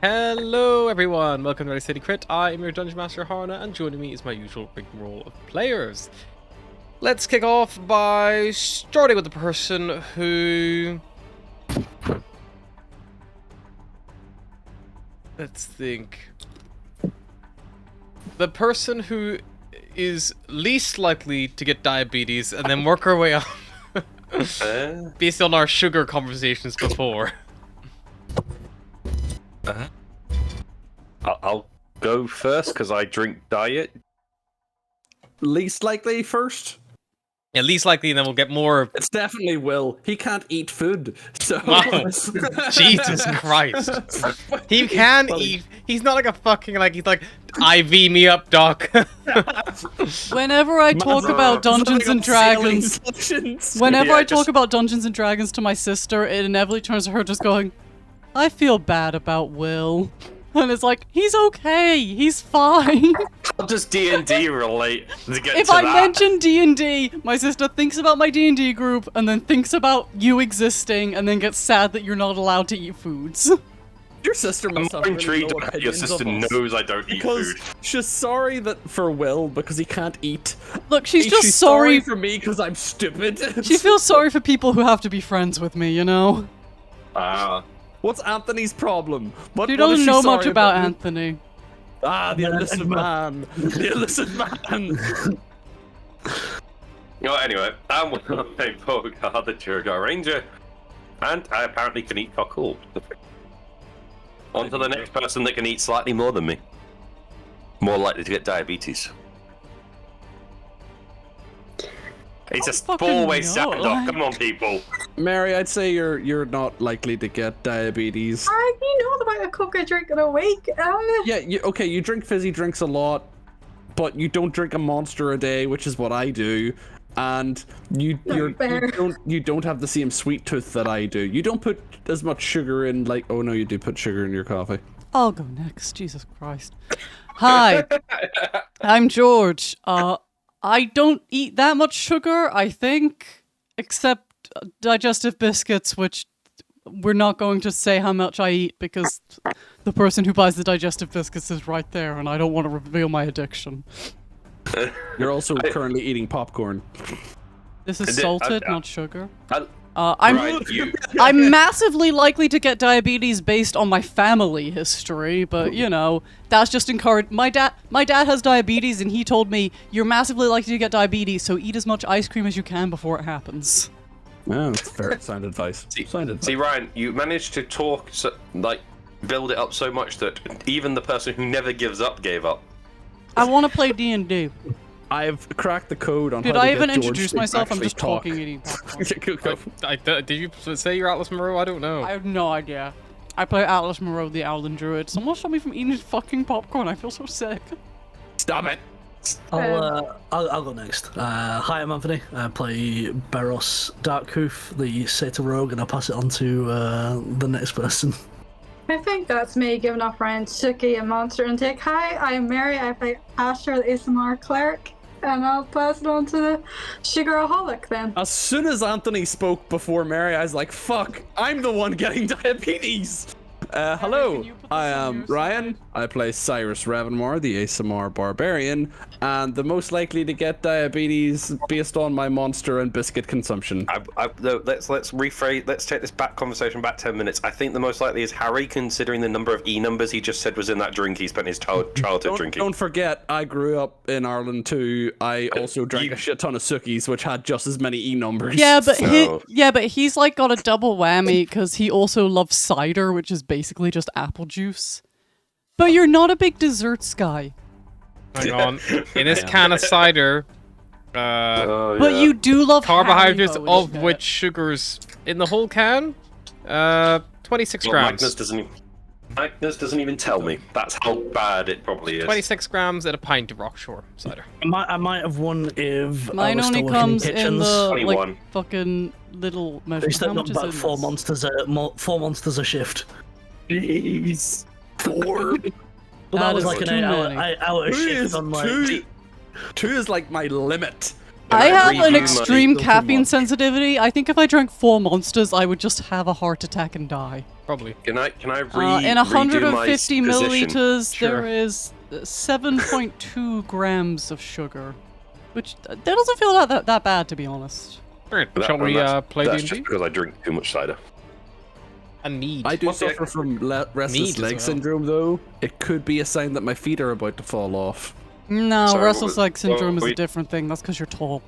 Hello everyone, welcome to our City Crit. I am your Dungeon Master Harna, and joining me is my usual rigmarole of players. Let's kick off by starting with the person who... Let's think. The person who is least likely to get diabetes, and then work our way up. Based on our sugar conversations before. I'll go first because I drink diet. Least likely first? Yeah, least likely, and then we'll get more. It's definitely Will. He can't eat food, so... Wow. Jesus Christ. He can eat. He's not like a fucking, he's like, IV me up, doc. Whenever I talk about Dungeons and Dragons... Whenever I talk about Dungeons and Dragons to my sister, it inevitably turns to her just going, I feel bad about Will. And it's like, he's okay, he's fine. How does D&D relate to get If to I that? mention D&D, my sister thinks about my D&D group, and then thinks about you existing, and then gets sad that you're not allowed to eat foods. Your sister must have I'm really intrigued low about your opinions sister of us. knows I don't eat Because food. she's sorry that for Will because he can't eat. Look, she's just She's sorry for me because I'm stupid. She feels sorry for people who have to be friends with me, you know? What's Anthony's problem? She doesn't know much about Anthony. Ah, the illicit man. The illicit man. Anyway, I'm a Beauregard, the Durgar Ranger, and I apparently can eat cockle. On to the next person that can eat slightly more than me. More likely to get diabetes. It's a four-way standoff. Come on, people. Mary, I'd say you're not likely to get diabetes. You know the amount of coke I drink in a week. Yeah, you drink fizzy drinks a lot, but you don't drink a monster a day, which is what I do. And you don't have the same sweet tooth that I do. You don't put as much sugar in, oh no, you do put sugar in your coffee. I'll go next, Jesus Christ. Hi, I'm George. I don't eat that much sugar, I think, except digestive biscuits, which we're not going to say how much I eat because the person who buys the digestive biscuits is right there, and I don't want to reveal my addiction. You're also currently eating popcorn. This is salted, not sugar. I'm massively likely to get diabetes based on my family history, but you know, that's just encouraged. My dad has diabetes, and he told me you're massively likely to get diabetes, so eat as much ice cream as you can before it happens. Oh, that's fair. Sound advice. See, Ryan, you managed to talk, build it up so much that even the person who never gives up gave up. I want to play D&D. I've cracked the code on Did how to I get even George introduce to myself? I'm actually just talk. talking eating popcorn. Did you say you're Atlas Moreau? I don't know. I have no idea. I play Atlas Moreau, the Owlin Druid. Someone stop me from eating fucking popcorn. I feel so sick. Stop it. I'll go next. Hi, I'm Anthony. I play Barros Darkhoof, the Satyr Rogue, and I'll pass it on to the next person. I think that's me giving off around Suki and Monster Intake. Hi, I'm Mary. I play Asher, the ASMR cleric, and I'll pass it on to the Sugaraholic then. As soon as Anthony spoke before Mary, I was like, fuck, I'm the one getting diabetes. Hello, I am Ryan. I play Cyrus Ravenmore, the ASMR barbarian, and the most likely to get diabetes based on my monster and biscuit consumption. Let's rephrase. Let's take this conversation back 10 minutes. I think the most likely is Harry, considering the number of E numbers he just said was in that drink he spent his childhood drinking. Don't forget, I grew up in Ireland too. I also drank a shit ton of Sookies, which had just as many E numbers. Yeah, but he's like got a double whammy because he also loves cider, which is basically just apple juice. But you're not a big desserts guy. Hang on. In this can of cider, but you do love carbohydrates, Haribo, of which sugars in the whole can, 26 grams. Magnus doesn't even tell me. That's how bad it probably is. 26 grams and a pint of Rockshore cider. I might have won if mine I was only still comes working in kitchens. the 21. fucking little measure. They said How not much is about in four this? monsters a shift. Jeez. 4? But that That was is like an too 8 many. hour shift on like. Two is like my limit. I have redo an my- extreme Still too caffeine much. sensitivity. I think if I drank 4 monsters, I would just have a heart attack and die. Probably. Can I In redo 150 my position? milliliters, Sure. there is 7.2 grams of sugar, which that doesn't feel that bad, to be honest. Alright, That- shall we that's- play That's D&D? just because I drink too much cider. A need. I do What's the- suffer from restless Need as leg well. syndrome, though. It could be a sign that my feet are about to fall off. No, Sorry, restless what leg was- syndrome what is a we- different thing. That's because you're tall.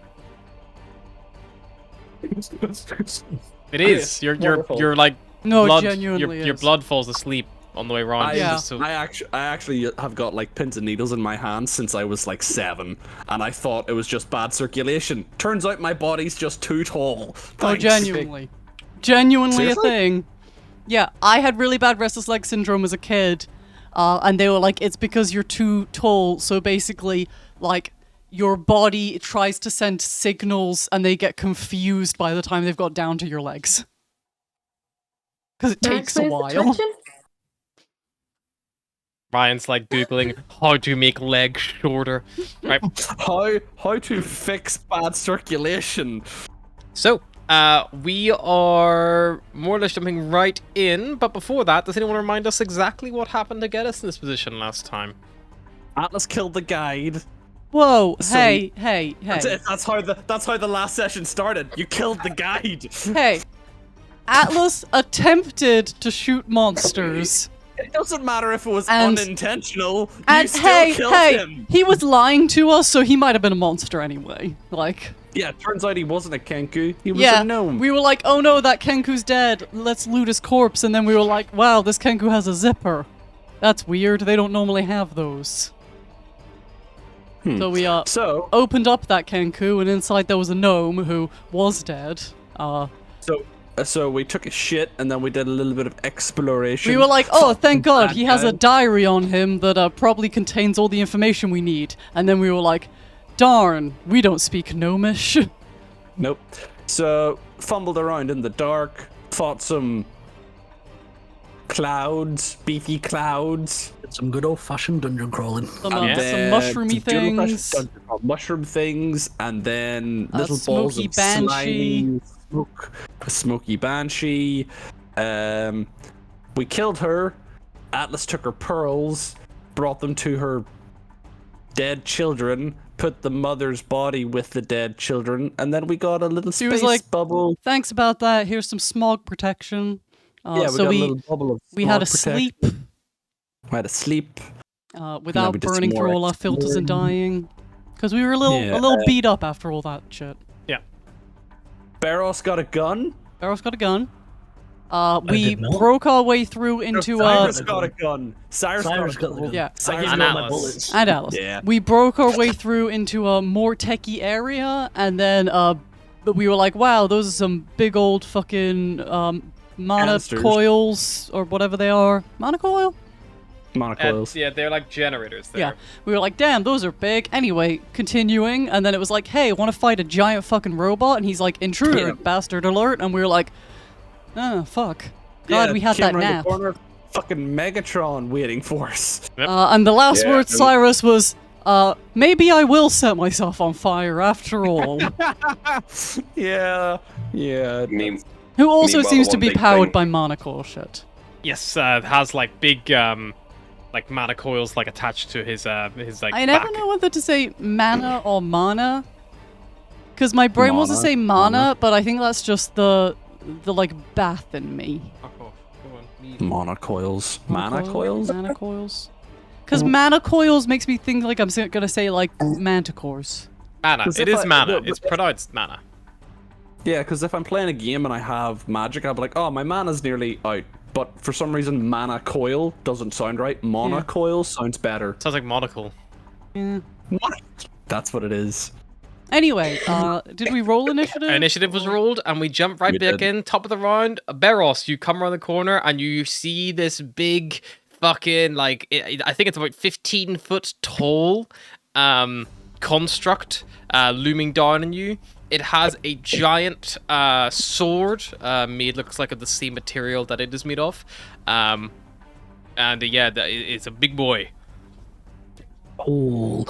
It is. You're like No, blood. genuinely Your is. blood falls asleep on the way around. I, Yeah. Just so- I actually have got like pins and needles in my hands since I was like 7, and I thought it was just bad circulation. Turns out my body's just too tall. Oh, Thanks. genuinely a Seriously? thing. Yeah, I had really bad restless leg syndrome as a kid, and they were like, it's because you're too tall. So basically, like, your body tries to send signals, and they get confused by the time they've got down to your legs. Because it That takes a explains the while. tension. Ryan's like googling how to make legs shorter. Right. How to fix bad circulation? So, we are more or less jumping right in, but before that, does anyone remind us exactly what happened to get us in this position last time? Atlas killed the guide. Whoa! So hey! That's how the last session started. You killed the guide. Hey! Atlas attempted to shoot monsters. It doesn't matter if it was And- unintentional. You And still killed him. he was lying to us, so he might have been a monster anyway. Like, Yeah, turns out he wasn't a Kenku. He was yeah, a gnome. we were like, oh no, that Kenku's dead. Let's loot his corpse. And then we were like, wow, this Kenku has a zipper. That's weird. They don't normally have those. So we So, opened up that Kenku, and inside there was a gnome who was dead. so we took a shit, and then we did a little bit of exploration. We were like, oh, thank God, that he has a guy. diary on him that probably contains all the information we need. And then we were like, darn, we don't speak Gnomish. Nope. So, fumbled around in the dark, fought some clouds, beefy clouds. Did some good old-fashioned dungeon crawling. Some, and Yeah. some then mushroomy some beautiful things. mushroom things, and then A little balls smoky of banshee. slimy smoke. A smoky banshee. We killed her. Atlas took her pearls, brought them to her dead children, put the mother's body with the dead children, and then we got a little She was space like, bubble. Thanks about that. Here's some smog protection. Yeah, we so got a we little bubble of we had a smog protection. sleep We had a sleep. without we did some burning through more all our filters and dying. Because we were a Yeah. little beat up after all that shit. Barros got a gun. Barrow's got a gun. We did not. broke our way through into Cyrus got a gun. Cyrus Cyrus got a got the gun. gun. yeah. I Cyrus gave And you all my Atlas. bullets. And Alice. Yeah. We broke our way through into a more techie area, and then but we were like, wow, those are some big old fucking mana Canisters. coils or whatever they are. Mana coil? Monocoils. Yeah, they're like generators there. Yeah. We were like, damn, those are big. Anyway, continuing, and then it was like, hey, want to fight a giant fucking robot? And he's like, intruder, Yeah. bastard alert. And we were like, oh, fuck. God, we had came that around the nap. corner, fucking Megatron waiting for us. And the last Yeah, word, and- Cyrus, was, maybe I will set myself on fire after all. Yeah. Who also Meanwhile, seems the to one be big powered thing- by monocle shit. Yes, it has like big like mana coils like attached to his like I never back. know whether to say mana or mana. Because my brain wants to Mana, say mana, mana. but I think that's just the like bath in me. Fuck off. Go on. leave. Monocoils. Mana coils? Mana coils. Because mana coils makes me think like I'm gonna say like manticores. Mana. Because It if is I- mana. no, It's but- pronounced mana. Yeah, because if I'm playing a game and I have magic, I'll be like, oh, my mana's nearly out. But for some reason, mana coil doesn't sound right. Monocoil sounds better. Sounds like monocle. Yeah. That's what it is. Anyway, did we roll initiative? Initiative was rolled, and we jump right We back did. in. Top of the round, Barros, you come around the corner, and you see this big fucking, like, I think it's about 15-foot tall construct looming down on you. It has a giant sword made, looks like of the same material that it is made of. It's a big boy. Cool.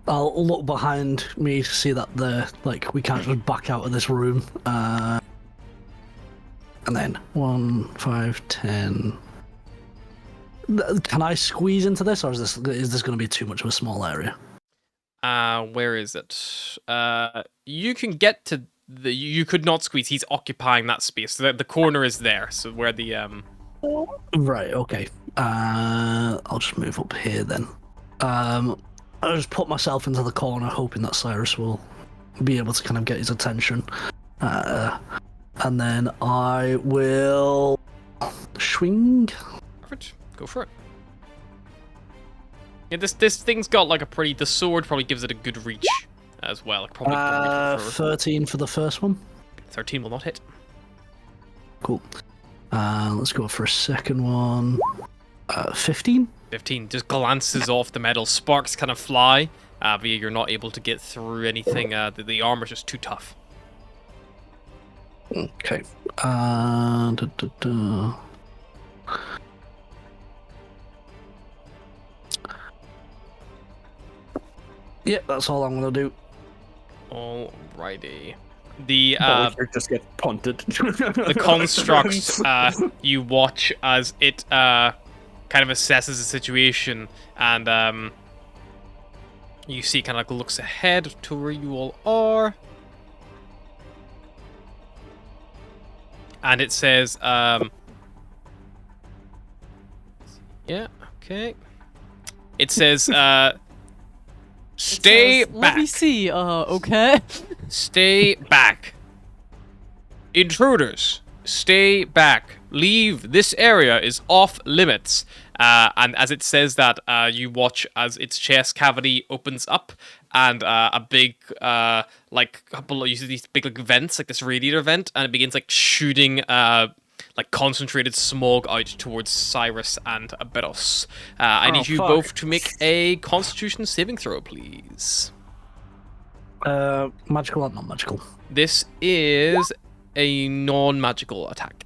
I'll look behind me to see that we can't just back out of this room. And then 1, 5, 10. Can I squeeze into this, or is this going to be too much of a small area? Where is it? You can get to the. You could not squeeze. He's occupying that space. The corner is there. So where the Right. Okay. I'll just move up here then. I'll just put myself into the corner, hoping that Cyrus will be able to kind of get his attention. And then I will swing. Perfect. Go for it. Yeah, this thing's got like a pretty. The sword probably gives it a good reach as well. Like probably good reach for 13 for the first one. 13 will not hit. Cool. Let's go for a second one. 15. 15 just glances off the metal. Sparks kind of fly, but you're not able to get through anything. The armor's just too tough. Okay. Yeah, that's all I'm gonna do. Alrighty. The just get punted. the construct, you watch as it kind of assesses the situation, and you see kind of like looks ahead to where you all are, and it says, yeah, okay. It says, stay back. Let me see. Okay. Stay back. Intruders, stay back. Leave. This area is off limits. And as it says that, you watch as its chest cavity opens up, and a big, like, couple of, you see these big like vents, like this radiator vent, and it begins like shooting, like concentrated smog out towards Cyrus and Beros. I need you both to make a Constitution saving throw, please. Magical or non-magical? This is a non-magical attack.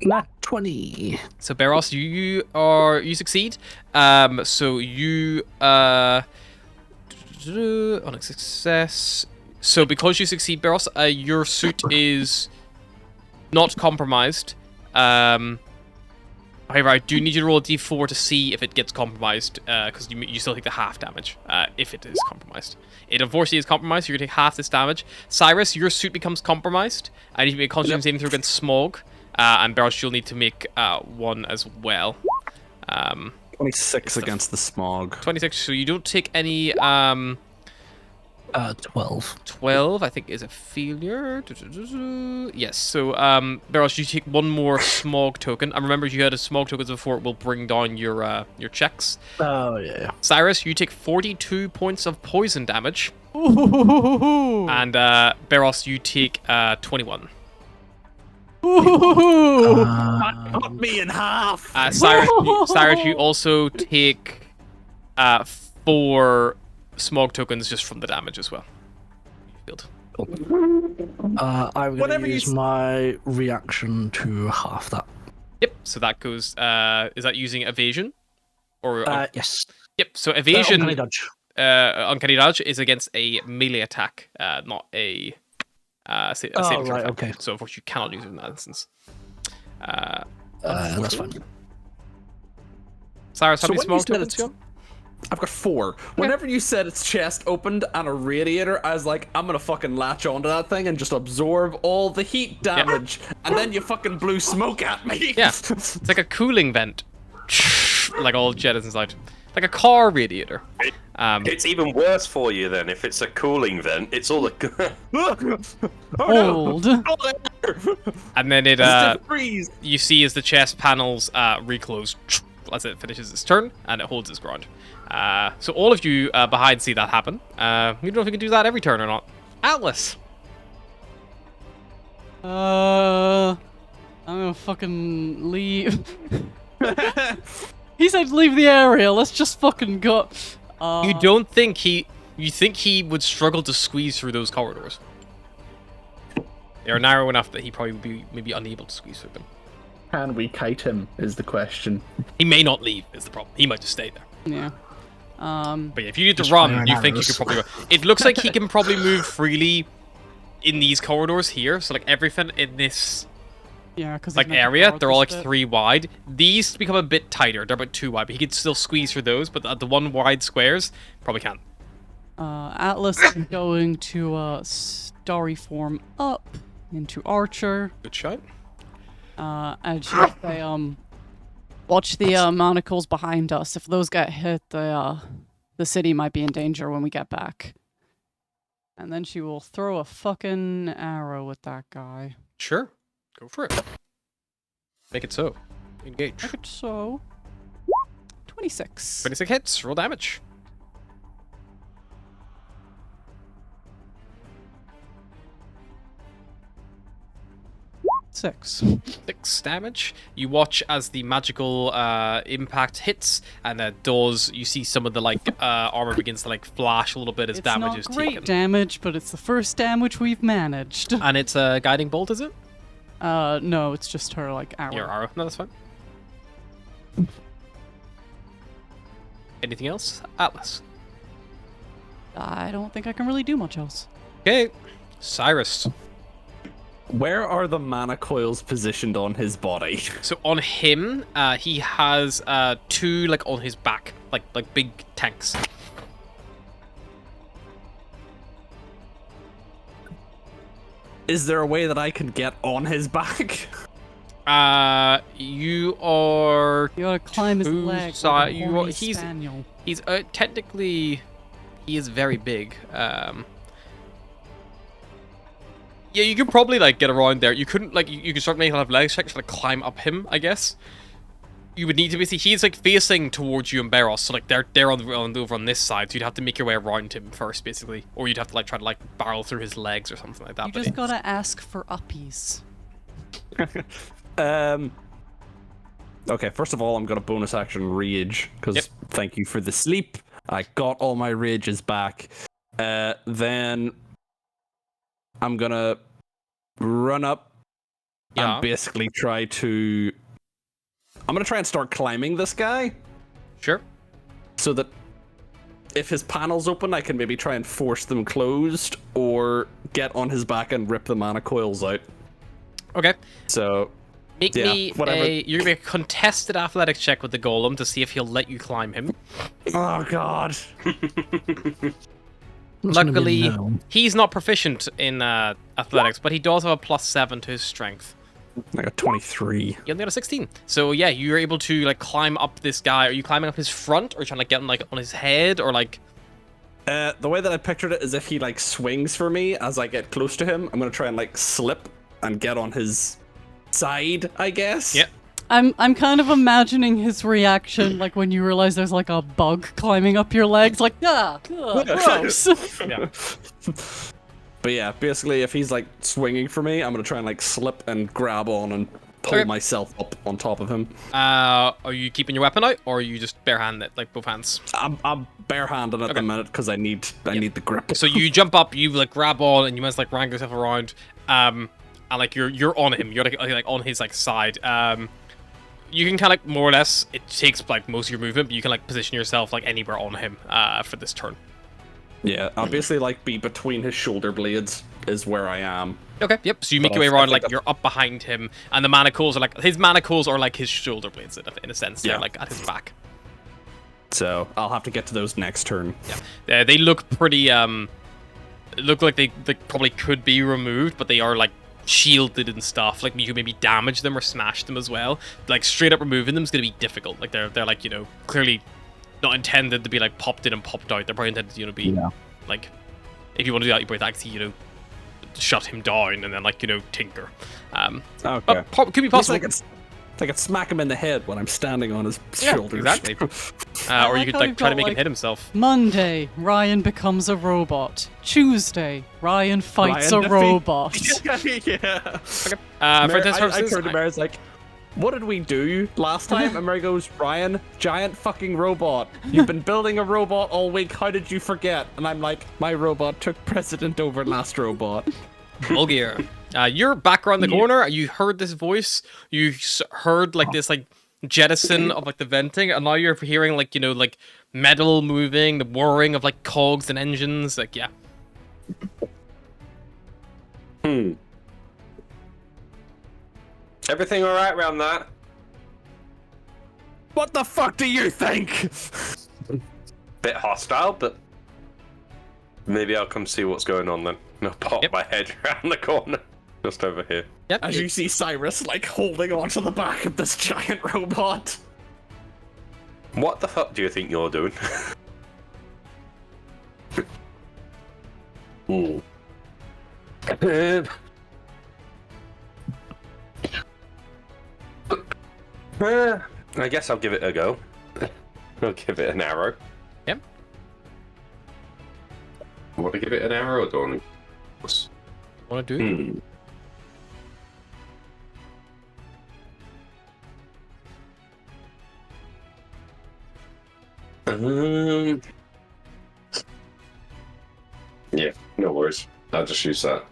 Nat 20. So Beros, you succeed. So you on a success. So because you succeed, Beros, your suit is not compromised. However, I do need you to roll a d4 to see if it gets compromised, because you still take the half damage if it is compromised. It unfortunately is compromised, so you're going to take half this damage. Cyrus, your suit becomes compromised. I need to make a Constitution saving throw against smog, and Beros, you'll need to make one as well. 26 against the smog. 26, so you don't take any... 12. 12, I think, is a failure. Yes, so, Beros, you take one more smog token. And remember, you had a smog tokens before, it will bring down your checks. Oh, yeah. Cyrus, you take 42 points of poison damage. Ooh. And, Beros, you take 21. Cut me in half! Cyrus, you also take 4 smog tokens just from the damage as well. I'm going to use my reaction to half that. Yep, so that goes... is that using evasion? Or yes. Yep, so evasion... Uncanny dodge. Uncanny dodge is against a melee attack, not a saving throw right, attack. okay. So, of course, you cannot use it in that instance. That's fine. Cyrus, how So many when you smog said tokens do you have? I've got 4. Whenever you said its chest opened and a radiator, I was like, I'm gonna fucking latch onto that thing and just absorb all the heat damage. And then you fucking blew smoke at me. Yeah, it's like a cooling vent. Like all jet is inside. Like a car radiator. It's even worse for you then if it's a cooling vent. It's all the Old. And then it freeze. you see as the chest panels reclose as it finishes its turn, and it holds its ground. So all of you behind see that happen. We don't know if we can do that every turn or not. Atlas. I'm gonna fucking leave. He said leave the area. Let's just fucking go. You don't think you think he would struggle to squeeze through those corridors? They are narrow enough that he probably would be maybe unable to squeeze through them. Can we kite him, is the question. He may not leave, is the problem. He might just stay there. Yeah. But yeah, if you need to Just run, firing you think you arrows. could probably go. It looks like he can probably move freely in these corridors here. So like everything in this Yeah, because like area, they're all like 3 wide. These become a bit tighter. They're about 2 wide, but he could still squeeze through those. But the 1 wide squares probably can't. Atlas is going to starry form up into Archer. Good shot. And she'll say, watch the manacles behind us. If those get hit, the city might be in danger when we get back. And then she will throw a fucking arrow at that guy. Sure. Go for it. Make it so. Engage. Make it so. 26. 26 hits. Roll damage. 6. 6 damage. You watch as the magical impact hits, and does. You see some of the like armor begins to like flash a little bit as It's damage not is great taken. damage, but it's the first damage we've managed. And it's a guiding bolt, is it? No, it's just her like arrow. Your arrow. No, that's fine. Anything else, Atlas? I don't think I can really do much else. Okay, Cyrus. Where are the mana coils positioned on his body? So on him, he has 2 like on his back, like big tanks. Is there a way that I can get on his back? You are. You gotta climb his Two leg. side- Like a you horny are- he's- spaniel. He's technically, he is very big. Yeah, you could probably like get around there. You couldn't like you could start making a lot of leg checks to like climb up him, I guess. You would need to basically he's like facing towards you and Barros, so like they're over on this side, so you'd have to make your way around him first, basically, or you'd have to like try to like barrel through his legs or something like that. You but just gotta ask for uppies. Okay, first of all, I'm gonna bonus action rage because Yep. thank you for the sleep. I got all my rages back. Then I'm gonna run up Yeah. and basically try to. I'm gonna try and start climbing this guy Sure. so that if his panels open, I can maybe try and force them closed or get on his back and rip the mana coils out. Okay. So Make Yeah, me whatever. you're gonna make a contested athletics check with the golem to see if he'll let you climb him. oh god. It's gonna be Luckily, no. he's not proficient in athletics, but he does have a +7 to his strength. I got 23. You only got a 16. So yeah, you're able to like climb up this guy. Are you climbing up his front, or trying to get him like on his head, or like? The way that I pictured it is if he like swings for me as I get close to him, I'm gonna try and like slip and get on his side, I guess. Yeah. I'm kind of imagining his reaction, like when you realize there's like a bug climbing up your legs, like gross. Yeah. But yeah, basically if he's like swinging for me, I'm gonna try and like slip and grab on and pull Okay. myself up on top of him. Are you keeping your weapon out, or are you just barehanded, like both hands? I'm barehanded at the minute because I need the grip. So you jump up, you like grab on, and you must like wrangle yourself around. And like you're on him. You're like on his like side. You can kind of like more or less. It takes like most of your movement, but you can like position yourself like anywhere on him for this turn. Yeah, I'll basically like be between his shoulder blades is where I am. Okay. Yep. So you make But your way I around, think like you're up behind him, and the manacles are like his manacles are like his shoulder blades in a sense. They're Yeah. like at his back. So I'll have to get to those next turn. They look pretty. Look like they probably could be removed, but they are like shielded and stuff. Like you could maybe damage them or smash them as well. Like straight up removing them is gonna be difficult. Like they're like clearly not intended to be like popped in and popped out. They're probably intended to be like if you want to do that, you probably actually shut him down and then like tinker. Okay. But could be At least possible. I could smack him in the head when I'm standing on his Yeah, shoulders. exactly. Or like you could how like you've try to got, make him like, hit himself. Monday, Ryan becomes a robot. Tuesday, Ryan fights Ryan a defeat- robot. yeah. For Mary, intense I purposes, turned to Mary's like, what did we do last time? And Mary goes, Ryan, giant fucking robot. You've been building a robot all week. How did you forget? And I'm like, my robot took precedent over last robot. Vulgar. You're back around the corner. You heard this voice. You heard like this like jettison of like the venting, and now you're hearing like like metal moving, the whirring of like cogs and engines. Like yeah. Everything all right around that? What the fuck do you think? Bit hostile, but maybe I'll come see what's going on then. And I'll pop my head around the corner, just over here. Yep. As you see Cyrus like holding onto the back of this giant robot. What the fuck do you think you're doing? Ooh. I guess I'll give it a go. I'll give it an arrow. Yep. Want to give it an arrow or don't? Want to do it? Yeah, no worries. I'll just use that.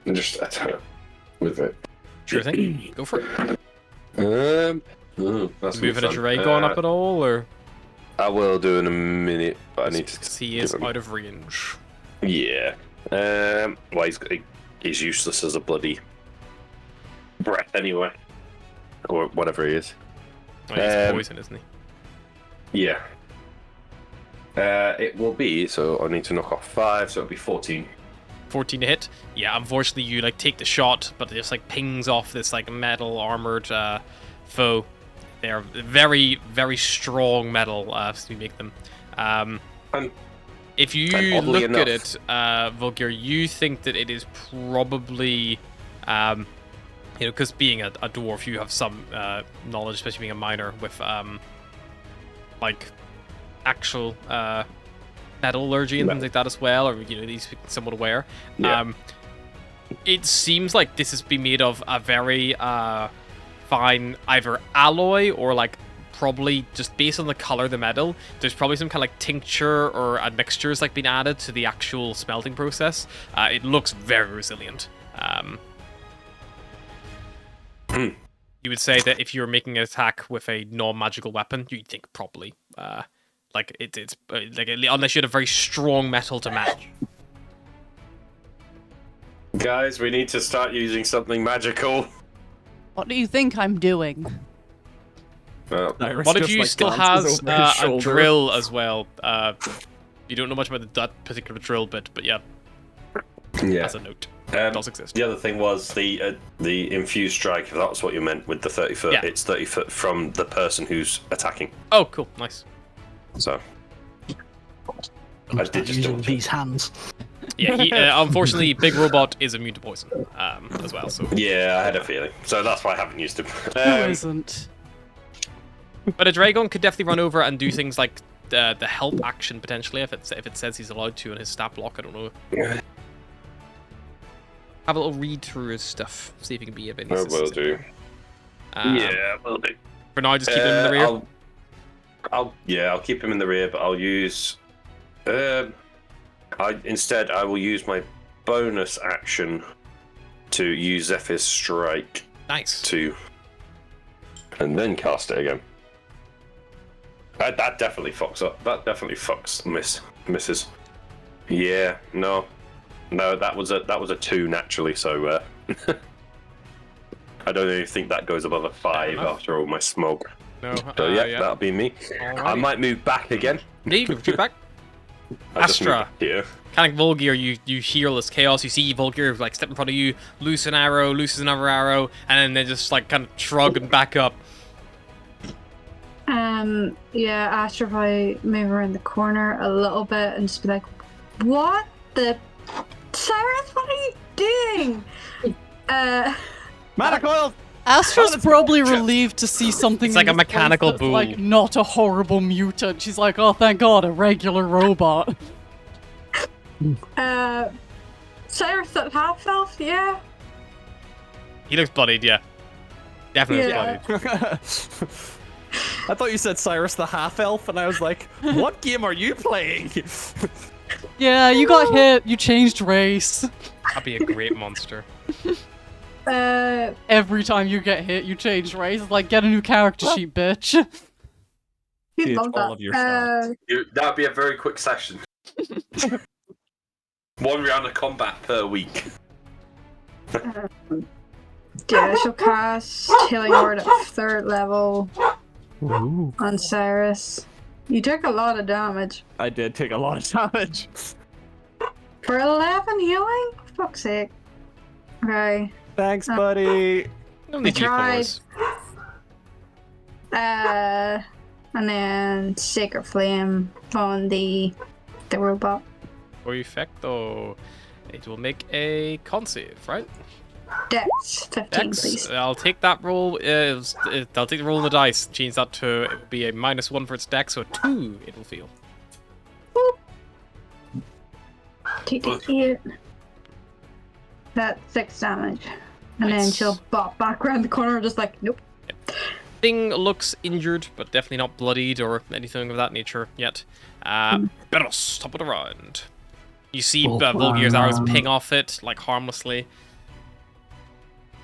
And just attack with it. Sure thing. Go for it. That's Moving a Dragon up at all, or? I will do in a minute, but I need to see is out of range. Yeah. Well, he's useless as a bloody breath anyway, or whatever he is. Oh, he's poison, isn't he? Yeah. It will be. So I need to knock off 5, so it'll be 14. 14 to hit. Yeah, unfortunately you like take the shot, but it just like pings off this like metal armored foe. They're very, very strong metal, so we make them. If you look at it, Volgir, you think that it is probably, because being a dwarf, you have some knowledge, especially being a miner, with like actual metallurgy and things like that as well, or these somewhat aware. Yeah. It seems like this has been made of a very fine either alloy or like probably just based on the color of the metal. There's probably some kind of like tincture or admixtures like being added to the actual smelting process. It looks very resilient. You would say that if you're making an attack with a non-magical weapon, you'd think probably like it's like unless you had a very strong metal to match. Guys, we need to start using something magical. What do you think I'm doing? What if you still has a drill as well? You don't know much about that particular drill bit, but yeah. As a note, it does exist. The other thing was the infused strike. If that was what you meant with the 30 foot, it's 30 foot from the person who's attacking. Oh, cool, nice. So I did just using these hands. Yeah, he, unfortunately, Big Robot is immune to poison as well. So yeah, I had a feeling. So that's why I haven't used him. No, isn't. But a Dragon could definitely run over and do things like the help action potentially if it says he's allowed to in his stat block. I don't know. Have a little read through his stuff. See if he can be a bit. Will do. Yeah, will do. For now, just keep him in the rear. I'll keep him in the rear, but I'll use. Instead, I will use my bonus action to use Zephyr's Strike. Nice. And then cast it again. That definitely fucks up. That definitely fucks misses. Yeah, no, that was a 2 naturally. So I don't even think that goes above a 5 after all my smoke. No. So yeah, that'll be me. Alrighty. I might move back again. Yeah, you can move back. Astra, kind of Volgir, you hear all this chaos. You see Volgir like step in front of you, loose an arrow, looses another arrow, and then they just like kind of shrug and back up. Yeah, Astra probably move around the corner a little bit and just be like, "What the, Cyrus? What are you doing?" Manacoil! Astra's probably relieved to see something. It's like a mechanical bull, like not a horrible mutant. She's like, "Oh, thank God, a regular robot." Cyrus, that half elf, yeah. He looks bloodied, yeah. Definitely bloodied. I thought you said Cyrus the half-elf, and I was like, what game are you playing? Yeah, you got hit. You changed race. That'd be a great monster. Every time you get hit, you change race. It's like, get a new character sheet, bitch. You'd It's love all that. of your stats. That'd be a very quick session. One round of combat per week. I shall cast Healing Word at 3rd level on Cyrus. You took a lot of damage. I did take a lot of damage. For 11 healing? Fuck's sake. Okay. Thanks, buddy. No need tried. D4s. And then Sacred Flame on the robot. Perfecto. It will make a con save, right? Dex 15, Dex. please. I'll take that roll. I'll take the roll on the dice. Change that to it will be a -1 for its dex, so a 2 it will feel. Take the 8. That's 6 damage. And then Nice. she'll bop back around the corner, just like, nope. Thing looks injured, but definitely not bloodied or anything of that nature yet. Beros, top of the round. You see Cool. Volgir's arrows ping off it, like harmlessly.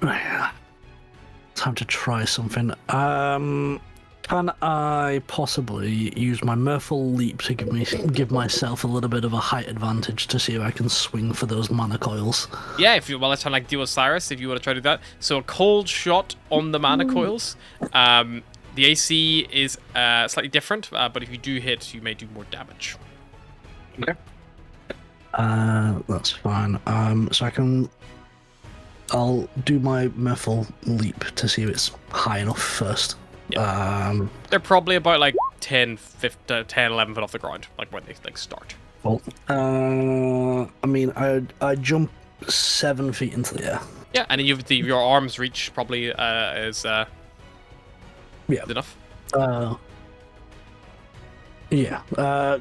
Time to try something. Can I possibly use my Merfolk Leap to give myself a little bit of a height advantage to see if I can swing for those mana coils? Yeah, if you let's try to like deal with Cyrus if you want to try to do that. So a cold shot on the mana coils. The AC is slightly different, but if you do hit, you may do more damage. Okay. That's fine. So I'll do my Merfolk Leap to see if it's high enough first. They're probably about like 10, 11 foot off the ground, like when they like start. Well, I mean, I jump 7 feet into the air. Yeah, and then your arms reach probably is Yeah. enough.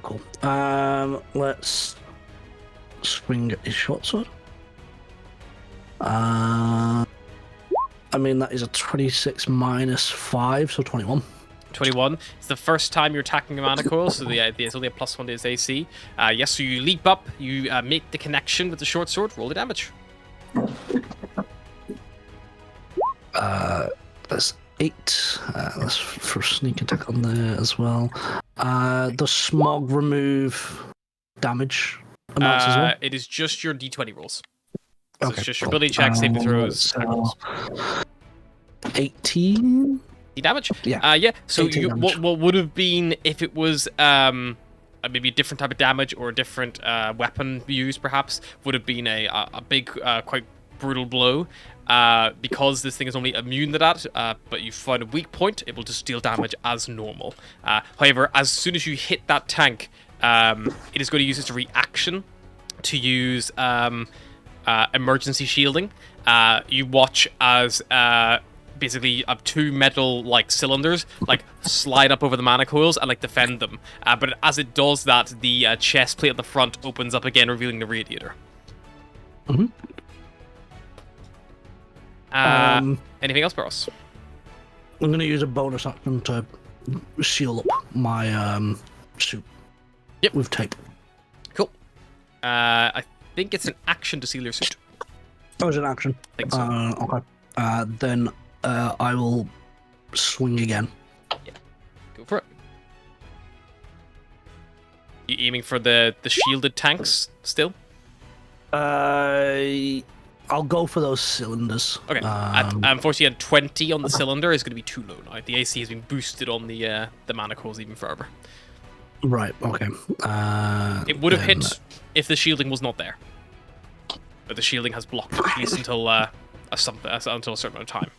Cool. Let's swing at his short sword. I mean, that is a 26 minus 5, so 21. 21. It's the first time you're attacking a mana coil, so it's only a +1 to its AC. Yes, so you leap up, you make the connection with the short sword, roll the damage. That's 8. That's for sneak attack on there as well. Does smog remove damage amounts as well? It is just your d20 rolls. So Okay, it's just your cool. ability checks, saving throws, So, attack rolls. 18? Damage? Yeah. Yeah. So 18 damage. what would have been if it was maybe a different type of damage or a different weapon used, perhaps, would have been a big, quite brutal blow. Because this thing is only immune to that, but you find a weak point, it will just deal damage as normal. However, as soon as you hit that tank, it is going to use its reaction to use emergency shielding. You watch as basically 2 metal like cylinders like slide up over the mana coils and like defend them. But as it does that, the chest plate at the front opens up again, revealing the radiator. Mm-hmm. Anything else, Boros? I'm going to use a bonus action to seal up my suit. Yep. With tape. Cool. I think it's an action to seal your suit. Oh, it's an action. I think so. Okay. Then I will swing again. Go for it. You aiming for the shielded tanks still? I'll go for those cylinders. Okay. Unfortunately, at 20 on the cylinder is going to be too low now. The AC has been boosted on the mana coils even further. Right. Okay. It would have hit if the shielding was not there. But the shielding has blocked at least until until a certain amount of time.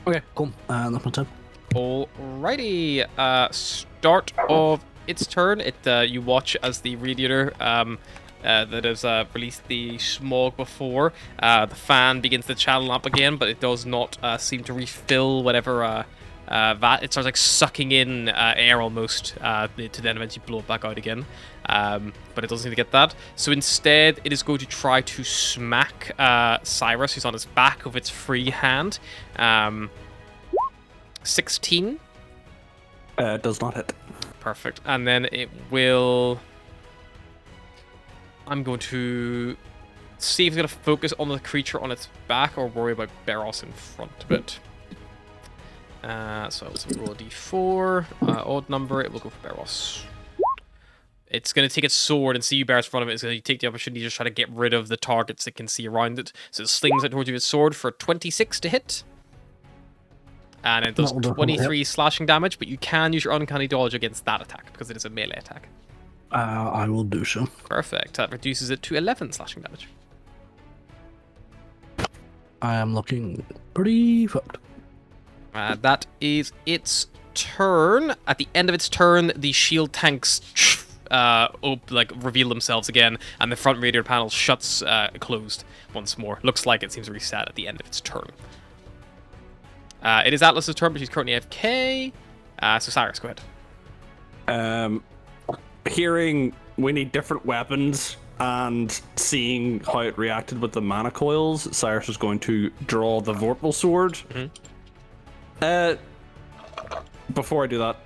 Okay. Cool. That's my turn. Alrighty. Start of its turn. You watch as the radiator that has released the smog before. The fan begins to channel up again, but it does not seem to refill whatever vat. It starts like sucking in air almost to then eventually blow it back out again. But it doesn't seem to get that. So instead, it is going to try to smack Cyrus, who's on his back, with its free hand. 16. Does not hit. Perfect. And then it will... I'm going to see if he's going to focus on the creature on its back or worry about Beros in front of it. So let's roll a d4. Odd number, it will go for Beros. It's going to take its sword and see you Beros in front of it. It's going to take the opportunity to just try to get rid of the targets it can see around it. So it slings it towards you with its sword for 26 to hit. And it does 23 slashing damage, but you can use your uncanny dodge against that attack because it is a melee attack. I will do so. Perfect. That reduces it to 11 slashing damage. I am looking pretty fucked. That is its turn. At the end of its turn, the shield tanks reveal themselves again, and the front radiator panel shuts closed once more. Looks like it seems to reset at the end of its turn. It is Atlas's turn, but she's currently AFK. So Cyrus, go ahead. Hearing we need different weapons and seeing how it reacted with the mana coils, Cyrus is going to draw the Vorpal sword. Before I do that,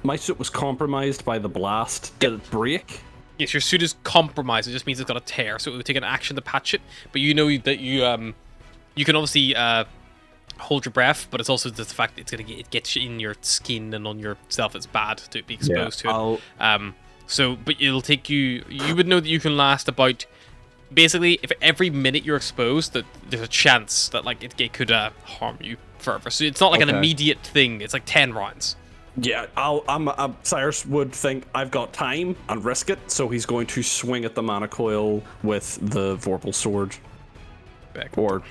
my suit was compromised by the blast. Did it break? Yes, your suit is compromised. It just means it's got a tear, so it would take an action to patch it. But you know that you can obviously hold your breath, but it's also the fact that it gets in your skin and on yourself. It's bad to be exposed to it. But it'll take you. You would know that you can last about. Basically, if every minute you're exposed, that there's a chance that like it could harm you further. So it's not like an immediate thing. It's like 10 rounds. Yeah, Cyrus would think I've got time and risk it, so he's going to swing at the mana coil with the Vorpal sword. Or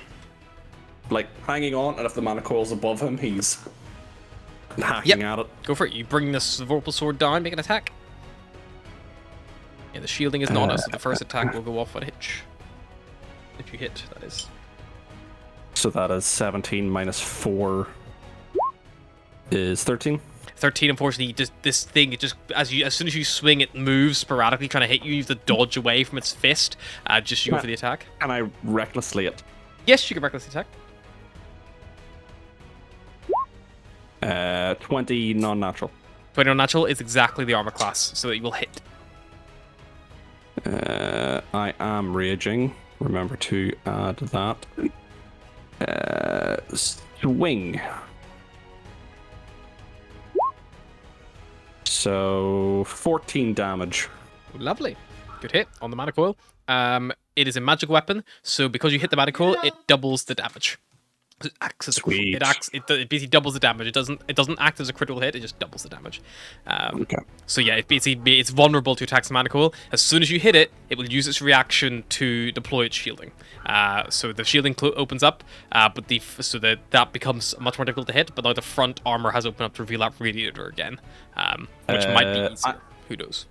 like hanging on, and if the mana coil's above him, he's hacking at it. Go for it. You bring this Vorpal sword down, make an attack. Yeah, the shielding is not so the first attack will go off on a hitch. If you hit, that is. So that is 17 minus 4 is 13. 13, unfortunately, this thing, it just as soon as you swing, it moves sporadically, trying to hit you. You have to dodge away from its fist. Just you go for the attack. Can I recklessly it? Yes, you can recklessly attack. 20 non-natural. 20 non-natural is exactly the armor class, so that you will hit. I am raging. Remember to add that. Swing. So 14 damage. Lovely. Good hit on the mana coil. It is a magic weapon, so because you hit the mana coil, it doubles the damage. It acts as Sweet. It basically doubles the damage. It doesn't act as a critical hit. It just doubles the damage. Okay. So yeah, it's vulnerable to attacks mana coil. As soon as you hit it, it will use its reaction to deploy its shielding. So the shielding opens up, but that becomes much more difficult to hit. But now the front armor has opened up to reveal that radiator again, which might be easier. Who knows?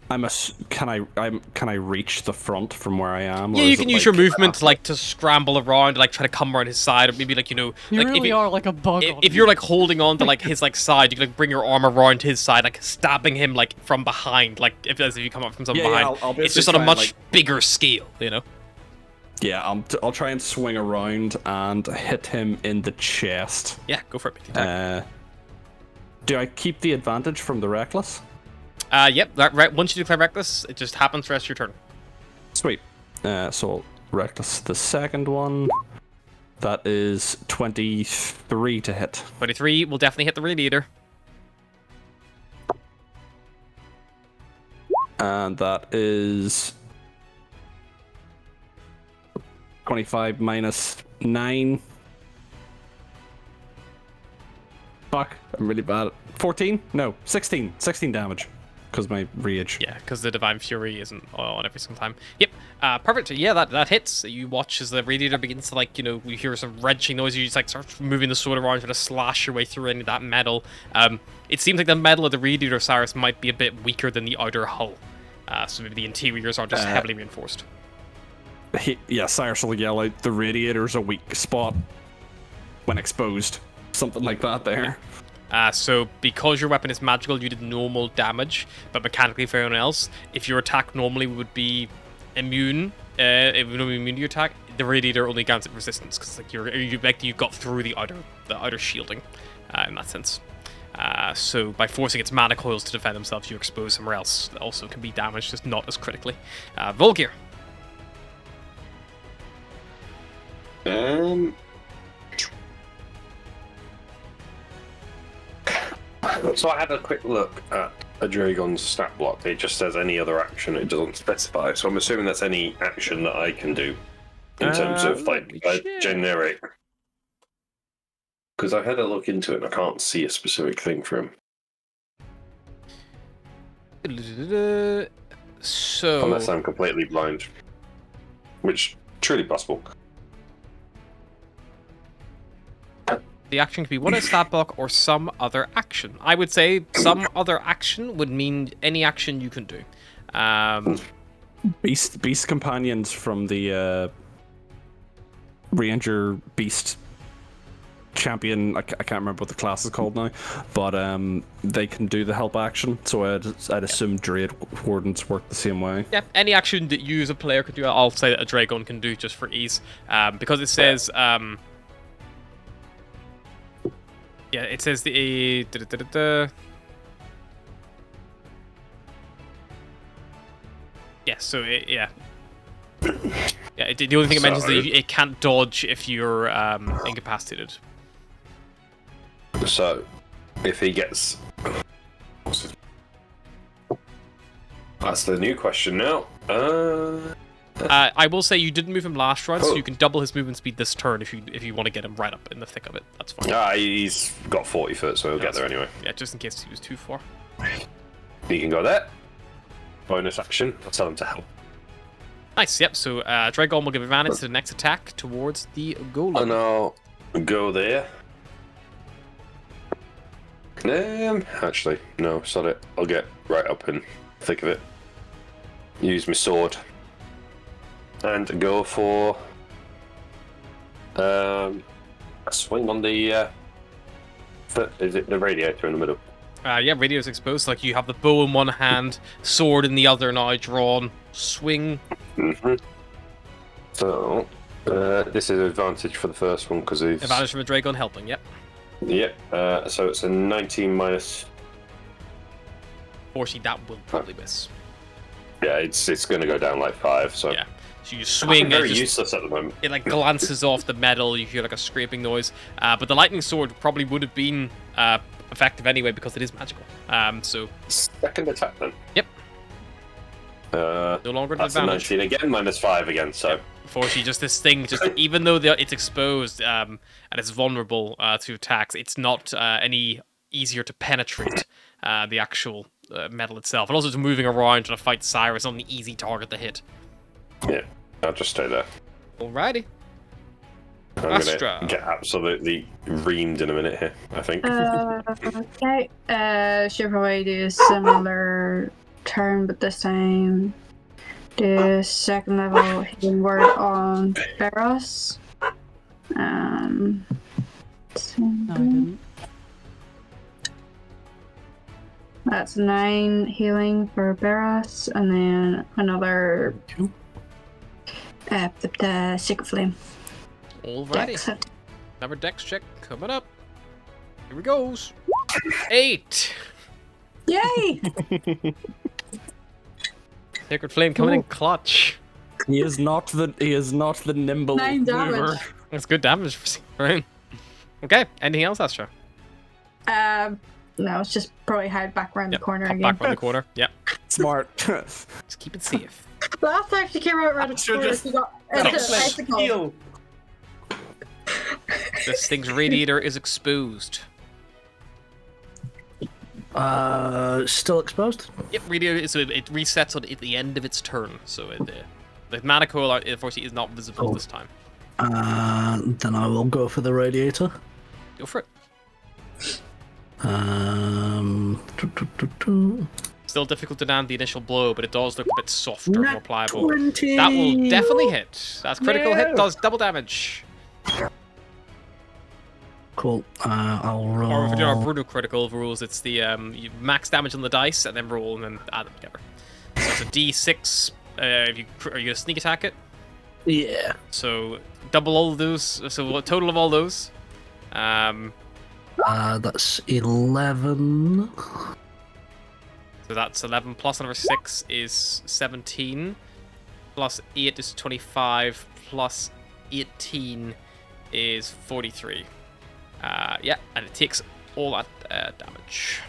Can I reach the front from where I am? Yeah, you can use your movement to scramble around, try to come around his side, or maybe You really are like a bug. If you're holding on to his side, you can bring your arm around his side, stabbing him from behind, as if you come up from something behind. I'll it's just on a much bigger scale, you know. Yeah, I'll try and swing around and hit him in the chest. Yeah, go for it. Do I keep the advantage from the reckless? Yep. Once you declare reckless, it just happens for the rest of your turn. Sweet. So reckless, the second one. That is 23 to hit. 23 will definitely hit the radiator. And that is 25 minus 9. Fuck, I'm really bad at 14? No, 16. 16 damage. Because my rage. Yeah, because the Divine Fury isn't on every single time. Yep, perfect. Yeah, that hits. You watch as the radiator begins to, you hear some wrenching noise. You just, start moving the sword around, trying to slash your way through any of that metal. It seems like the metal of the radiator, Cyrus, might be a bit weaker than the outer hull. So maybe the interiors aren't just heavily reinforced. Cyrus will yell out, the radiator's a weak spot when exposed. Something like that there. So because your weapon is magical, you did normal damage, but mechanically for everyone else, if your attack normally would be immune, it would be immune to your attack, the radiator only grants it resistance, because you got through the outer shielding, in that sense. So by forcing its mana coils to defend themselves, you expose somewhere else that also can be damaged, just not as critically. Volgear. So I had a quick look at a Dragon's stat block. It just says any other action. It doesn't specify. So I'm assuming that's any action that I can do in terms of let me like check. generic. Because I had a look into it and I can't see a specific thing for him. So Unless I'm completely blind. Which, truly possible. the action could be one stat block or some other action. I would say some other action would mean any action you can do. Beast companions from the Ranger Beast champion. I can't remember what the class is called now, but they can do the help action. So I'd assume Dread Wardens work the same way. Yeah, any action that you as a player could do, I'll say that a Dragon can do just for ease, because it says. Yeah, it says the. Yeah, so yeah. Yeah, the only thing it mentions is that it can't dodge if you're incapacitated. So, if he gets... That's the new question now. I will say you didn't move him last round, so you can double his movement speed this turn if you want to get him right up in the thick of it. That's fine. He's got 40 foot, so he'll get there anyway. Yeah, just in case he was too far. He can go there. Bonus action. I'll tell him to help. Nice, yep. So Dragon will give advantage to the next attack towards the golem. And I'll go there. Actually, no, sod it. I'll get right up in the thick of it. Use my sword. And go for a swing on the is it the radiator in the middle? Yeah, radio's exposed. Like you have the bow in one hand, sword in the other now drawn. Swing. So this is advantage for the first one because he's Advantage from a Dragon helping. Yep. Yep. So it's a 19 minus. Fortunately, that will probably miss. Yeah, it's going to go down like 5. So yeah. So you swing. Very useless at the moment. It like glances off the metal. You hear like a scraping noise. But the lightning sword probably would have been effective anyway because it is magical. So second attack then. Yep. No longer an that's advantage. A 19 again, minus 5 again. So yep. Unfortunately, just this thing, even though it's exposed and it's vulnerable to attacks, it's not any easier to penetrate the actual metal itself. And also, it's moving around trying to fight Cyrus, not an easy target to hit. Yeah, I'll just stay there. Alrighty. I'm Astra. gonna get absolutely reamed in a minute here, I think. Okay. Should probably do a similar turn, but this time do second level healing word on Barros. No, I didn't. That's 9 healing for Barros, and then another the Secret Flame. Alrighty. Dex. Another dex check coming up. Here we goes. 8. Yay! Sacred Flame coming in clutch. He is not the nimble 9 damage. mover. That's good damage for Sacred Flame. Okay, anything else, Astra? No, it's just probably hide back around the corner Pop again. back around the corner. Yep. Smart. Just keep it safe. Last time she came out around the corner, she got icicle. This thing's radiator is exposed. Still exposed? Yep, radiator. So it resets at the end of its turn. So the mana coil, unfortunately, is not visible this time. Then I will go for the radiator. Go for it. Still difficult to land the initial blow, but it does look a bit softer, more pliable. 20. That will definitely hit. That's critical hit. Does double damage. Cool. I'll roll. Or if we do our brutal critical rules, it's the you max damage on the dice and then roll and then add them together. So it's a D6. Are you gonna sneak attack it? Yeah. So double all of those. So a total of all those. That's 11. So that's 11 plus another 6 is 17. Plus 8 is 25. Plus 18 is 43. Yeah, and it takes all that damage.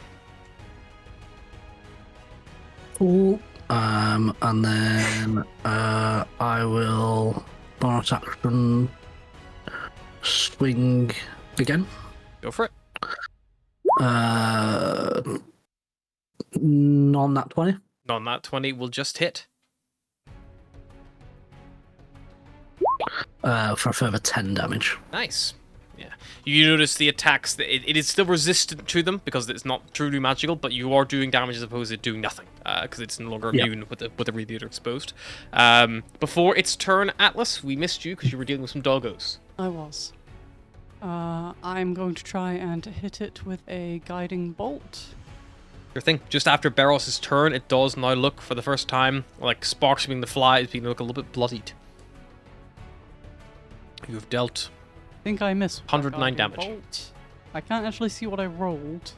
Cool. And then I will bonus action swing again. Go for it. Non that 20. Non that 20 will just hit. For a further 10 damage. Nice. Yeah. You notice the attacks, it is still resistant to them because it's not truly magical, but you are doing damage as opposed to doing nothing because it's no longer immune with the Radiator exposed. Before its turn, Atlas, we missed you because you were dealing with some doggos. I was. I'm going to try and hit it with a guiding bolt. Your thing. Just after Barros' turn, it does now look for the first time like sparks from the fly is being look a little bit bloodied. You have dealt. I think I missed. 109 damage. Bolt. I can't actually see what I rolled.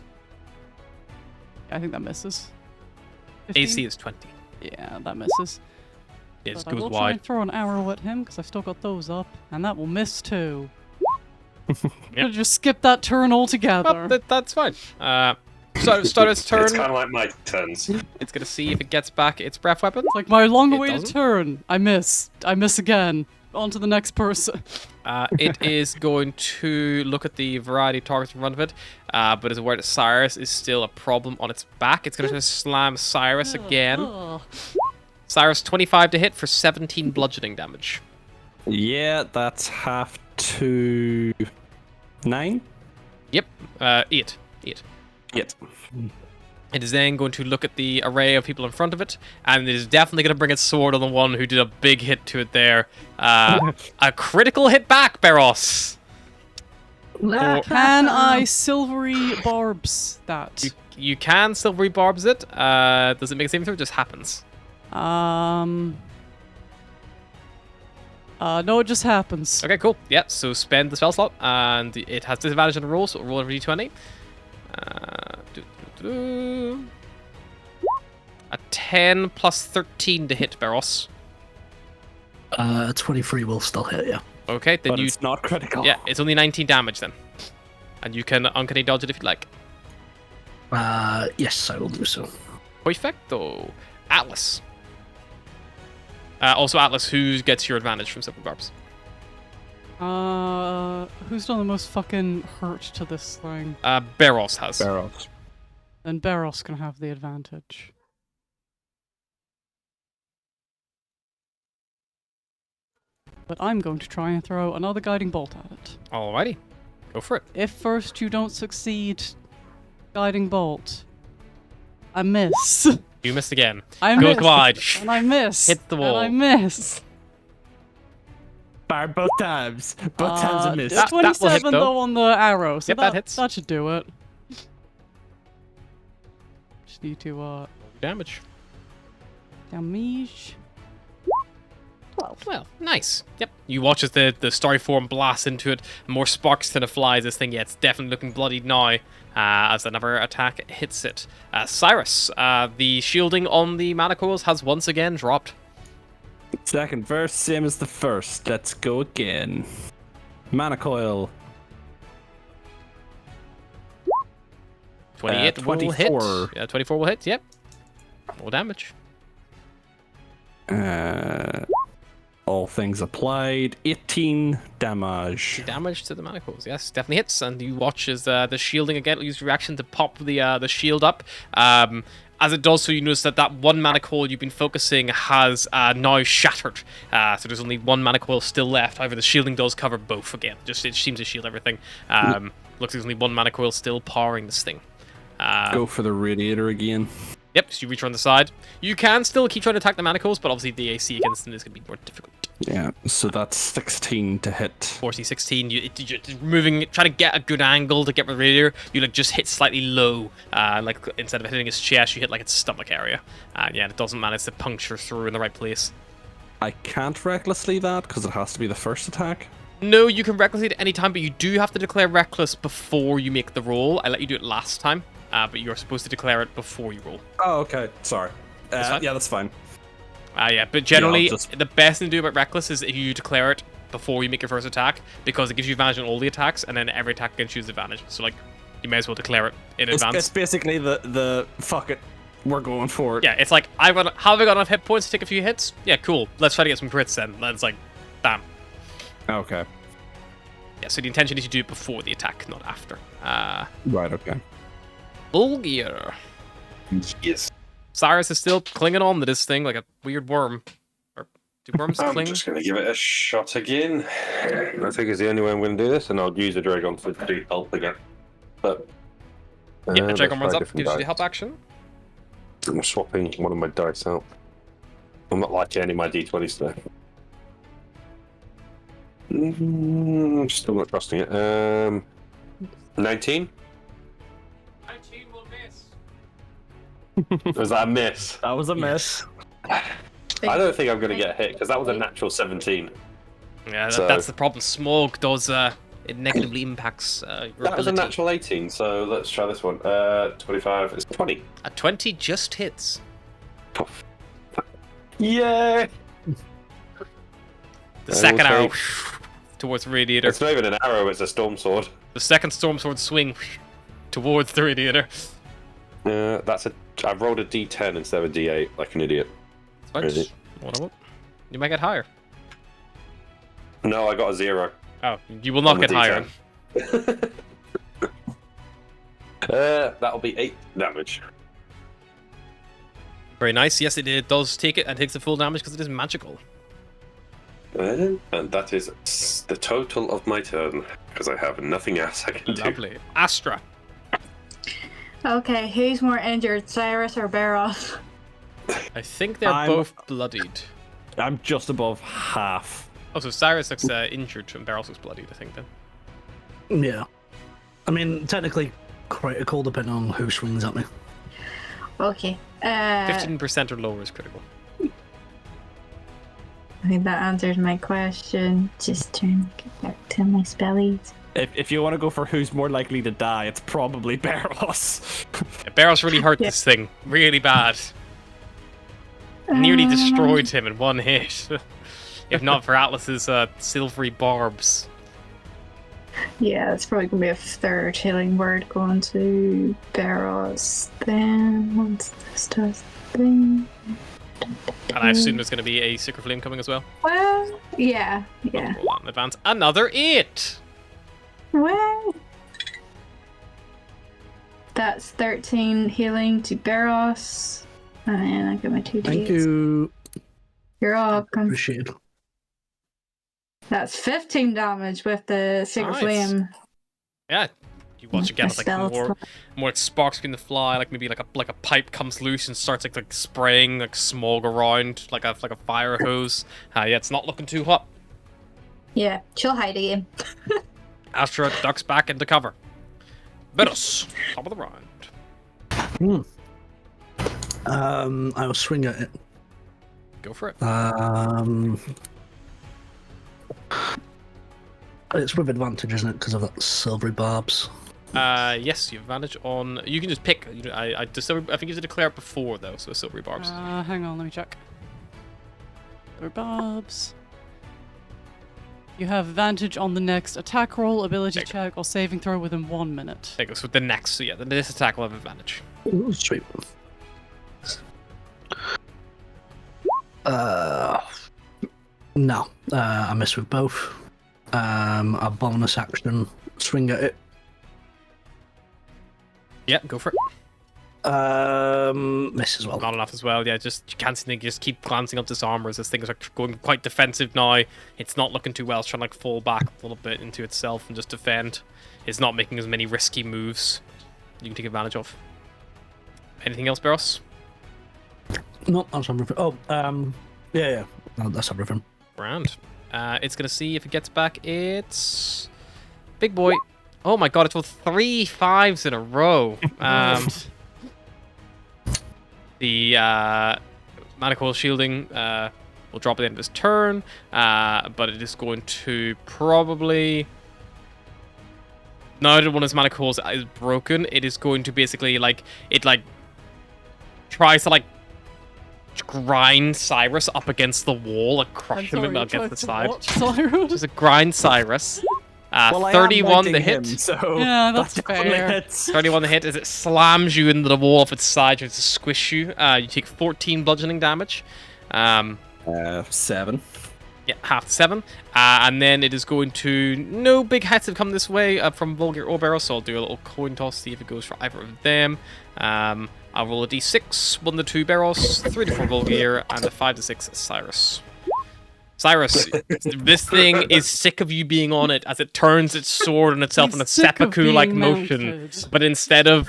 I think that misses. 15? AC is 20. Yeah, that misses. It But goes I will try wide. and throw an arrow at him because I've still got those up, and that will miss too. Yep. Just skip that turn altogether. Well, that's fine. Start its turn. It's kind of like my turns. It's gonna see if it gets back its breath weapon. It's like my long-awaited doesn't? turn. I miss. I miss again. On to the next person. It is going to look at the variety of targets in front of it, but is aware that Cyrus is still a problem on its back. It's going to slam Cyrus again. Ugh. Cyrus, 25 to hit for 17 bludgeoning damage. Yeah, that's half to 9. Yep, 8. Yet. It is then going to look at the array of people in front of it, and it is definitely going to bring its sword on the one who did a big hit to it there. A critical hit back, Barros. Can I silvery barbs that? You can silvery barbs it. Does it make a saving throw? It just happens. No, it just happens. Okay, cool. Yeah, so spend the spell slot, and it has disadvantage on the roll, so roll every d20. A 10 plus 13 to hit, Barros. 23 will still hit, yeah. Okay, then But you... it's not critical. Yeah, it's only 19 damage then. And you can uncanny dodge it if you like. Yes, I will do so. Perfecto. Atlas. Also, Atlas, who gets your advantage from silver barbs? Who's done the most fucking hurt to this thing? Barros has. Barrels. Then Barros can have the advantage. But I'm going to try and throw another guiding bolt at it. Alrighty. Go for it. If first you don't succeed, guiding bolt, I miss. You missed again. I Go miss. wide. And I miss. Hit the wall. And I miss. Fire both times. Both times a miss. That will hit, 27 though. though on the arrow, so Yep, that hits. That should do it. Just need to Damage. damage. Well, nice. Yep. You watch as the starry form blasts into it. More sparks than it flies. This thing, yeah, it's definitely looking bloodied now as another attack hits it. Cyrus, the shielding on the mana coils has once again dropped. Second verse, same as the first. Let's go again. Mana coil. 28 will 24. hit. Yeah, 24 will hit, yep. No damage. All things applied. 18 damage. Damage to the mana coils, yes, definitely hits. And you watch as the shielding again use reaction to pop the shield up. As it does so, you notice that one mana coil you've been focusing has now shattered. So there's only one mana coil still left. However, the shielding does cover both again. Just it seems to shield everything. Looks like there's only one mana coil still powering this thing. Go for the radiator again. Yep, so you reach around the side. You can still keep trying to attack the mana coils, but obviously the AC against them is going to be more difficult. Yeah, so that's 16 to hit. 40, 16, you're moving, trying to get a good angle to get rid of the radiator. You like just hit slightly low, like instead of hitting his chest, you hit like its stomach area. And yeah, it doesn't manage to puncture through in the right place. I can't recklessly that because it has to be the first attack. No, you can reckless it at any time, but you do have to declare reckless before you make the roll. I let you do it last time, but you're supposed to declare it before you roll. Oh, okay. Sorry. That's fine. Yeah, that's fine. Yeah, but generally, Yeah, I'll just- the best thing to do about reckless is if you declare it before you make your first attack, because it gives you advantage on all the attacks, and then every attack against you is advantage. So like, you may as well declare it in advance. It's basically the fuck it, we're going for it. Yeah, it's like, have I got enough hit points to take a few hits? Yeah, cool. Let's try to get some crits then. That's like, bam. Okay. Yeah, so the intention is to do it before the attack, not after. Right. Okay. Bulgier. Yes. Cyrus is still clinging on to this thing like a weird worm. Or do worms I'm cling? just going to give it a shot again. I think it's the only way I'm going to do this, and I'll use a Dragon to do help again. But Yeah, the Dragon runs let's try up, different gives you the dice. help action. I'm swapping one of my dice out. I'm not liking any of my d20s today. Still not trusting it. 19? 19 will miss. Was that a miss? That was a miss. I don't think I'm going to get hit because that was a natural 17. Yeah, So- that's the problem. Smoke does, it negatively impacts your That was a ability. natural 18, so let's try this one. 25 is 20. A 20 just hits. Yeah! The second will arrow take- towards the Radiator. It's not even an arrow, it's a storm sword. The second Storm Sword swing towards the Radiator. I've rolled a d10 instead of a d8, like an idiot. Fine. Really? Whatever. You might get higher. No, I got a 0. Oh, you will not On the get higher. D10. That'll be 8 damage. Very nice. Yes, it does take it and takes the full damage because it is magical. And that is the total of my turn, because I have nothing else I can do. Lovely. Astra. Okay, who's more injured, Cyrus or Barroth? I think they're I'm- both bloodied. I'm just above half. Oh, so Cyrus looks injured and Barrels looks bloodied, I think, then. Yeah. I mean, technically critical depending on who swings at me. Okay. 15% or lower is critical. I think that answers my question. Just trying to get back to my spellies. If you want to go for who's more likely to die, it's probably Barros. Yeah, Barrels really hurt this thing. Really bad. Nearly destroyed him in one hit. If not for Atlas's silvery barbs. Yeah, it's probably going to be a third healing word going to Barrows. Then, once this does the thing. And I assume there's going to be a Secret Flame coming as well. Well, yeah. Roll that in advance. Another 8! Well, that's 13 healing to Barros. And then I get my 2 Thank d8s. you. You're welcome. Appreciate it. That's 15 damage with the Secret Nice. Flame. Yeah. You watch again, My it's like spells. more like sparks begin to fly, like maybe like a pipe comes loose and starts like spraying like smog around like a fire hose. Yeah, it's not looking too hot. Yeah, chill hide again. Astra ducks back into cover. Vidus, top of the round. I will swing at it. Go for it. It's with advantage, isn't it? Because of that silvery barbs. Yes, you have advantage on. You can just pick. I think you have to declare it before though, so silvery barbs. Hang on, let me check. Silver barbs. You have advantage on the next attack roll, ability There you check, or saving throw within 1 minute. There goes with the next. So yeah, this attack will have advantage. Ooh, sweet. No. I miss with both. A bonus action swing at it. Yeah, go for it. Miss as well. Not enough as well. Yeah, just you can't think. Just keep glancing up this armor as this thing is like going quite defensive now. It's not looking too well. It's trying to like fall back a little bit into itself and just defend. It's not making as many risky moves you can take advantage of. Anything else, Barros? No, that's everything. Oh, yeah. No, that's everything. Grand. It's gonna see if it gets back. It's big boy. Oh my god! It's rolled 3 5s in a row. The Mana Coil shielding will drop at the end of his turn, but it is going to probably. Now that one of his Mana Coils is broken, it is going to basically like it tries to like grind Cyrus up against the wall, like crush him against the side. Cyrus? Just grind Cyrus. Well, I am 31 the knighting hit. him, so Yeah, that's definitely fair. hits. 31 the hit as it slams you into the wall off its side, tries to squish you. You take 14 bludgeoning damage. 7. Yeah, half to 7. And then it is going to... No big hits have come this way from Vulgar or Barrow, so I'll do a little coin toss, see if it goes for either of them. I'll roll a d6, 1 to 2 Barrows, 3 to 4 Vulgar, and a 5 to 6 Cyrus. Cyrus, this thing is sick of you being on it as it turns its sword on itself in a seppuku-like motion. But instead of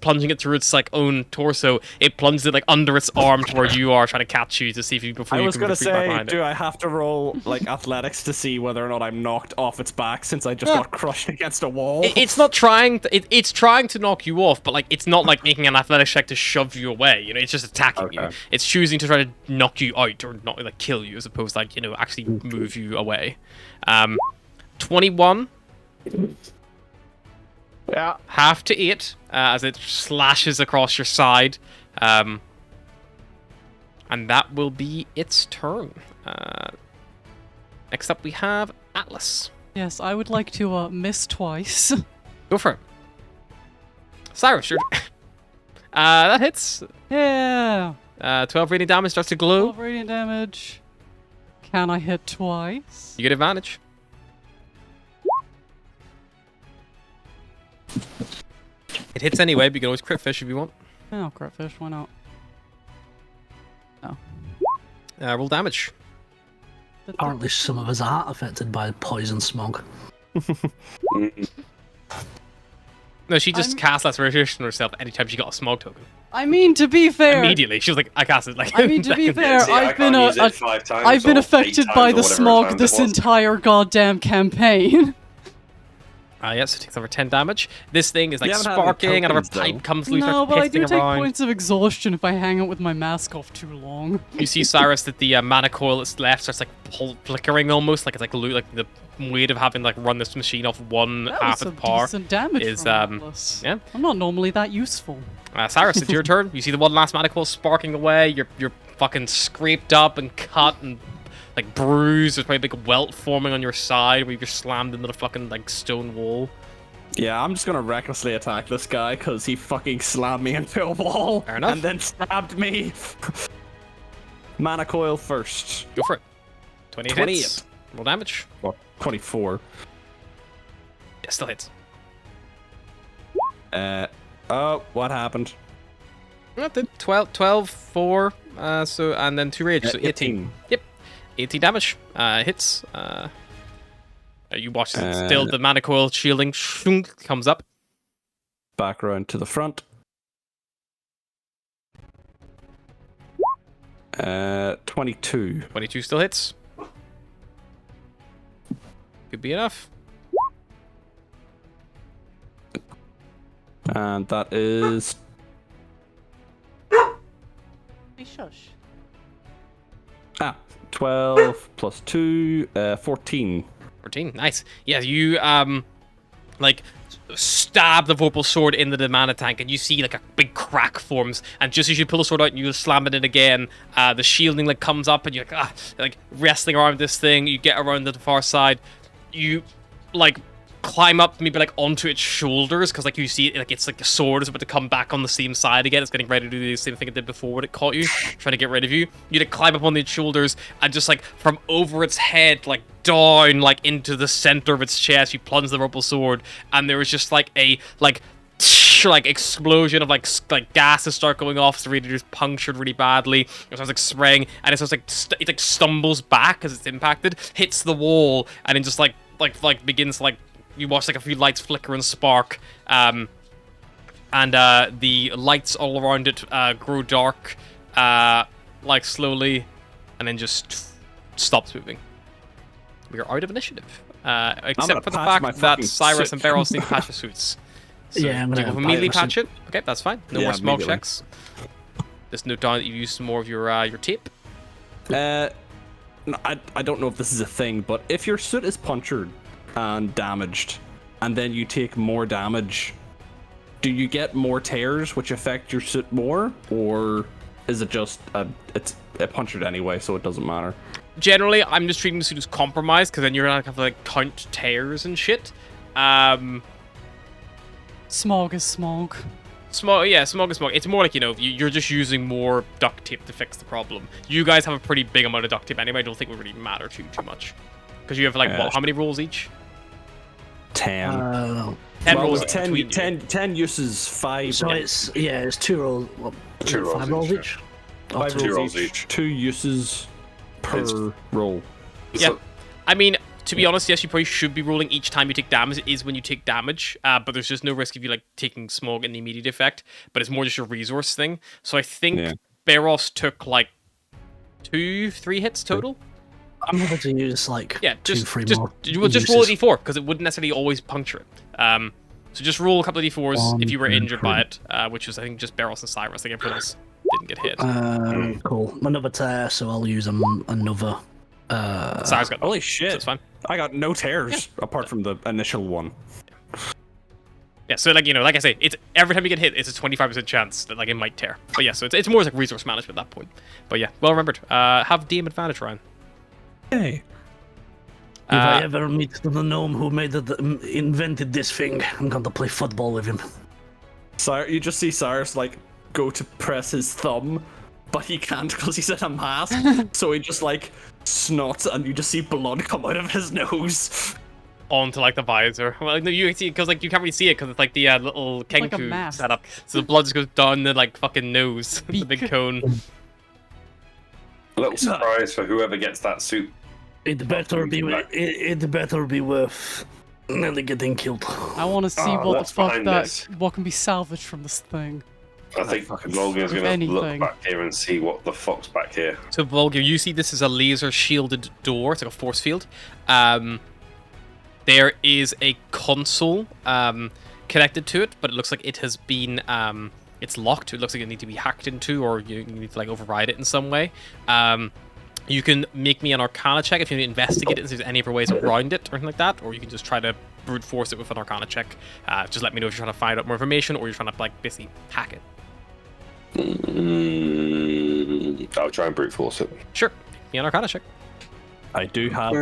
plunging it through its like own torso, it plunges it like under its arm to where you are, trying to catch you to see if you before you I was can gonna retreat back say, behind it. do I have to roll like athletics to see whether or not I'm knocked off its back since I just got crushed against a wall? It's not trying. It's trying to knock you off, but like it's not like making an athletics check to shove you away. You know, it's just attacking you. It's choosing to try to knock you out or not like kill you, as opposed to like actually move you away. 21. Yeah. Half to 8 as it slashes across your side, and that will be its turn. Next up, we have Atlas. Yes, I would like to miss twice. Go for it. Cyrus, you're... that hits. Yeah. 12 radiant damage, starts to glow. 12 radiant damage. Can I hit twice? You get advantage. It hits anyway, but you can always crit fish if you want. Oh, crit fish, why not? Oh. Roll damage. Apparently, some of us are affected by poison smoke. No, she just cast less resistance on herself anytime she got a smog token. I mean, to be fair. Immediately, she was like, I cast it like. I mean, to be fair, See, I I've been can't use it 5 times I've been or 8 affected times by or the whatever smog times this it was. entire goddamn campaign. Yes, it takes over 10 damage. This thing is like You haven't had any sparking, another tokens, pipe though. comes loose, No, but I starts do pissing take around. points of exhaustion if I hang out with my mask off too long. You see, Cyrus, that the mana coil that's left starts like flickering almost, like it's like the weight of having like run this machine off one That half was its some power. decent damage is, from Atlas. yeah. I'm not normally that useful. Cyrus, it's your turn. You see the one last mana coil sparking away. You're fucking scraped up and cut and like bruised. There's probably a big welt forming on your side where you're slammed into the fucking like stone wall. Yeah, I'm just gonna recklessly attack this guy because he fucking slammed me into a wall Fair enough. and then stabbed me. Mana coil first. Go for it. 28 hits. Roll damage. Well, 24. Yeah, still hits. Oh, what happened? Not the 12, 4, so, and then 2 rage, so 18. Yep. 18 damage. Hits. You watch still the mana coil shielding shunk, comes up. Back around to the front. 22. 22 still hits. Could be enough. And that is Hey, shush. 12 plus 2, 14. 14. Nice. Yeah, you like stab the vorpal sword into the mana tank, and you see like a big crack forms. And just as you pull the sword out and you slam it in again, the shielding like comes up, and you're like wrestling around this thing. You get around to the far side. You like climb up maybe like onto its shoulders because like you see it, like it's like the sword is about to come back on the same side again. It's getting ready to do the same thing it did before when it caught you, trying to get rid of you. You like climb up on its shoulders and just like from over its head like down like into the center of its chest, you plunge the purple sword, and there was just like a like explosion of like gases start going off. So really just punctured really badly. It starts like spraying, and it starts like it like stumbles back as it's impacted, hits the wall, and then just like begins like. You watch like a few lights flicker and spark, and the lights all around it grow dark, like slowly, and then just stops moving. We are out of initiative, except for the fact that Cyrus suit. and Barrows need to patch their suits. So, Yeah, I'm do gonna you go immediately patch my patch it? Okay, that's fine. No Yeah, more smog immediately. checks. Just note down that you used some more of your tape. No, I don't know if this is a thing, but if your suit is punctured and damaged, and then you take more damage, do you get more tears which affect your suit more, or is it just it's a punctured anyway, so it doesn't matter? Generally, I'm just treating the suit as compromised, because then you're gonna have to like count tears and shit. Smog is smog. Smog is smog. It's more like, you're just using more duct tape to fix the problem. You guys have a pretty big amount of duct tape anyway. I don't think it would really matter too much. Because you have like, how many rolls each? 10. 10 well, rolls 10, between 10 uses 5. So it's 2 rolls. What, 2 rolls 5 rolls each, each? 5 2 rolls rolls each. each. 2 uses per roll. Yeah. I mean, to be honest, yes, you probably should be rolling each time you take damage. It is when you take damage, but there's just no risk of you like taking smog in the immediate effect. But it's more just a resource thing. So I think Beros took like 2-3 hits total. I'm happy to use like 2-3 more. Just roll a d4 because it wouldn't necessarily always puncture it. So just roll a couple of d4s if you were injured by it, which was I think just Beros and Cyrus. I think everyone else didn't get hit. Cool. Another tear, so I'll use another. Cyrus got Holy so shit! it's fine. I got no tears apart from the initial one. Yeah, so like like I say, it's every time you get hit, it's a 25% chance that like it might tear. But yeah, so it's more like resource management at that point. But yeah, well remembered. Have DM advantage, Ryan. Hey. If I ever meet the gnome who invented this thing, I'm going to play football with him. You just see Cyrus like go to press his thumb, but he can't because he's in a mask. So he just like snots, and you just see blood come out of his nose. Onto like the visor. Well, no, you can see because like you can't really see it because it's like the little kenku mask. setup. So the blood just goes down the like fucking nose, the big cone. A little surprise for whoever gets that suit. It better be worth nearly getting killed. I want to see what the what's fuck behind that this? what can be salvaged from this thing. I think Volga's going to look back here and see what the fuck's back here. So Volga, you see this is a laser shielded door. It's like a force field. There is a console connected to it, but it looks like it has been it's locked. It looks like it needs to be hacked into, or you need to like override it in some way. You can make me an Arcana check if you need to investigate it and see if there's any other ways around it or anything like that, or you can just try to brute force it with an Arcana check. Just let me know if you're trying to find out more information or you're trying to like basically hack it. I'll try and brute force it. Sure, make me an Arcana check. I do have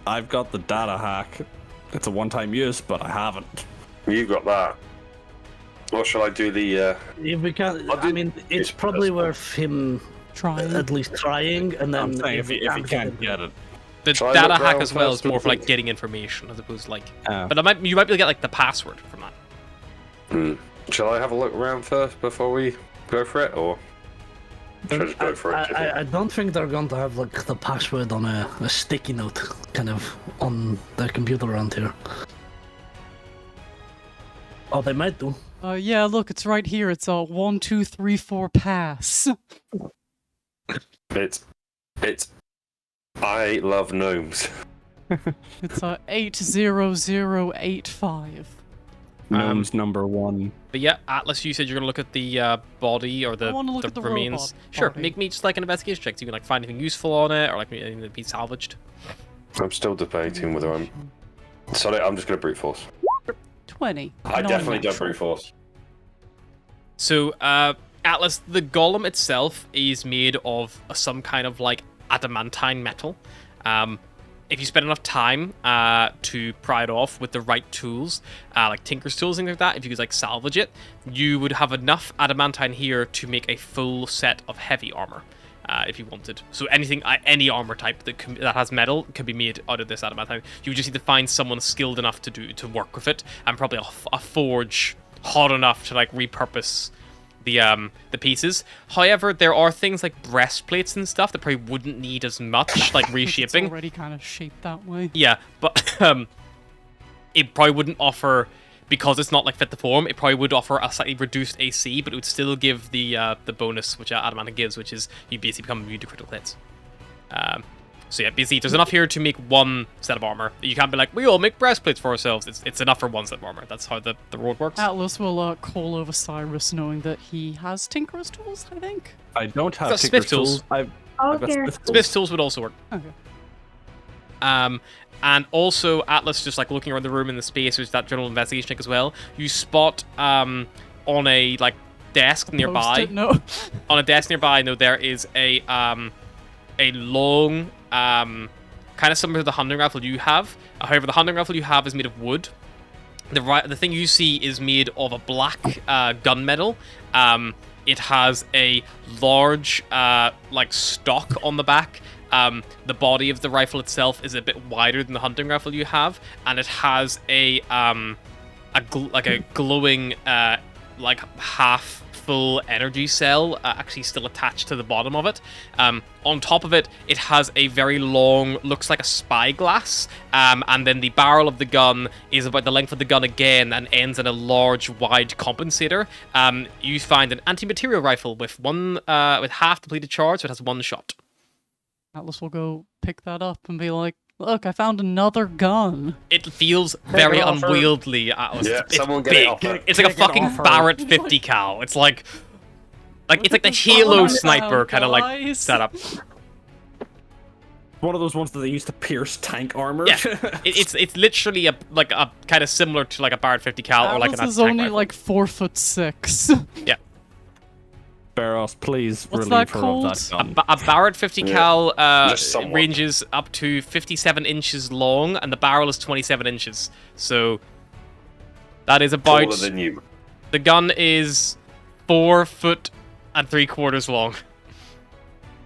I've got the data hack. It's a one-time use, but I haven't. You got that. Or shall I do the? If we can, I mean, it's probably worth him Trying. at least trying, and then I'm saying if he can't get it. The Shall I data look hack around as well is first more for like before- getting information as opposed to like. Oh. But you might be able to get like the password from that. Shall I have a look around first before we go for it, or should I just go for it? I don't think they're going to have like the password on a sticky note, kind of on their computer around here. Oh, they might do. Yeah, look, it's right here. It's a 1, 2, 3, 4 pass. It's. I love gnomes. It's a 80085. Gnome's number 1. But yeah, Atlas, you said you're gonna look at the body or the, I wanna look at the remains. robot Sure, body. make me just like an investigation check. So you can like find anything useful on it or like anything that be salvaged. I'm still debating whether I'm. Sorry, I'm just gonna brute force. 20. I definitely don't Non-natural. brute force. So, Atlas, the golem itself is made of some kind of like adamantine metal. If you spend enough time to pry it off with the right tools, like Tinker's tools, things like that, if you could like salvage it, you would have enough adamantine here to make a full set of heavy armor, if you wanted. So anything, any armor type that has metal can be made out of this adamantine. You would just need to find someone skilled enough to work with it, and probably a forge hot enough to like repurpose the pieces. However, there are things like breastplates and stuff that probably wouldn't need as much like reshaping. It's already kind of shaped that way. Yeah, but it probably wouldn't offer, because it's not like fit to form, it probably would offer a slightly reduced AC, but it would still give the bonus which adamantine gives, which is you basically become immune to critical hits. So yeah, basically there's enough here to make one set of armor. You can't be like, we all make breastplates for ourselves. It's enough for one set of armor. That's how the road works. Atlas will call over Cyrus, knowing that he has Tinker's tools, I think. I don't have got Tinker's Smith tools. I've Oh, got here. Smith tools. Smith's tools would also work. Okay. And also Atlas, just like looking around the room in the space, there's that general investigation check as well. You spot on a like desk nearby. Post-it note. On a desk nearby, no, there is a long, kind of similar to the hunting rifle you have. However, the hunting rifle you have is made of wood. The thing you see is made of a black gunmetal. It has a large like stock on the back. The body of the rifle itself is a bit wider than the hunting rifle you have, and it has a glowing like half full energy cell actually still attached to the bottom of it. On top of it, it has a very long, looks like a spyglass, and then the barrel of the gun is about the length of the gun again and ends in a large, wide compensator. You find an anti-material rifle with half depleted charge, so it has one shot. Atlas will go pick that up and be like, look, I found another gun. It feels very unwieldy, Atlas. Yeah, it's someone get big. it off her. It's like a Take it fucking off her. Barrett 50 cal. It's like the Halo on sniper now, kind of like guys. setup. One of those ones that they used to pierce tank armor. Yeah, it's literally a kind of similar to like a Barrett 50 cal or like an Atlas is anti-tank only rifle. like 4'6". Yeah. Barros, please What's relieve that her called? of that gun. A Barrett 50 cal Just somewhat. ranges up to 57 inches long, and the barrel is 27 inches. So that is about. Taller than you. The gun is 4 foot and 3/4 long.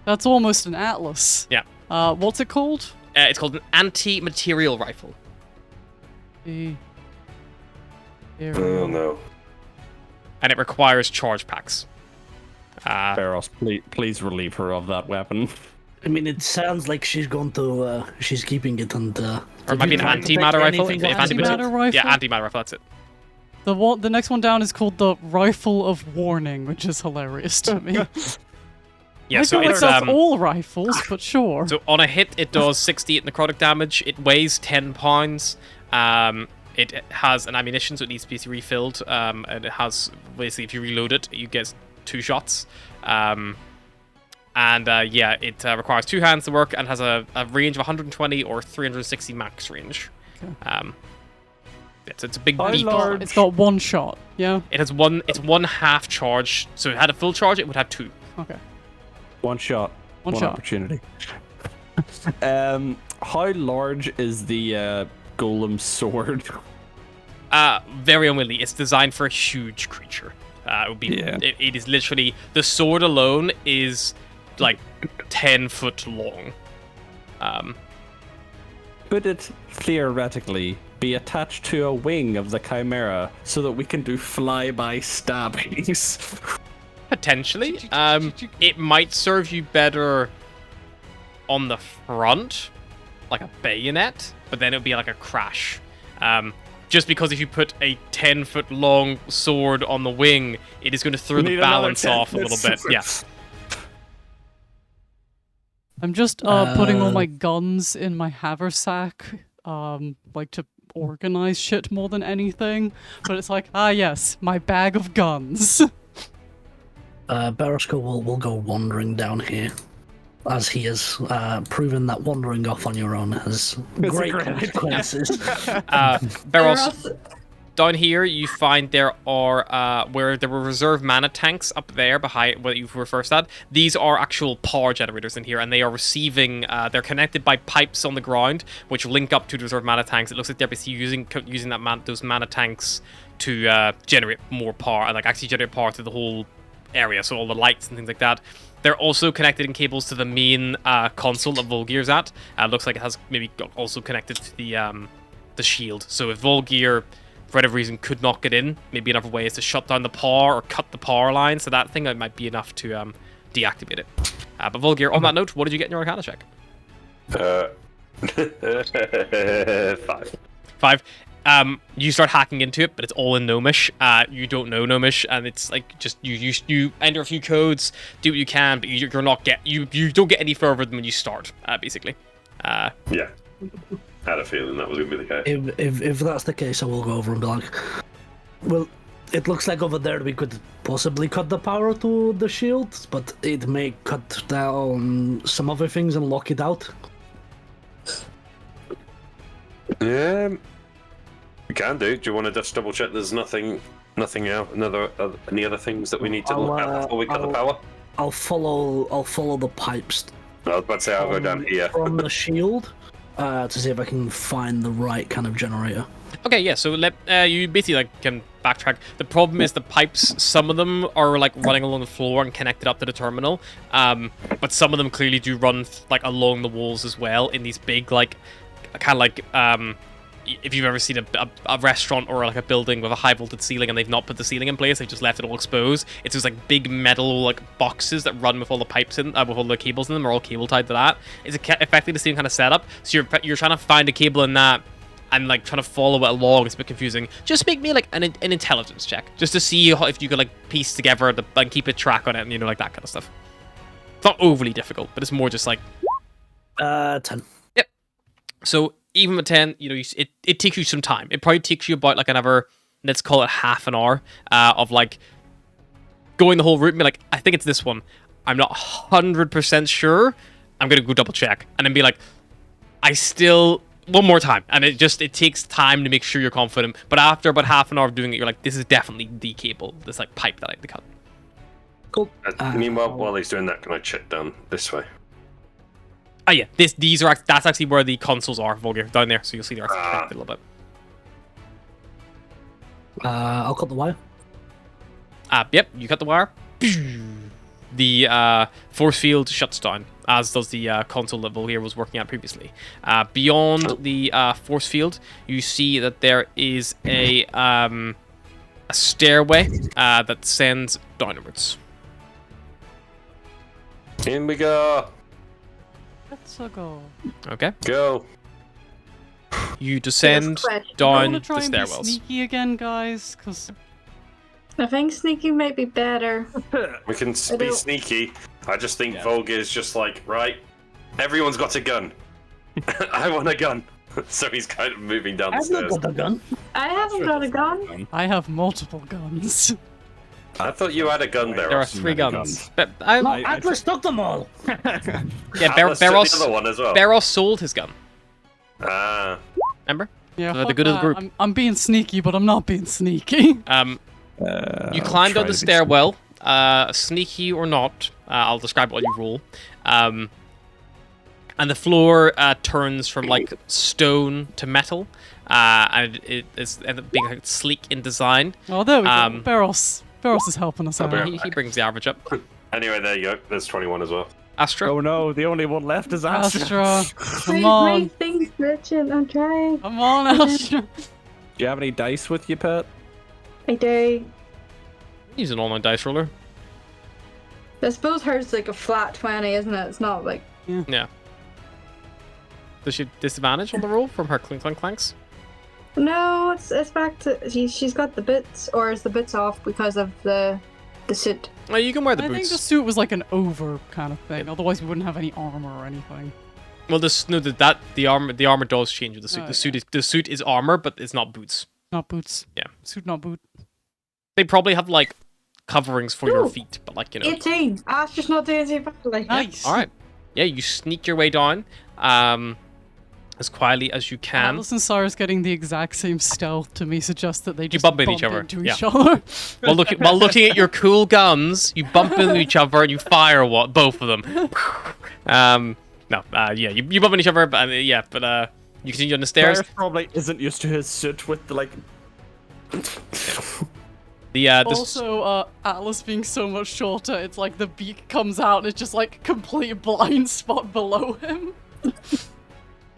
That's almost an Atlas. Yeah. What's it called? It's called an anti-material rifle. The... Oh no. And it requires charge packs. Barros, please relieve her of that weapon. I mean, it sounds like she's going to. She's keeping it and. Or it might be an antimatter rifle. If Antimatter rifle? Yeah, antimatter rifle, that's it. The next one down is called the Rifle of Warning, which is hilarious to me. Yeah, I so feel like it's that's all rifles, but sure. So on a hit, it does 68 necrotic damage. It weighs 10 pounds. It has an ammunition, so it needs to be refilled. And it has, basically, if you reload it, you get 2 shots. It requires 2 hands to work and has a range of 120 or 360 max range. Okay. So it's a big How beat. large- It's got one shot, yeah? It has one. It's one half charge. So if it had a full charge, it would have 2. Okay. One shot. One shot. opportunity. How large is the golem sword? Very unwieldy. It's designed for a huge creature. It would be. Yeah. It is literally, the sword alone is like 10 foot long. Could it theoretically be attached to a wing of the Chimera so that we can do flyby stabbings? Potentially. It might serve you better on the front, like a bayonet, but then it would be like a crash. Just because if you put a 10-foot long sword on the wing, it is going to throw the Need another balance 10 off a little bit. Yeah. I'm just putting all my guns in my haversack, like to organize shit more than anything. But it's like, yes, my bag of guns. Barosco will go wandering down here, as he has proven that wandering off on your own has great consequences. Barrels. Down here, you find there are, where there were reserve mana tanks up there behind what you were first at. These are actual power generators in here, and they are receiving, they're connected by pipes on the ground, which link up to the reserve mana tanks. It looks like they're basically using those mana tanks to generate more power, and like actually generate power through the whole area, so all the lights and things like that. They're also connected in cables to the main console that Volgear's at. Looks like it has maybe also connected to the shield. So if Volgear, for whatever reason, could not get in, maybe another way is to shut down the power or cut the power line. So that thing, it might be enough to deactivate it. But Volgear, on that note, what did you get in your Arcana check? 5. 5. You start hacking into it, but it's all in Gnomish. You don't know Gnomish, and it's like just you enter a few codes, do what you can, but you don't get any further than when you start, basically. Yeah. Had a feeling that was going to be the case. If that's the case, I will go over and be like, well, it looks like over there we could possibly cut the power to the shield, but it may cut down some other things and lock it out. We can do. Do you want to just double check? There's nothing out. Any other things that we need to look at before we cut the power? I'll follow the pipes. I was about to say I'll go down here. From the shield to see if I can find the right kind of generator. Okay, yeah. So you basically like can backtrack. The problem is the pipes. Some of them are like running along the floor and connected up to the terminal. But some of them clearly do run like along the walls as well in these big like kind of like if you've ever seen a restaurant or like a building with a high voltage ceiling and they've not put the ceiling in place, they've just left it all exposed. It's just like big metal like boxes that run with all the pipes in, with all the cables in them, are all cable tied to that. It's effectively the same kind of setup. So you're trying to find a cable in that and like trying to follow it along. It's a bit confusing. Just make me like an intelligence check, just to see if you could like piece together and keep a track on it, and like that kind of stuff. It's not overly difficult, but it's more just like 10. Yep. So even with 10, it takes you some time. It probably takes you about like another, let's call it half an hour of like going the whole route and be like, I think it's this one. I'm not 100% sure. I'm gonna go double check and then be like, one more time. And it takes time to make sure you're confident. But after about half an hour of doing it, you're like, this is definitely the cable, this like pipe that I have to cut. Cool. Meanwhile, while he's doing that, can I check down this way? Oh yeah, that's actually where the consoles are, Volgir, down there. So you'll see they're actually connected a little bit. I'll cut the wire. Yep, you cut the wire. The force field shuts down, as does the console that Volgir was working at previously. Beyond the force field, you see that there is a stairway that sends downwards. In we go. Let's go. Okay. Go. You descend I down I want the to try and be stairwells. sneaky again, guys, because I think sneaky might be better. We can be don't- sneaky. I just think Volgir's just like, right, everyone's got a gun. I want a gun. So he's kind of moving down the I've not stairs. got a gun. I haven't got a gun. I have multiple guns. I thought you had a gun there. There are Austin. 3 guns. But No, Atlas took them all. yeah, Atlas took Barros, the other one as well. Barros sold his gun. Ah. Remember? Yeah, The fuck good of the that. group. I'm being sneaky, but I'm not being sneaky. You climb down the stairwell, sneaky or not. I'll describe what you roll. And the floor turns from like stone to metal, and it ended up being like, sleek in design. Oh, there we go. Barros is helping us out. He brings the average up. Anyway, there you go. There's 21 as well. Astra. Oh no, the only one left is Astra. Astra, come My on. thing's glitching. I'm trying. Come on, Astra. Do you have any dice with you, Pet? I do. Use an online dice roller. I suppose hers is like a flat 20, isn't it? It's not like. Yeah. Does she disadvantage on the roll from her clink clank clanks? No, it's back to. She's got the bits, or is the bits off because of the suit? Well, you can wear the I think boots. the suit was like an over kind of thing. Otherwise, we wouldn't have any armor or anything. Well, the armor does change with the suit. Oh, The suit is armor, but it's not boots. Not boots. Yeah. Suit, not boot. They probably have like coverings for your Ooh. feet, but like 18. Astra's not doing too badly. Nice. All right. Yeah, you sneak your way down, as quietly as you can. Atlas and Cyrus getting the exact same stealth to me suggests that they just bump into each other. into Yeah. each other. While looking at your cool guns, you bump into each other and you fire both of them. You bump into each other, but you continue on the stairs. Cyrus probably isn't used to his suit with the like. Also, Atlas being so much shorter, it's like the beak comes out and it's just like complete blind spot below him.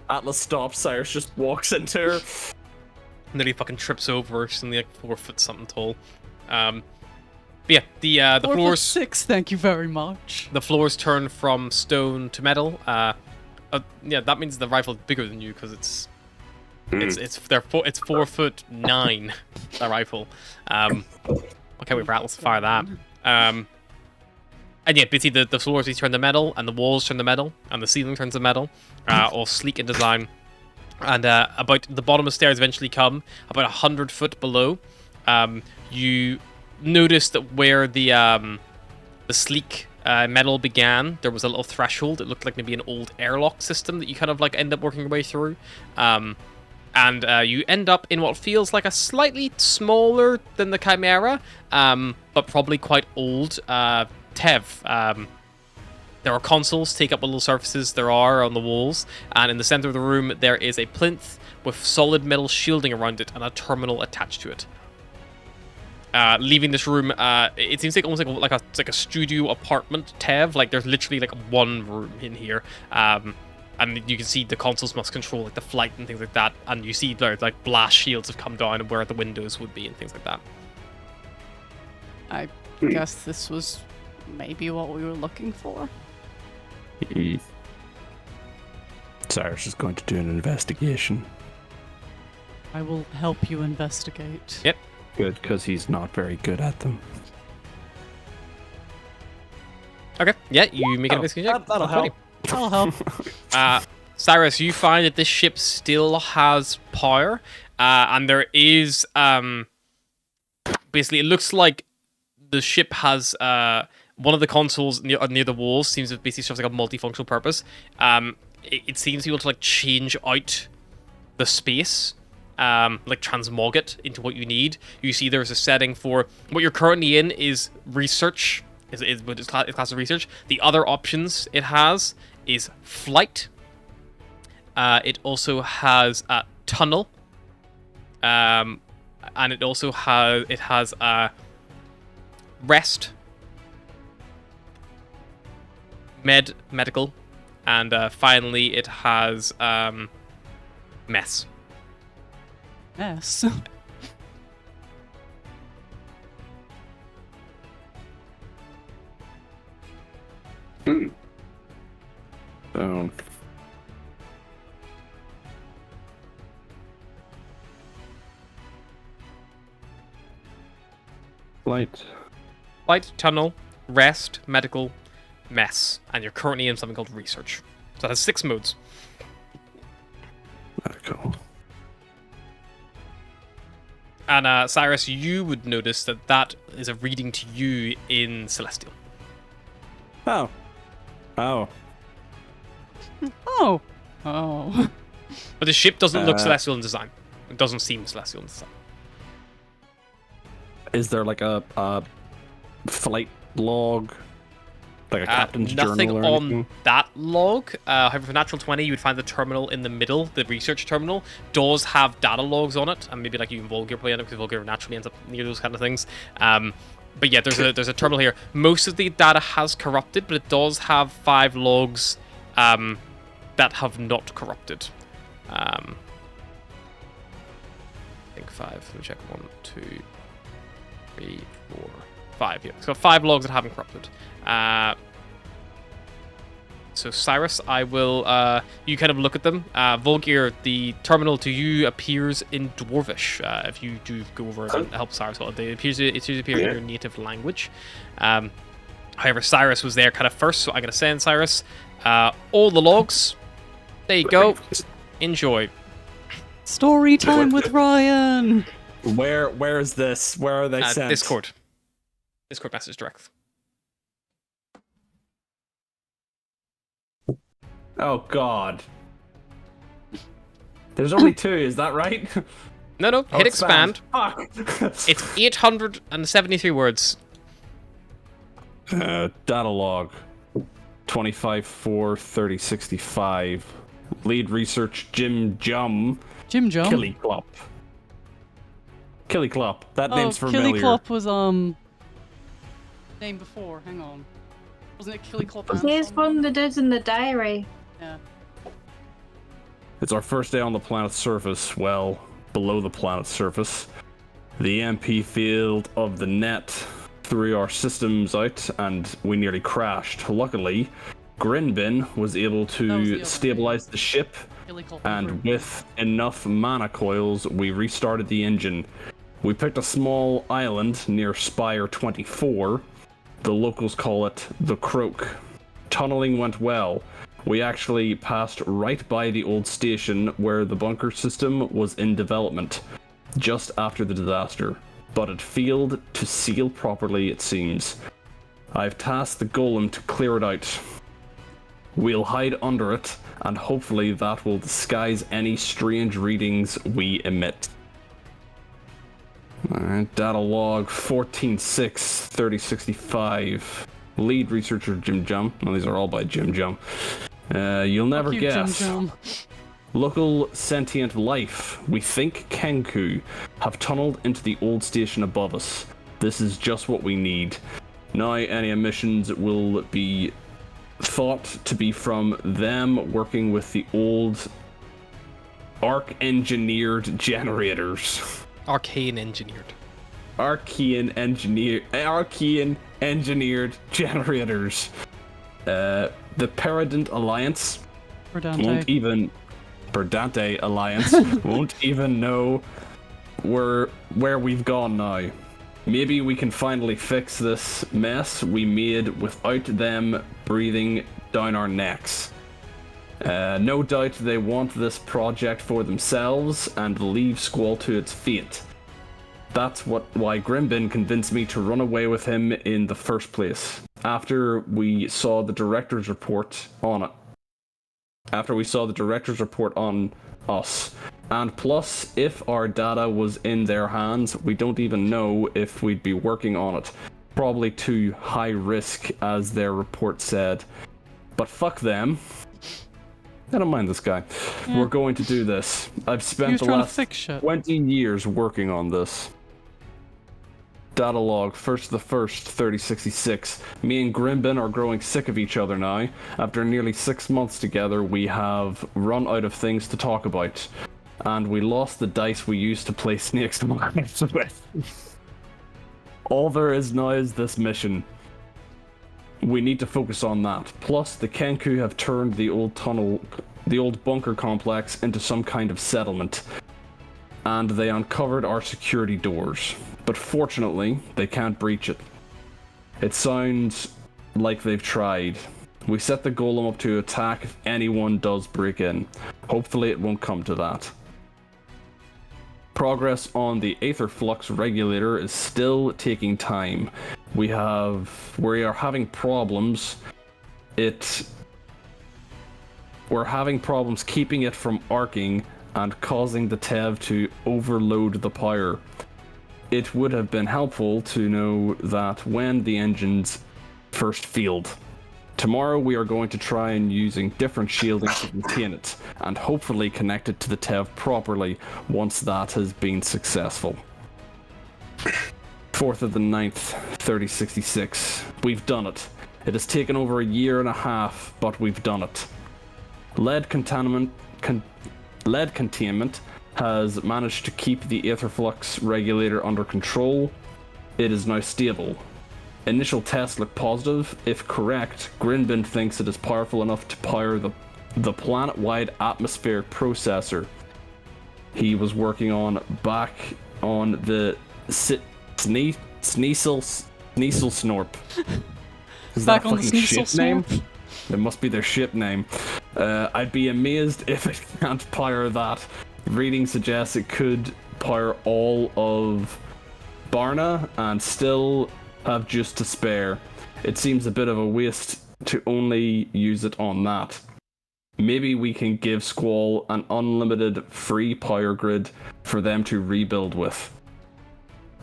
Atlas stops. Cyrus just walks into her. Nearly fucking trips over. She's only like 4 foot something tall. But yeah, the 4'6", thank you very much. The floors turn from stone to metal. Yeah, that means the rifle's bigger than you because it's 4'9", the rifle. I can't wait for Atlas to fire that. And yeah, basically the floors turn to metal, and the walls turn to metal, and the ceiling turns to metal, all sleek in design. And about the bottom of the stairs eventually come about 100 foot below. You notice that where the sleek metal began, there was a little threshold. It looked like maybe an old airlock system that you kind of like end up working your way through. and you end up in what feels like a slightly smaller than the Chimera, but probably quite old Tev. There are consoles take up what little surfaces there are on the walls, and in the center of the room there is a plinth with solid metal shielding around it and a terminal attached to it. Leaving this room, it seems like almost like a studio apartment, Tev. Like there's literally like one room in here, and you can see the consoles must control like the flight and things like that. And you see like blast shields have come down and where the windows would be and things like that. I guess this was maybe what we were looking for. Cyrus is going to do an investigation. I will help you investigate. Yep. Good, because he's not very good at them. Okay. Yeah, you make an investigation check. That'll help. I'll help. Cyrus, you find that this ship still has power, and there is basically it looks like the ship has one of the consoles near the walls seems to basically serve like a multifunctional purpose. It seems to be able to like change out the space, like transmog it into what you need. You see there's a setting for what you're currently in is research, is class of research. The other options it has is flight. It also has a tunnel, and it also has rest, medical, and finally it has mess. Yes. Flight, tunnel, rest, medical, mess, and you're currently in something called research. So it has 6 modes. Medical. And Cyrus, you would notice that is a reading to you in Celestial. Oh. Oh. Oh. But the ship doesn't look Celestial in design. It doesn't seem Celestial in design. Is there like a flight log? Like a captain's nothing journal or on anything? that log. However, for natural 20, you would find the terminal in the middle. The research terminal does have data logs on it, and maybe like you and Volgir play on it because Volgir naturally ends up near those kind of things. But yeah, there's a terminal here. Most of the data has corrupted, but it does have 5 logs that have not corrupted. I think 5. Let me check. 1, 2, 3, 4, 5. Yeah, it's got 5 logs that haven't corrupted. So Cyrus, I will you kind of look at them. Volgir, the terminal to you appears in Dwarvish. If you do go over and help Cyrus, it appears to appear in your native language. However, Cyrus was there kind of first, so I'm gonna send Cyrus all the logs. There you go. Enjoy. Story time with Ryan. Where is this? Where are they sent? Discord message direct. Oh God. There's only 2, is that right? No, hit expand. Fuck. It's 873 words. Data log 25/4/3065. Lead research Jim Jum. Jim Jum. Killyclop. That name's familiar. Killyclop was name before. Hang on. Wasn't it Killyclop? Here's one that is in the diary. Yeah. It's our first day on the planet's surface. Well, below the planet's surface. The EMP field of the net threw our systems out and we nearly crashed. Luckily, Grinbin was able to stabilize the ship, and with enough mana coils, we restarted the engine. We picked a small island near Spire 24. The locals call it the Croak. Tunneling went well. We actually passed right by the old station where the bunker system was in development, just after the disaster. But it failed to seal properly, it seems. I've tasked the golem to clear it out. We'll hide under it, and hopefully that will disguise any strange readings we emit. Alright, data log 14.6.3065. Lead researcher Jim Jum. Well, these are all by Jim Jum. You'll never Fuck you, guess. Jum Jum. Local sentient life, we think Kenku, have tunneled into the old station above us. This is just what we need. Now any emissions will be thought to be from them working with the old arc-engineered generators. Arcane engineered. Archean engineered generators. The Peridant Alliance won't even know where we've gone now. Maybe we can finally fix this mess we made without them breathing down our necks. No doubt they want this project for themselves and leave Squall to its fate. That's why Grimbin convinced me to run away with him in the first place. After we saw the director's report on us. And plus, if our data was in their hands, we don't even know if we'd be working on it. Probably too high risk, as their report said. But fuck them. I don't mind this guy. Yeah. We're going to do this. I've spent the trying to last fix shit. 20 years working on this. Data log, 1st 3066. Me and Grimbin are growing sick of each other now. After nearly 6 months together, we have run out of things to talk about. And we lost the dice we used to play snakes and ladders with. All there is now is this mission. We need to focus on that. Plus, the Kenku have turned the old bunker complex into some kind of settlement. And they uncovered our security doors. But fortunately, they can't breach it. It sounds like they've tried. We set the golem up to attack if anyone does break in. Hopefully it won't come to that. Progress on the Aether Flux regulator is still taking time. We are having problems. We're having problems keeping it from arcing and causing the TEV to overload the power. It would have been helpful to know that when the engines first failed. Tomorrow we are going to try and using different shielding to contain it, and hopefully connect it to the TEV properly once that has been successful. 4th of the 9th, 3066. We've done it. It has taken over a year and a half, but we've done it. Lead containment has managed to keep the Aetherflux regulator under control. It is now stable. Initial tests look positive. If correct, Grinbin thinks it is powerful enough to power the planet-wide atmospheric processor he was working on back on the Sneasel Snorp. Is Back that on the fucking Sneasel ship name? Snorp? It must be their ship name. I'd be amazed if it can't power that. Reading suggests it could power all of Barna and still have just to spare. It seems a bit of a waste to only use it on that. Maybe we can give Squall an unlimited free power grid for them to rebuild with.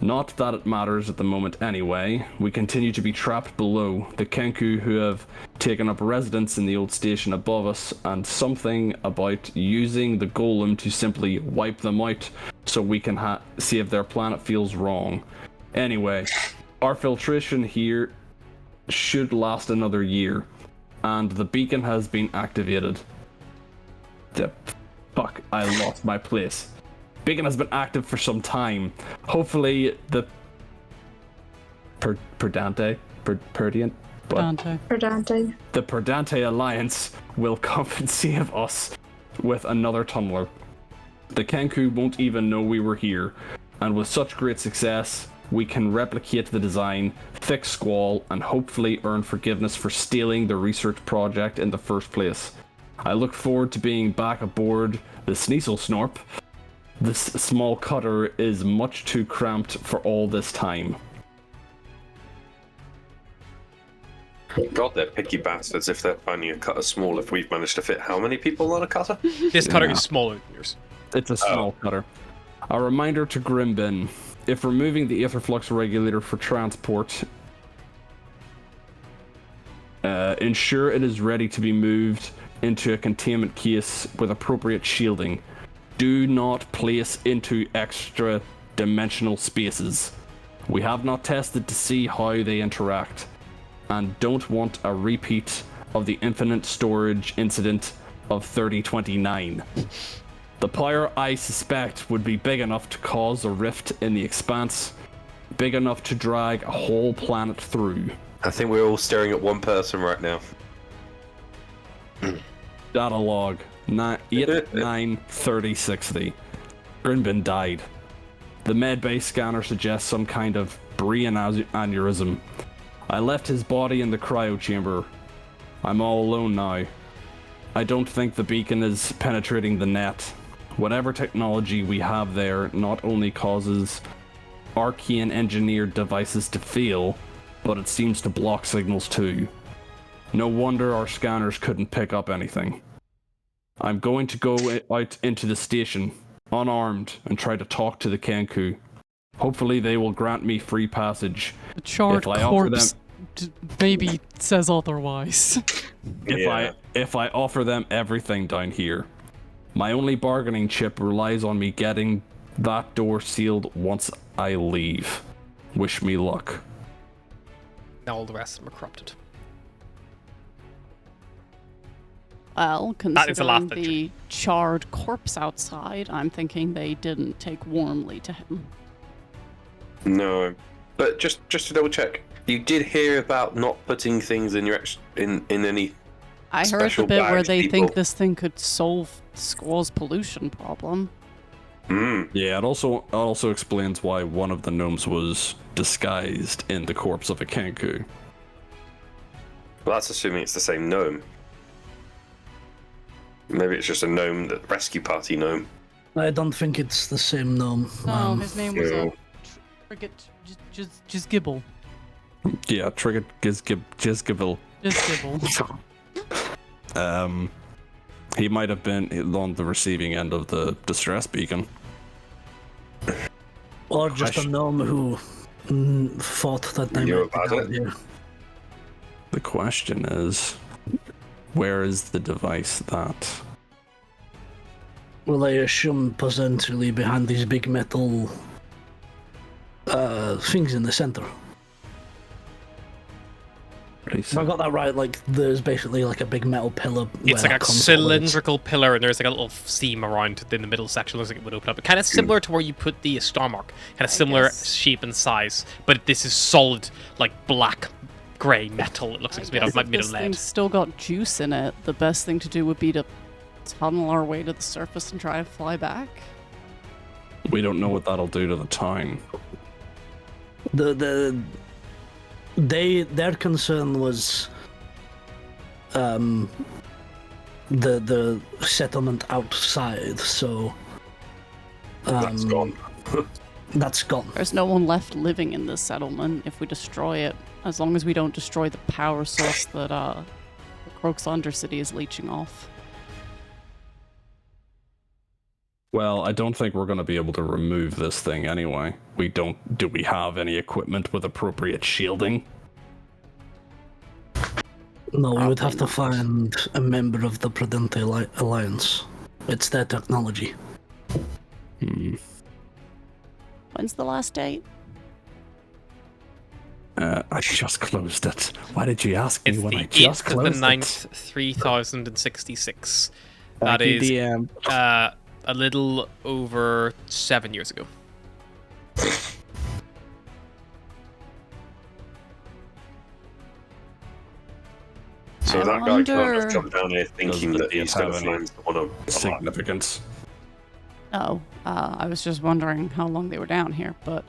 Not that it matters at the moment anyway. We continue to be trapped below. The Kenku who have taken up residence in the old station above us, and something about using the golem to simply wipe them out so we can see if their planet feels wrong. Anyway, our filtration here should last another year, and the beacon has been activated. Fuck, I lost my place. Beacon has been active for some time. Hopefully the Perdante? The Perdante Alliance will come and save us with another tunneler. The Kenku won't even know we were here, and with such great success, we can replicate the design, fix Squall, and hopefully earn forgiveness for stealing the research project in the first place. I look forward to being back aboard the Sneasel Snorp. This small cutter is much too cramped for all this time. God, they're picky bastards if they're finding a cutter small if we've managed to fit how many people on a cutter? This cutter is smaller than yours. It's a small cutter. A reminder to Grimbin. If removing the Aetherflux regulator for transport, ensure it is ready to be moved into a containment case with appropriate shielding. Do not place into extra dimensional spaces. We have not tested to see how they interact, and don't want a repeat of the infinite storage incident of 3029. The power, I suspect, would be big enough to cause a rift in the Expanse, big enough to drag a whole planet through. I think we're all staring at one person right now. Data log 893060. Grinbin died. The medbay scanner suggests some kind of brain aneurysm. I left his body in the cryo chamber. I'm all alone now. I don't think the beacon is penetrating the net. Whatever technology we have there not only causes arcane engineered devices to fail, but it seems to block signals too. No wonder our scanners couldn't pick up anything. I'm going to go out into the station, unarmed, and try to talk to the Kenku. Hopefully they will grant me free passage. The charred If I offer corpse maybe says otherwise. If I offer them everything down here, my only bargaining chip relies on me getting that door sealed once I leave. Wish me luck. Now all the rest of them are corrupted. Well, That is the last considering the charred corpse outside, I'm thinking they didn't take warmly to him. No, but just to double check, you did hear about not putting things in your in any. I heard the Special bit where bags, they people. think this thing could solve Squall's pollution problem. Yeah, it also explains why one of the gnomes was disguised in the corpse of a Kenku. Well, that's assuming it's the same gnome. Maybe it's just a gnome, the rescue party gnome. I don't think it's the same gnome. No, his name was no. Frigate just Gibble. Yeah, Trigger Gizgibble. Just Gibble. He might have been on the receiving end of the distress beacon. Or just a gnome who thought that they Knew might be about down it. here. The question is, where is the device that... Well, I assume potentially behind these big metal things in the center. If I got that right, like there's basically like a big metal pillar. It's where like a console is. cylindrical pillar, and there's like a little seam around in the middle section. Looks like it would open up. It kind of similar to where you put the star mark, kind of similar guess. shape and size, but this is solid, like black, grey metal. It looks like it's made of If made of this lead. thing's still got juice in it, the best thing to do would be to tunnel our way to the surface and try and fly back. We don't know what that'll do to the town. Their concern was the settlement outside, so That's gone. that's gone. There's no one left living in this settlement if we destroy it, as long as we don't destroy the power source that the Crok's Undercity is leeching off. Well, I don't think we're going to be able to remove this thing anyway. Do we have any equipment with appropriate shielding? No, we would have to find a member of the Prudente Alliance. It's their technology. When's the last date? I just closed it. Why did you ask me It's when the I just 8th of closed the it? 9th, 3066. That Thank you, is DM. a little over 7 years ago. So I that guy can't wonder- just jump down here thinking Does that he's it going have to any find someone alive. Significance. Oh, I was just wondering how long they were down here, but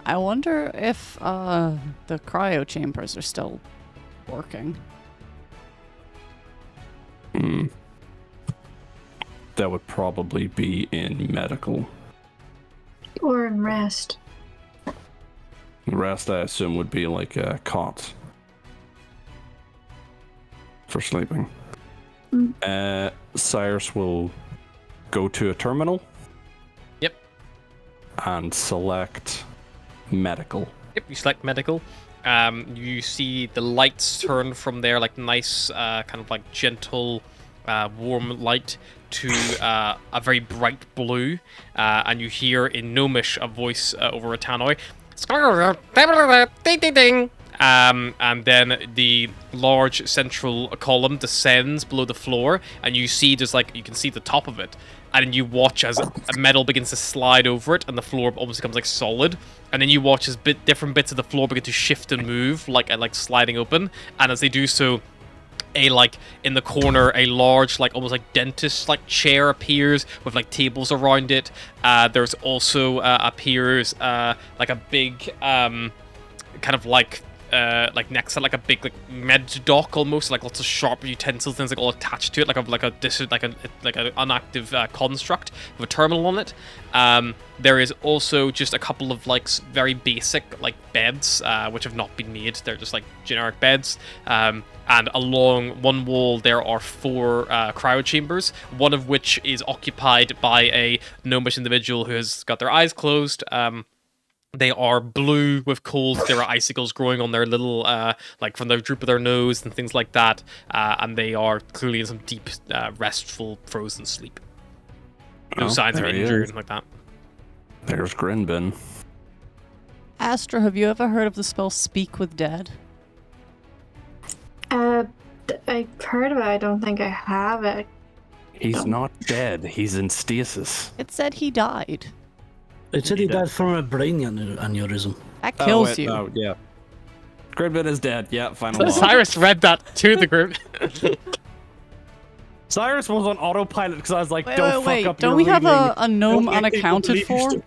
I wonder if the cryo chambers are still working. That would probably be in medical. Or in rest. The rest, I assume, would be like a cot. after sleeping. Cyrus will go to a terminal. Yep. And select medical. Yep, you select medical. You see the lights turn from there, like nice, kind of like gentle, warm light to a very bright blue, and you hear in Gnomish a voice over a tannoy. Ding ding ding. And then the large central column descends below the floor, and you see there's like you can see the top of it, and then you watch as a metal begins to slide over it, and the floor almost becomes like solid. And then you watch as different bits of the floor begin to shift and move, like sliding open. And as they do so, in the corner, a large, almost like dentist chair appears with tables around it. There's also appears like a big kind of next to a big med dock almost, lots of sharp utensils, things all attached to it, like an inactive construct with a terminal on it. There is also just a couple of very basic beds which have not been made. They're just generic beds. And along one wall there are 4 cryo chambers, one of which is occupied by a gnomish individual who has got their eyes closed. They are blue with cold. There are icicles growing on their little, from the droop of their nose and things like that. And they are clearly in some deep, restful, frozen sleep. No signs of injury or anything like that. There's Grinbin. Astra, have you ever heard of the spell Speak with Dead? I've heard of it. I don't think I have it. He's not dead. He's in stasis. It said he died. It said he died from a brain aneurysm. That kills you. Oh, yeah. Grinbin is dead. Yeah, final. Cyrus read that to the group. Cyrus was on autopilot because I was like, Wait, don't fuck up Don't your we have reading. a gnome unaccounted for?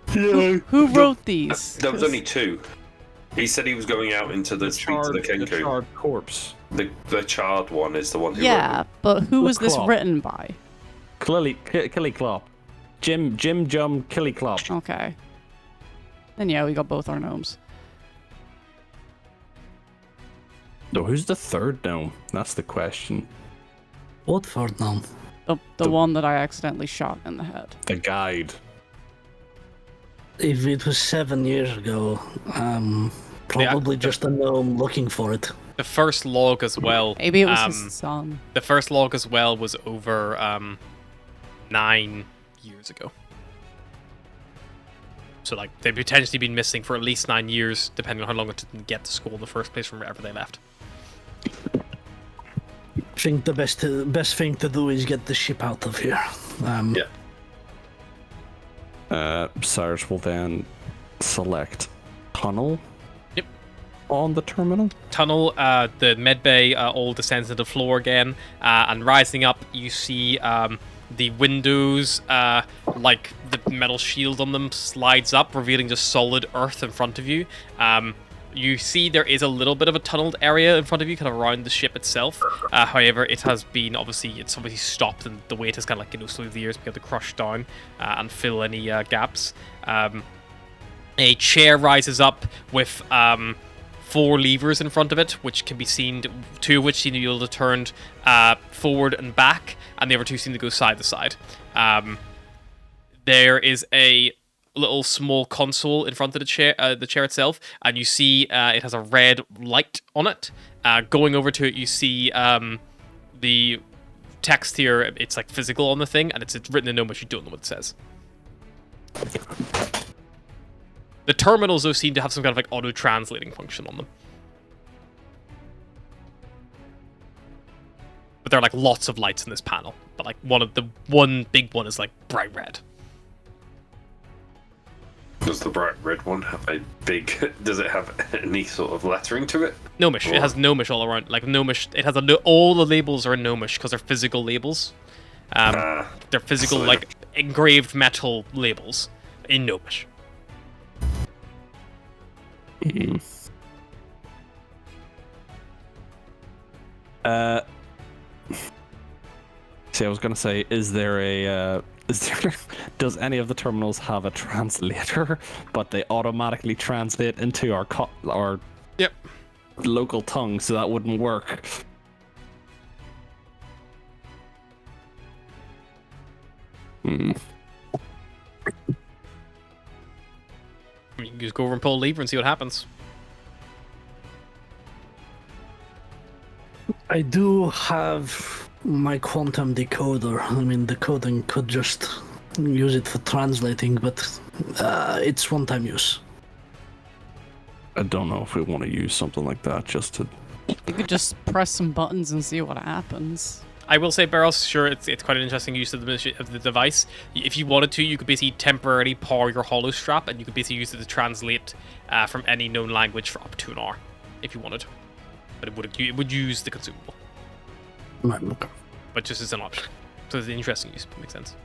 Who wrote these? There was only 2. He said he was going out into the streets of the Kenku. The charred corpse. The charred one is the one who Yeah, wrote but who was this Clop. written by? Killyclop. Jim Jum Killyclop. Okay. Then yeah, we got both our gnomes. No, who's the third gnome? That's the question. What third gnome? The one that I accidentally shot in the head. The guide. If it was 7 years ago, probably just a gnome looking for it. The first log as well. Maybe it was his son. The first log as well was over 9 years ago. So they've potentially been missing for at least 9 years, depending on how long it took them to get to school in the first place from wherever they left. I think the best thing to do is get the ship out of here. Yeah. Cyrus will then select tunnel. Yep. On the terminal. Tunnel, the med bay all descends to the floor again, and rising up, you see the windows, the metal shield on them slides up, revealing just solid earth in front of you. You see there is a little bit of a tunneled area in front of you, kind of around the ship itself. However, it's obviously stopped, and the weight has kind of slowly the years begun to crush down and fill any gaps. A chair rises up with 4 levers in front of it, which can be seen, 2 of which seem to be able to turn forward and back, and the other 2 seem to go side to side. There is a little small console in front of the chair itself, and you see it has a red light on it. Going over to it, you see the text here. It's physical on the thing, and it's written in Gnomish. You don't know what it says. The terminals, though, seem to have some kind of auto-translating function on them. But there are lots of lights in this panel. But one big one is bright red. Does the bright red one have a big... Does it have any sort of lettering to it? Gnomish. It has Gnomish all around. Gnomish. It has all the labels are in Gnomish because they're physical labels. They're physical, so engraved metal labels in Gnomish. See, I was gonna say, does any of the terminals have a translator, but they automatically translate into our Yep. local tongue, so that wouldn't work. Hmm. You can just go over and pull a lever and see what happens. I do have my quantum decoder. I mean, decoding could just use it for translating, but it's one-time use. I don't know if we want to use something like that just to... You could just press some buttons and see what happens. I will say, Barros, sure, it's quite an interesting use of the device. If you wanted to, you could basically temporarily power your hollow strap, and you could basically use it to translate from any known language for up to an hour, if you wanted. But it would use the consumable. Right, okay. But just as an option. So it's an interesting use. Makes sense.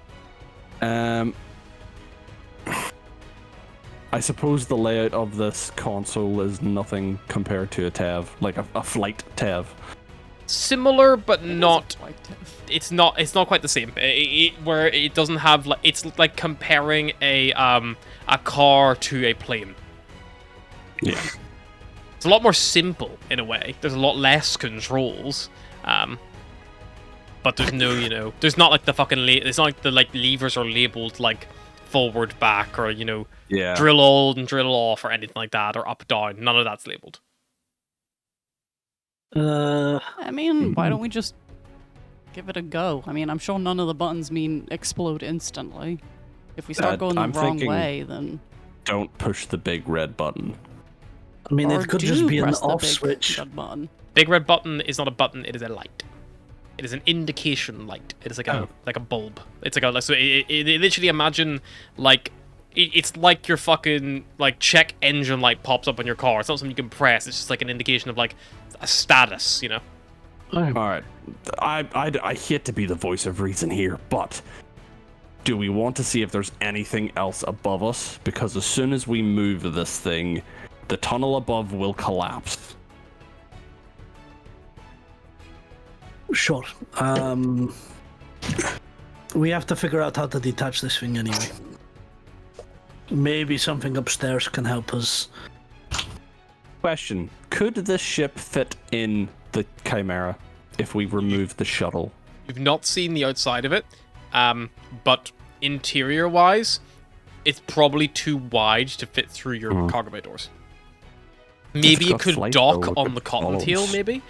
I suppose the layout of this console is nothing compared to a TAV, like a flight TAV. Similar, but not. Like TIFF. It's not quite the same. Where it doesn't have like, it's like comparing a car to a plane. Yeah. It's a lot more simple in a way. There's a lot less controls. But there's no, there's not like the fucking it's not like the levers are labeled like forward, back, or Yeah. drill on and drill off or anything like that, or up, down. None of that's labeled. I mean, why don't we just give it a go? I mean, I'm sure none of the buttons mean explode instantly. If we start going the I'm wrong thinking- way, then... Don't push the big red button. I mean, Or it could do just be an press the off big switch. red button. Big red button is not a button; it is a light. It is an indication light. It is like a bulb. It's like so. It literally imagine like it's like your fucking like check engine light pops up on your car. It's not something you can press. It's just like an indication of like a status. All right. I hate to be the voice of reason here, but do we want to see if there's anything else above us? Because as soon as we move this thing, the tunnel above will collapse. Sure. We have to figure out how to detach this thing anyway. Maybe something upstairs can help us. Question: could this ship fit in the Chimera if we remove the shuttle? You've not seen the outside of it, but interior-wise, it's probably too wide to fit through your cargo bay doors. Maybe it got could flight, dock though, on it the cottontail, follows. maybe.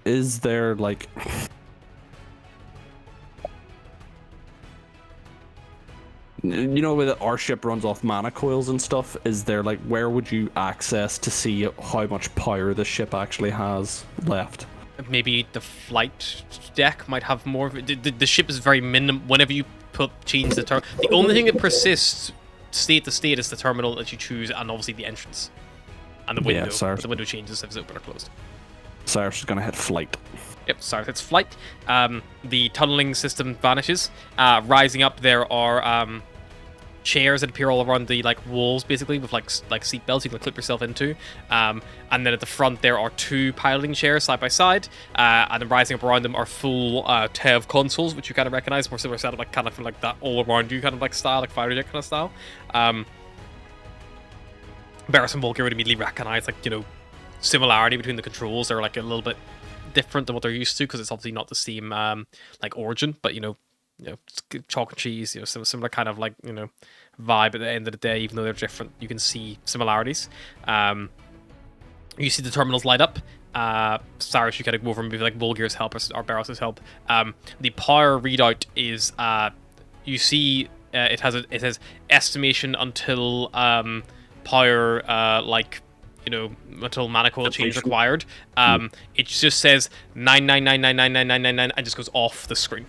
Is there like... where our ship runs off mana coils and stuff, is there like, where would you access to see how much power the ship actually has left? Maybe the flight deck might have more of it. The ship is very minimum. Whenever you change the terminal, the only thing that persists state to state is the terminal that you choose, and obviously the entrance and the window. Cyrus. The window changes if it's open or closed. Cyrus is gonna hit flight. Yep, sorry, that's flight. The tunneling system vanishes. Rising up, there are chairs that appear all around the walls, basically, with like seat belts you can clip yourself into. And then at the front there are two piloting chairs side by side. And then rising up around them are full TEV consoles, which you kind of recognize, more similar setup, kind of like that all around you kind of style, like fighter jet kind of style. Barris and Volker would immediately recognize similarity between the controls. They're like a little bit different than what they're used to, because it's obviously not the same origin, but chalk and cheese, some similar kind of vibe at the end of the day. Even though they're different, you can see similarities. You see the terminals light up. Cyrus, you kind of go over and maybe Volgir's help or Barros' help. The power readout is you see it says estimation until power until mana coil change required. It just says 999999999 and just goes off the screen.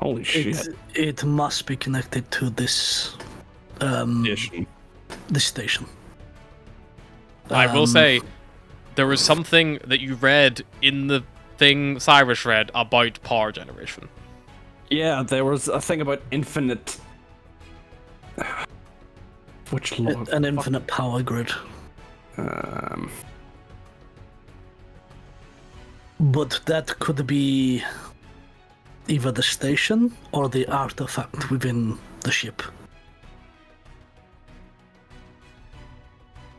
Holy shit. It must be connected to this this station. I will say there was something that you read in the thing Cyrus read about power generation. Yeah, there was a thing about infinite... Which log? An infinite power grid. But that could be either the station or the artifact within the ship.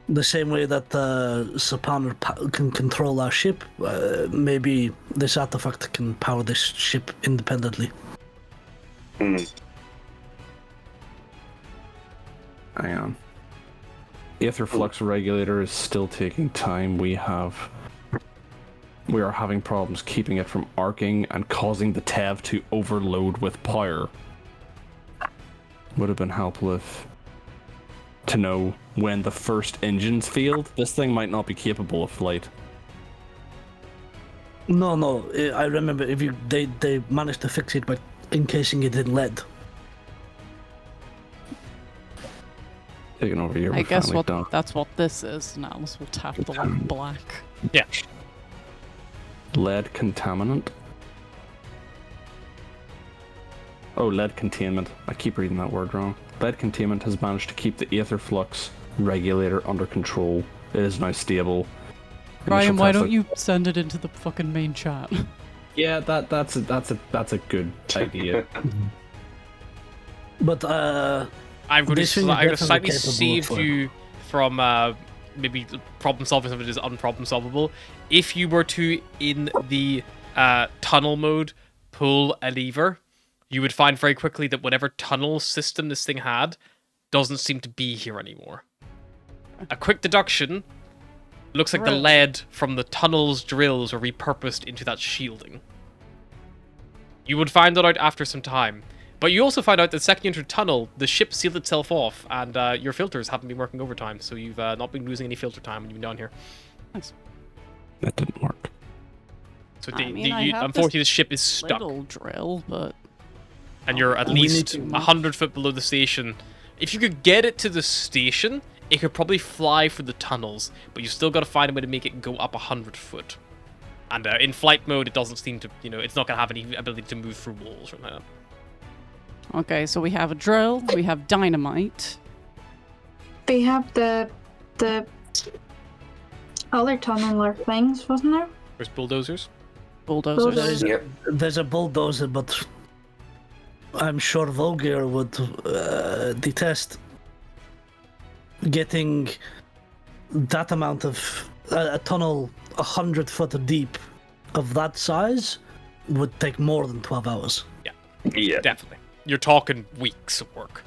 The same way that Sapaner can control our ship, maybe this artifact can power this ship independently. Hmm. Hang on. Aether flux regulator is still taking time. We are having problems keeping it from arcing and causing the TEV to overload with power. Would have been helpful to know when the first engines failed. This thing might not be capable of flight. No, I remember they managed to fix it by encasing it in lead. Taking over here. I guess that's what this is. Now we'll tap the one black. Yeah. Lead contaminant. Oh, lead containment. I keep reading that word wrong. Lead containment has managed to keep the aether flux regulator under control. It is now stable. Ryan, why don't you send it into the fucking main chat? Yeah, that's a good idea. But I'm going this to thing is definitely slightly capable of save fire. you from maybe problem solving if it is unproblem solvable. If you were to, in the tunnel mode, pull a lever, you would find very quickly that whatever tunnel system this thing had doesn't seem to be here anymore. A quick deduction, looks like the lead from the tunnel's drills were repurposed into that shielding. You would find that out after some time. But you also find out that the second you enter the tunnel, the ship sealed itself off, and your filters haven't been working overtime, so you've not been losing any filter time when you've been down here. Nice. That didn't work. So I have unfortunately, the ship is stuck, little drill, but and you're at We need least to- 100 foot below the station. If you could get it to the station, it could probably fly through the tunnels, but you still got to find a way to make it go up 100 foot. And in flight mode, it doesn't seem to, it's not going to have any ability to move through walls or anything like that. okay. So we have a drill. We have dynamite. We have the other tunneler things, wasn't there? There's bulldozers. Bulldozers. There's a bulldozer, but I'm sure Volgir would detest getting that amount of a tunnel 100 foot deep of that size would take more than 12 hours. Yeah. Definitely. You're talking weeks of work.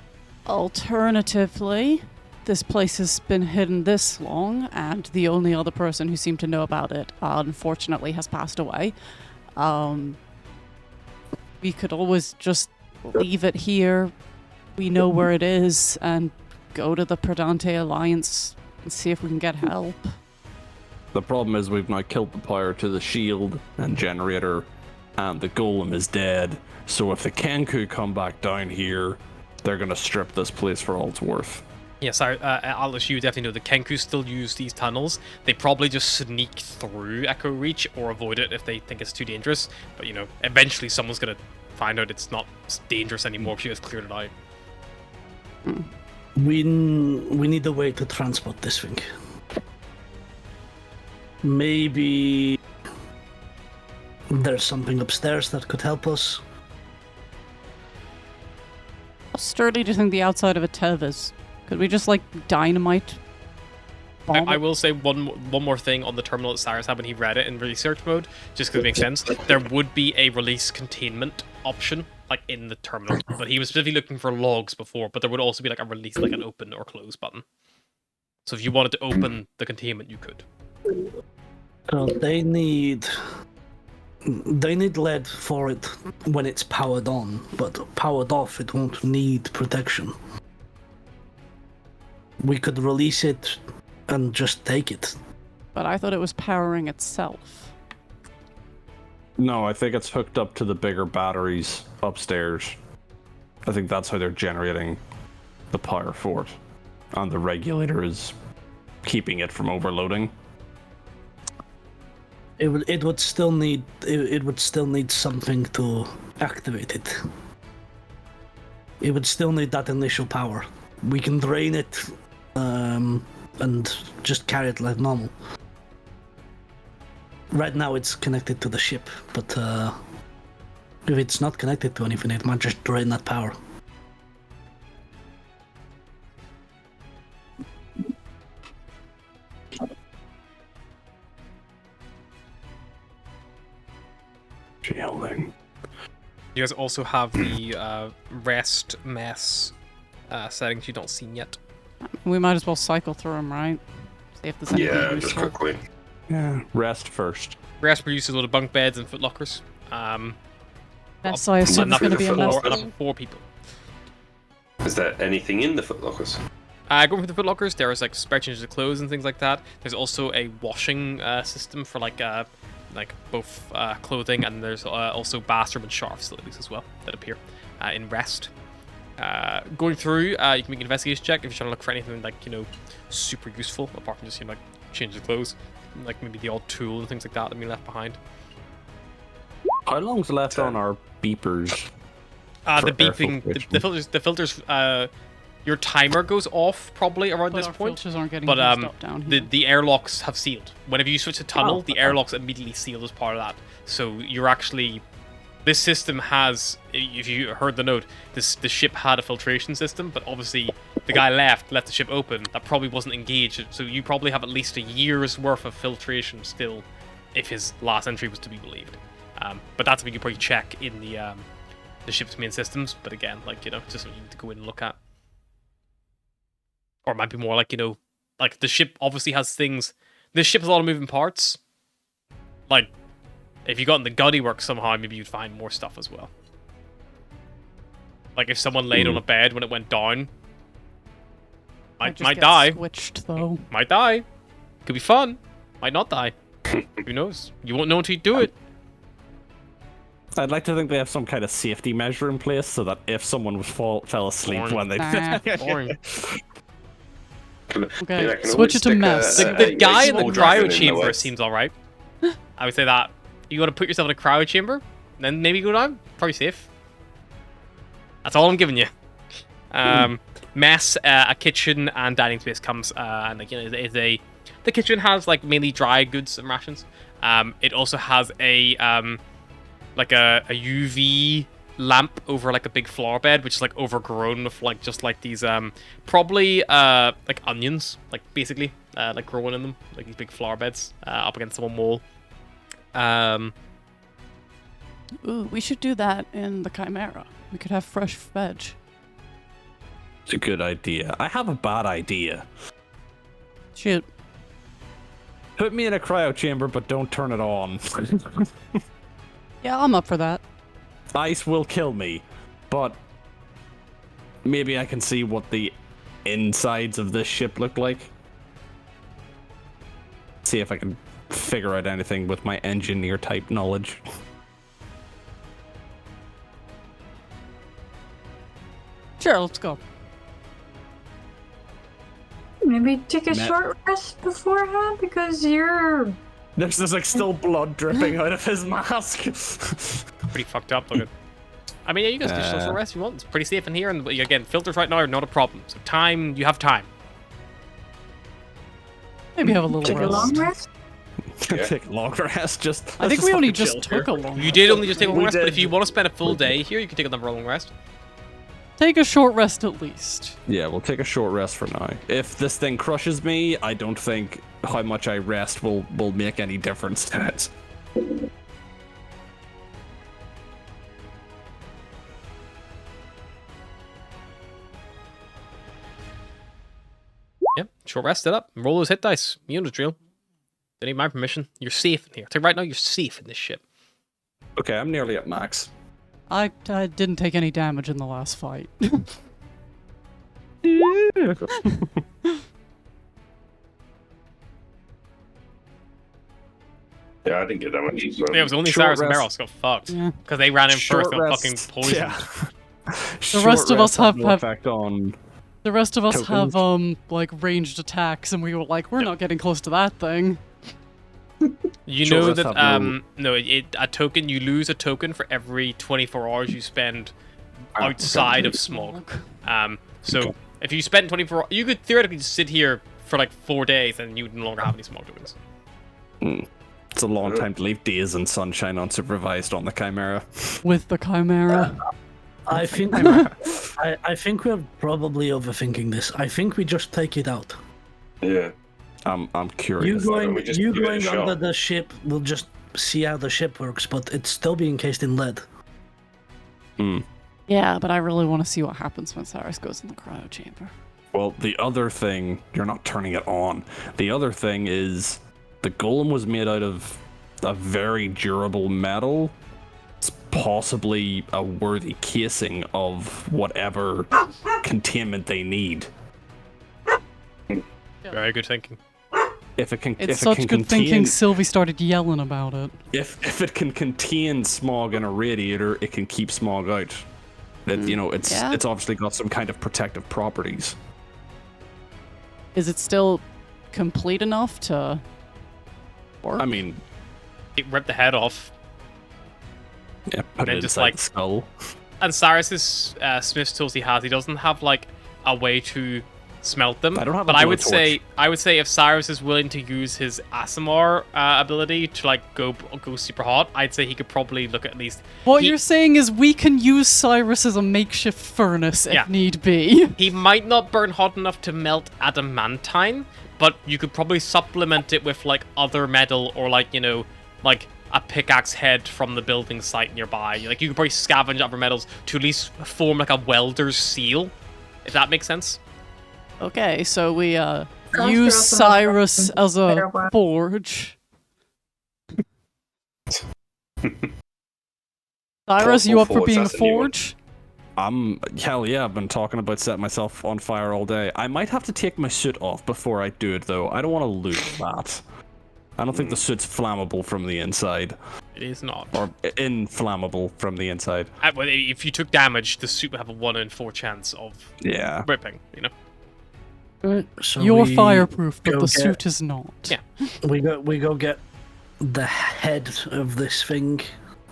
Alternatively, this place has been hidden this long, and the only other person who seemed to know about it, unfortunately, has passed away. We could always just leave it here. We know where it is, and go to the Perdante Alliance and see if we can get help. The problem is we've now killed the power to the shield and generator, and the golem is dead. So if the Kenku come back down here, they're gonna strip this place for all it's worth. Yeah, sorry, Atlas, you definitely know the Kenku still use these tunnels. They probably just sneak through Echo Reach or avoid it if they think it's too dangerous. But, eventually someone's going to find out it's not dangerous anymore because you guys cleared it out. We need a way to transport this thing. Maybe there's something upstairs that could help us. How sturdy do you think the outside of a TEV is? Could we just, dynamite bomb I it? will say one more thing on the terminal that Cyrus had when he read it in research mode, just because it makes sense. There would be a release containment option, in the terminal. But he was specifically looking for logs before, but there would also be, a release, an open or close button. So if you wanted to open the containment, you could. So they need lead for it when it's powered on, but powered off it won't need protection. We could release it and just take it. But I thought it was powering itself. No, I think it's hooked up to the bigger batteries upstairs. I think that's how they're generating the power for it. And the regulator is keeping it from overloading. It would still need something to activate it. It would still need that initial power. We can drain it and just carry it like normal. Right now it's connected to the ship, but If it's not connected to anything, it might just drain that power. Shielding. You guys also have the rest mess settings you don't see yet. We might as well cycle through them, right? See if there's anything Yeah, just useful. quickly. Yeah. Rest first. Rest produces a lot of bunk beds and footlockers. Yes, I assume it's enough going to for be a mess. enough for 4 people. Is there anything in the footlockers? Going for the footlockers, there is like spare changes of clothes and things like that. There's also a washing system for like both clothing, and there's also bathroom and shower facilities as well that appear in rest. Going through, you can make an investigation check if you're trying to look for anything like super useful apart from just like changes of clothes, like maybe the odd tool and things like that being left behind. How long's left on our beepers? The beeping, the filters. Your timer goes off probably around But this our point. filters aren't getting But used up down here. the airlocks have sealed. Whenever you switch to tunnel, the okay. airlocks immediately sealed as part of that. So you're actually, this system has, if you heard the note, the ship had a filtration system, but obviously the guy left the ship open. That probably wasn't engaged. So you probably have at least a year's worth of filtration still, if his last entry was to be believed. But that's something you probably check in the ship's main systems. But again, like just something you need to go in and look at. Or it might be more like, like the ship obviously has things. This ship has a lot of moving parts. Like, if you got in the gutty work somehow, maybe you'd find more stuff as well. Like if someone laid on a bed when it went down, might just get die. Switched though. Might die. Could be fun. Might not die. Who knows? You won't know until you do it. I'd like to think they have some kind of safety measure in place so that if someone fell asleep Boring. when they Boring. Okay, I can switch always it to stick mess. The guy in the small dragon cryo in chamber west. seems alright. I would say that. You gotta put yourself in a cryo chamber, then maybe go down. Probably safe. That's all I'm giving you. Mess, a kitchen and dining space comes, and like the kitchen has like mainly dry goods and rations. It also has a like a UV lamp over like a big flower bed, which is like overgrown with like just like these probably like onions, like basically like growing in them, like these big flower beds up against one wall. Ooh, we should do that in the Chimera. We could have fresh veg. It's a good idea. I have a bad idea. Shoot. Put me in a cryo chamber, but don't turn it on. Yeah, I'm up for that. Ice will kill me, but maybe I can see what the insides of this ship look like. See if I can figure out anything with my engineer type knowledge. Sure, let's go. Maybe take a Matt. short rest beforehand because you're. There's just like still blood dripping out of his mask. Pretty fucked up looking. I mean, yeah, you guys can just rest if you want. It's pretty safe in here, and again, filters right now are not a problem. So time, you have time. Maybe have a little Take a rest. long rest. Take a long rest. Just I think let's we only fucking just chill took a here. long You rest. did only just take a long We rest, but did. if you want to spend a full day here, you can take another long rest. Take a short rest at least. Yeah, we'll take a short rest for now. If this thing crushes me, I don't think how much I rest will make any difference to it. Yeah, short rest it up. Roll those hit dice. You know the drill. Don't need my permission. You're safe in here. Tell you right now, you're safe in this ship. Okay, I'm nearly at max. I didn't take any damage in the last fight. Yeah, I didn't get that much. So. Yeah, it was only Short Cyrus and rest. Meryl got fucked. Yeah. Because they ran in Short first and got rest. fucking poisoned. Yeah. The rest of us have- no effect on. The rest of us Tokens. have like ranged attacks, and we were like, we're not getting close to that thing. You Short know rest that have no- no, a token, you lose a token for every 24 hours you spend outside of smog. So Okay. if you spend 24, you could theoretically just sit here for like 4 days and you would no longer have any smog tokens. It's a long time to leave days in sunshine unsupervised on the Chimera. With the Chimera. I think I think we're probably overthinking this. I think we just take it out. Yeah. I'm curious. we just You give it a going shot? under the ship, we'll just see how the ship works, but it's still being encased in lead. Yeah, but I really want to see what happens when Cyrus goes in the cryo chamber. Well, the other thing, you're not turning it on. The other thing is the golem was made out of a very durable metal. It's possibly a worthy casing of whatever containment they need. Very good thinking. If it can, It's if such it can good contain, thinking Sylvie started yelling about it. if it can contain smog in a radiator, it can keep smog out. That it's obviously got some kind of protective properties. Is it still complete enough to work? I mean, It ripped the head off. yeah, put then it just, inside like, the skull. And Cyrus's Smith's tools he doesn't have like a way to smelt them. I don't have a but I would blowtorch. say if Cyrus is willing to use his ASMR ability to like go super hot, I'd say he could probably look at least. What he- you're saying is we can use Cyrus as a makeshift furnace if Yeah. need be. He might not burn hot enough to melt adamantine, but you could probably supplement it with like other metal or like like a pickaxe head from the building site nearby. Like you could probably scavenge other metals to at least form like a welder's seal, if that makes sense. Okay, so we use also Cyrus as a better one. forge. Cyrus, you up for Forge, being a that's a new one. forge? Hell yeah, I've been talking about setting myself on fire all day. I might have to take my suit off before I do it, though. I don't want to lose that. I don't think the suit's flammable from the inside. It is not. Or inflammable from the inside. Well, if you took damage, the suit would have a 1 in 4 chance of Yeah. ripping, Right. So You're we fireproof, but go the get- suit is not. Yeah. We go get the head of this thing,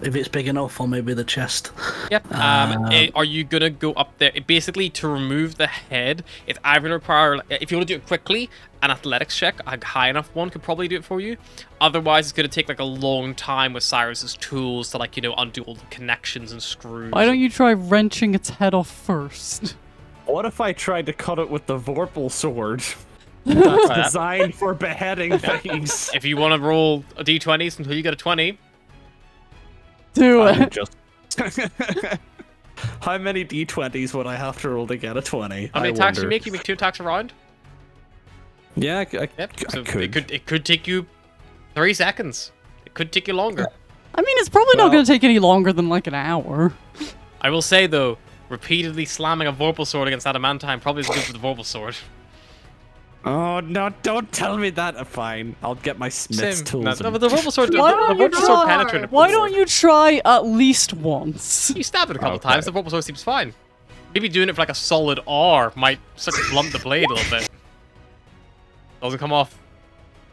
if it's big enough, or maybe the chest. Yep. Are you gonna go up there? Basically, to remove the head, it's either gonna require, if you want to do it quickly, an athletics check, a high enough one could probably do it for you. Otherwise, it's gonna take like a long time with Cyrus's tools to like undo all the connections and screws. Why don't you try wrenching its head off first? What if I tried to cut it with the Vorpal sword? That's that. designed for beheading things. If you want to roll a d20s until you get a 20, Do I would it. just... How many d20s would I have to roll to get a 20? how many I attacks you wonder. make? You make 2 attacks a round. Yeah, Yep. I So could. it could take you 3 seconds. It could take you longer. I mean, it's probably not Well- going to take any longer than like an hour. I will say though, repeatedly slamming a Vorpal sword against adamantine probably is good for the Vorpal sword. Oh, no, don't tell me that. Fine, I'll get my smith's Same. tools. No, and- but the Vorpal sword, the Why don't you Vorpal sword try? penetrated. Why don't you try at least once? You stab it a couple Okay. times, the Vorpal sword seems fine. Maybe doing it for like a solid R might sort of blunt the blade a little bit. Doesn't come off.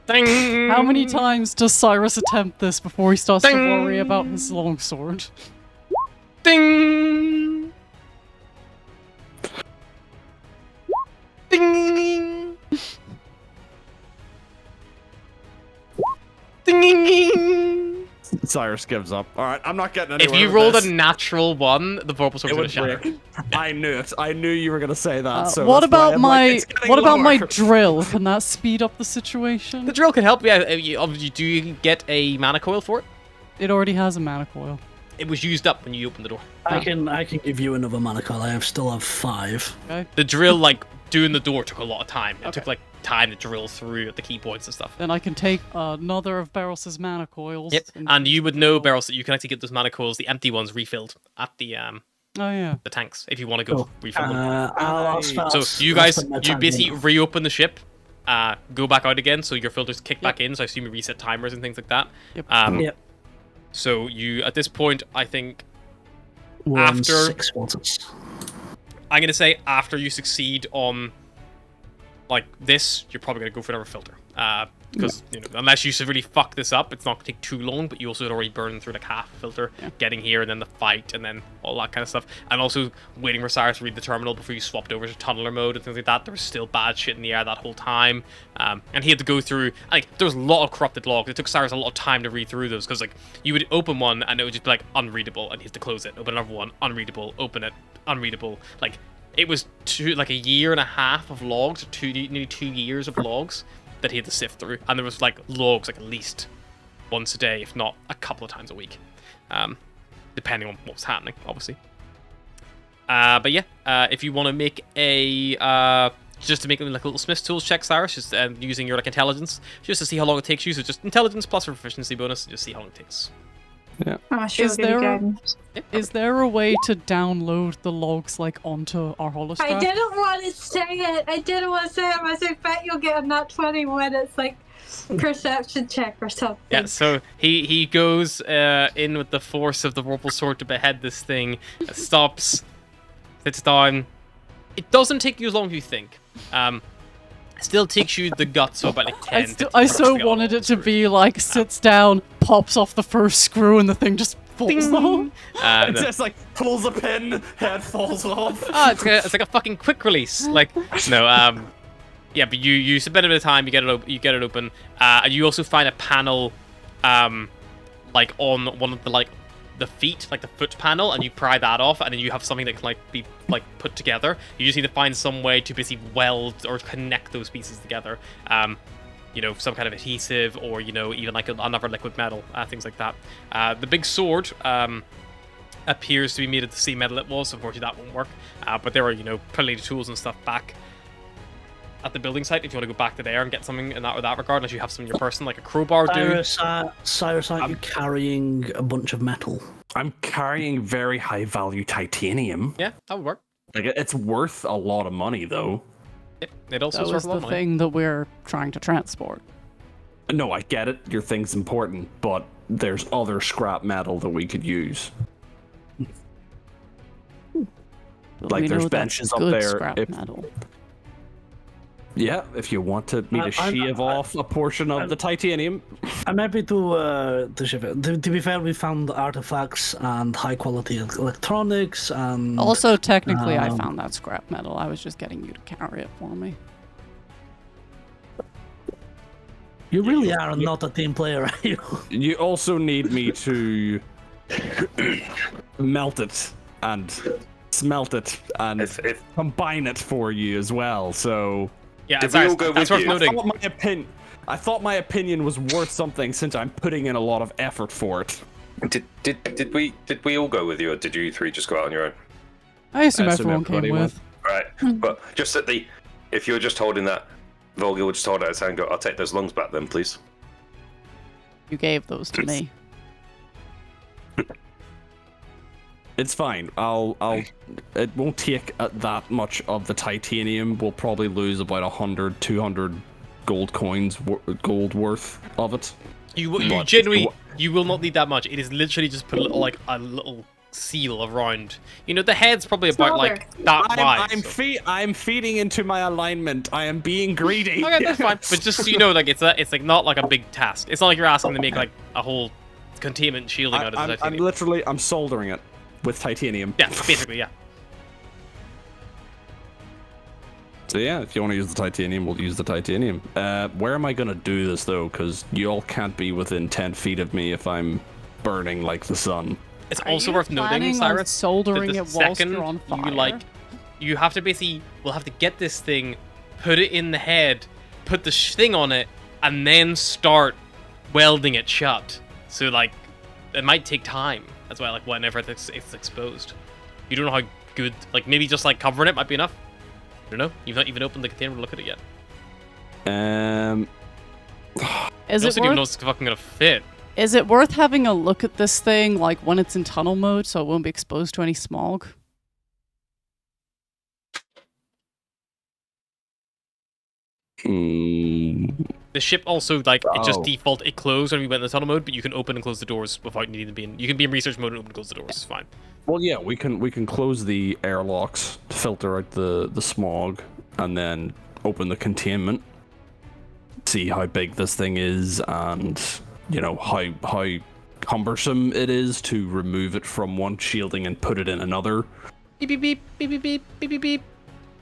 Ding! How many times does Cyrus attempt this before he starts to Ding! worry about his longsword? Ding! Ding! Ding! Cyrus gives up. All right, I'm not getting If anywhere you with rolled this. a natural 1, the Vorpal sword's It gonna would shatter. break. I knew it. I knew you were gonna say that. So what that's why about I'm my like, it's getting what about my lower. drill? Can that speed up the situation? The drill can help you. Do you get a mana coil for it? It already has a mana coil. It was used up when you opened the door. I can give you another mana coil. I still have 5. Okay. The drill, like, doing the door took a lot of time. It took, like, time to drill through the key points and stuff. Then I can take another of Barros's mana coils. Yep. And you would know, Barros, that you can actually get those mana coils, the empty ones, refilled at the Oh yeah. tanks if you want to go Cool. refill them. I'll So you I'll guys, spend my you time basically doing reopen the ship, go back out again, so your filters kick back in. So I assume you reset timers and things like that. Yep. that. Yep. So you, at this point, I think We're on After- 6 filters. I'm gonna say after you succeed on like this, you're probably gonna go for another filter. Because unless you severely fuck this up, it's not going to take too long, but you also had already burned through the half filter, getting here, and then the fight, and then all that kind of stuff. And also waiting for Cyrus to read the terminal before you swapped over to tunneler mode and things like that. There was still bad shit in the air that whole time. And he had to go through, there was a lot of corrupted logs. It took Cyrus a lot of time to read through those, because you would open one and it would just be unreadable, and you have to close it. Open another one, unreadable. Open it, unreadable. It was a year and a half of logs, nearly 2 years of logs that he had to sift through, and there was logs at least once a day, if not a couple of times a week, depending on what was happening, obviously. But yeah, if you want to make just to make a little Smith's tools check, Cyrus, just using your intelligence, just to see how long it takes you. So just intelligence plus a proficiency bonus, just see how long it takes. Yeah. Sure, Is there a way to download the logs onto our holostrat? I didn't want to say it. I bet you'll get a nat 20 when it's perception check or something. Yeah, so he goes in with the force of the Vorpal Sword to behead this thing, stops, sits down. It doesn't take you as long as you think. Still takes you the guts of about 10. I so wanted it to be sits down, pops off the first screw, and the thing just falls off. It just pulls a pin, head falls off. It's like a fucking quick release. Yeah, but you spend a bit of time, you get it open, and you also find a panel, on one of the feet, the foot panel, and you pry that off, and then you have something that can be put together. You just need to find some way to basically weld or connect those pieces together. Some kind of adhesive, or even another liquid metal, things like that. The big sword appears to be made of the same metal it was, so unfortunately that won't work. But there are plenty of tools and stuff back at the building site if you want to go back to there and get something in that regard, unless you have some in your person, like a crowbar. Cyrus, aren't you carrying a bunch of metal? I'm carrying very high value titanium. Yeah, that would work. It's worth a lot of money though. It also that was the thing that we're trying to transport. No, I get it. Your thing's important, but there's other scrap metal that we could use. There's benches up there. Scrap metal. Yeah, if you want me to shave off a portion of the titanium. I'm happy to ship it. To be fair, we found artifacts and high quality electronics and... Also, technically, I found that scrap metal. I was just getting you to carry it for me. You really are not a team player, are you? You also need me to melt it and smelt it and combine it for you as well, so... Yeah, that's worth noting. I thought my opinion was worth something since I'm putting in a lot of effort for it. Did we all go with you, or did you three just go out on your own? I assume everyone came with. Right, but just if you were just holding that, Volga would just hold out his hand and go, I'll take those lungs back then, please. You gave those to me. It's fine. It won't take that much of the titanium. We'll probably lose about 100, 200 gold coins, gold worth of it. You will not need that much. It is literally just put a little seal around. The head's probably about that wide. I'm feeding into my alignment. I am being greedy. Okay, that's fine. But just so you know, it's not a big task. It's not like you're asking to make a whole containment shielding out of the titanium. I'm soldering it with titanium. Yeah, basically, yeah. So yeah, if you want to use the titanium, we'll use the titanium. Where am I gonna do this though? Because you all can't be within 10 feet of me if I'm burning like the sun. It's also worth noting, Cyrus, soldering it whilst you're on fire. You have to we'll have to get this thing, put it in the head, put the thing on it, and then start welding it shut. So it might take time as well, whenever it's exposed. You don't know how good, maybe just covering it might be enough. I don't know. You've not even opened the container to look at it yet. Is it don't even know it's fucking gonna fit. Is it worth having a look at this thing when it's in tunnel mode so it won't be exposed to any smog? The ship also it just it closed when we went in the tunnel mode, but you can open and close the doors without needing to be in. You can be in research mode and open and close the doors. It's fine. Well, yeah, we can close the airlocks to filter out the smog, and then open the containment. see how big this thing is and, you know, how cumbersome it is to remove it from one shielding and put it in another. Beep beep beep beep beep beep beep beep beep.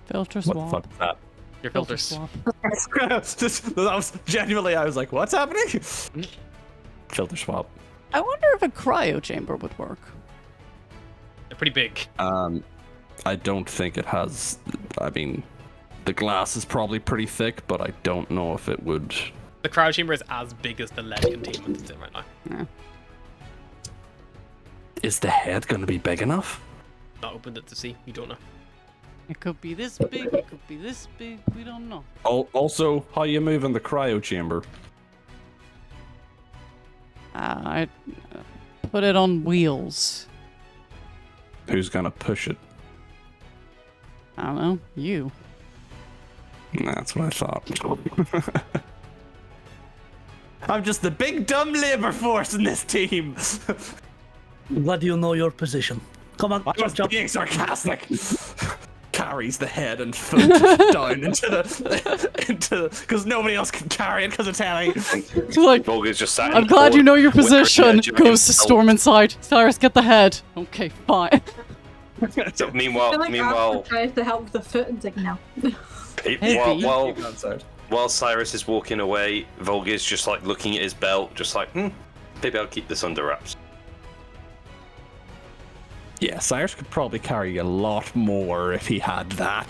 Filter What the swap. fuck is that? Your Filter filters. swap. That was genuinely, I was like, what's happening? Filter swap. I wonder if a cryo chamber would work. They're pretty big. I don't think it has. I mean, the glass is probably pretty thick, but I don't know if it would. The cryo chamber is as big as the lead containment it's in right now. Yeah. Is the head going to be big enough? Not opened it to see. You don't know. It could be this big, it could be this big, we don't know. Also, how you move in the cryo chamber? I put it on wheels. Who's gonna push it? I don't know, you. That's what I thought. I'm just the big dumb labor force in this team. I'm glad you know your position. Come on, I was jump. being sarcastic. Carries the head and foot down into because nobody else can carry it because it's heavy. It's like, Volga's just sat. I'm glad you know your position. Goes to storm inside. Cyrus, get the head. Okay, fine. So, I meanwhile, feel like Arthur tries to help the foot and like, no. Heavy. While Cyrus is walking away, Volga's just like looking at his belt, just like, maybe I'll keep this under wraps. Yeah, Cyrus could probably carry a lot more if he had that.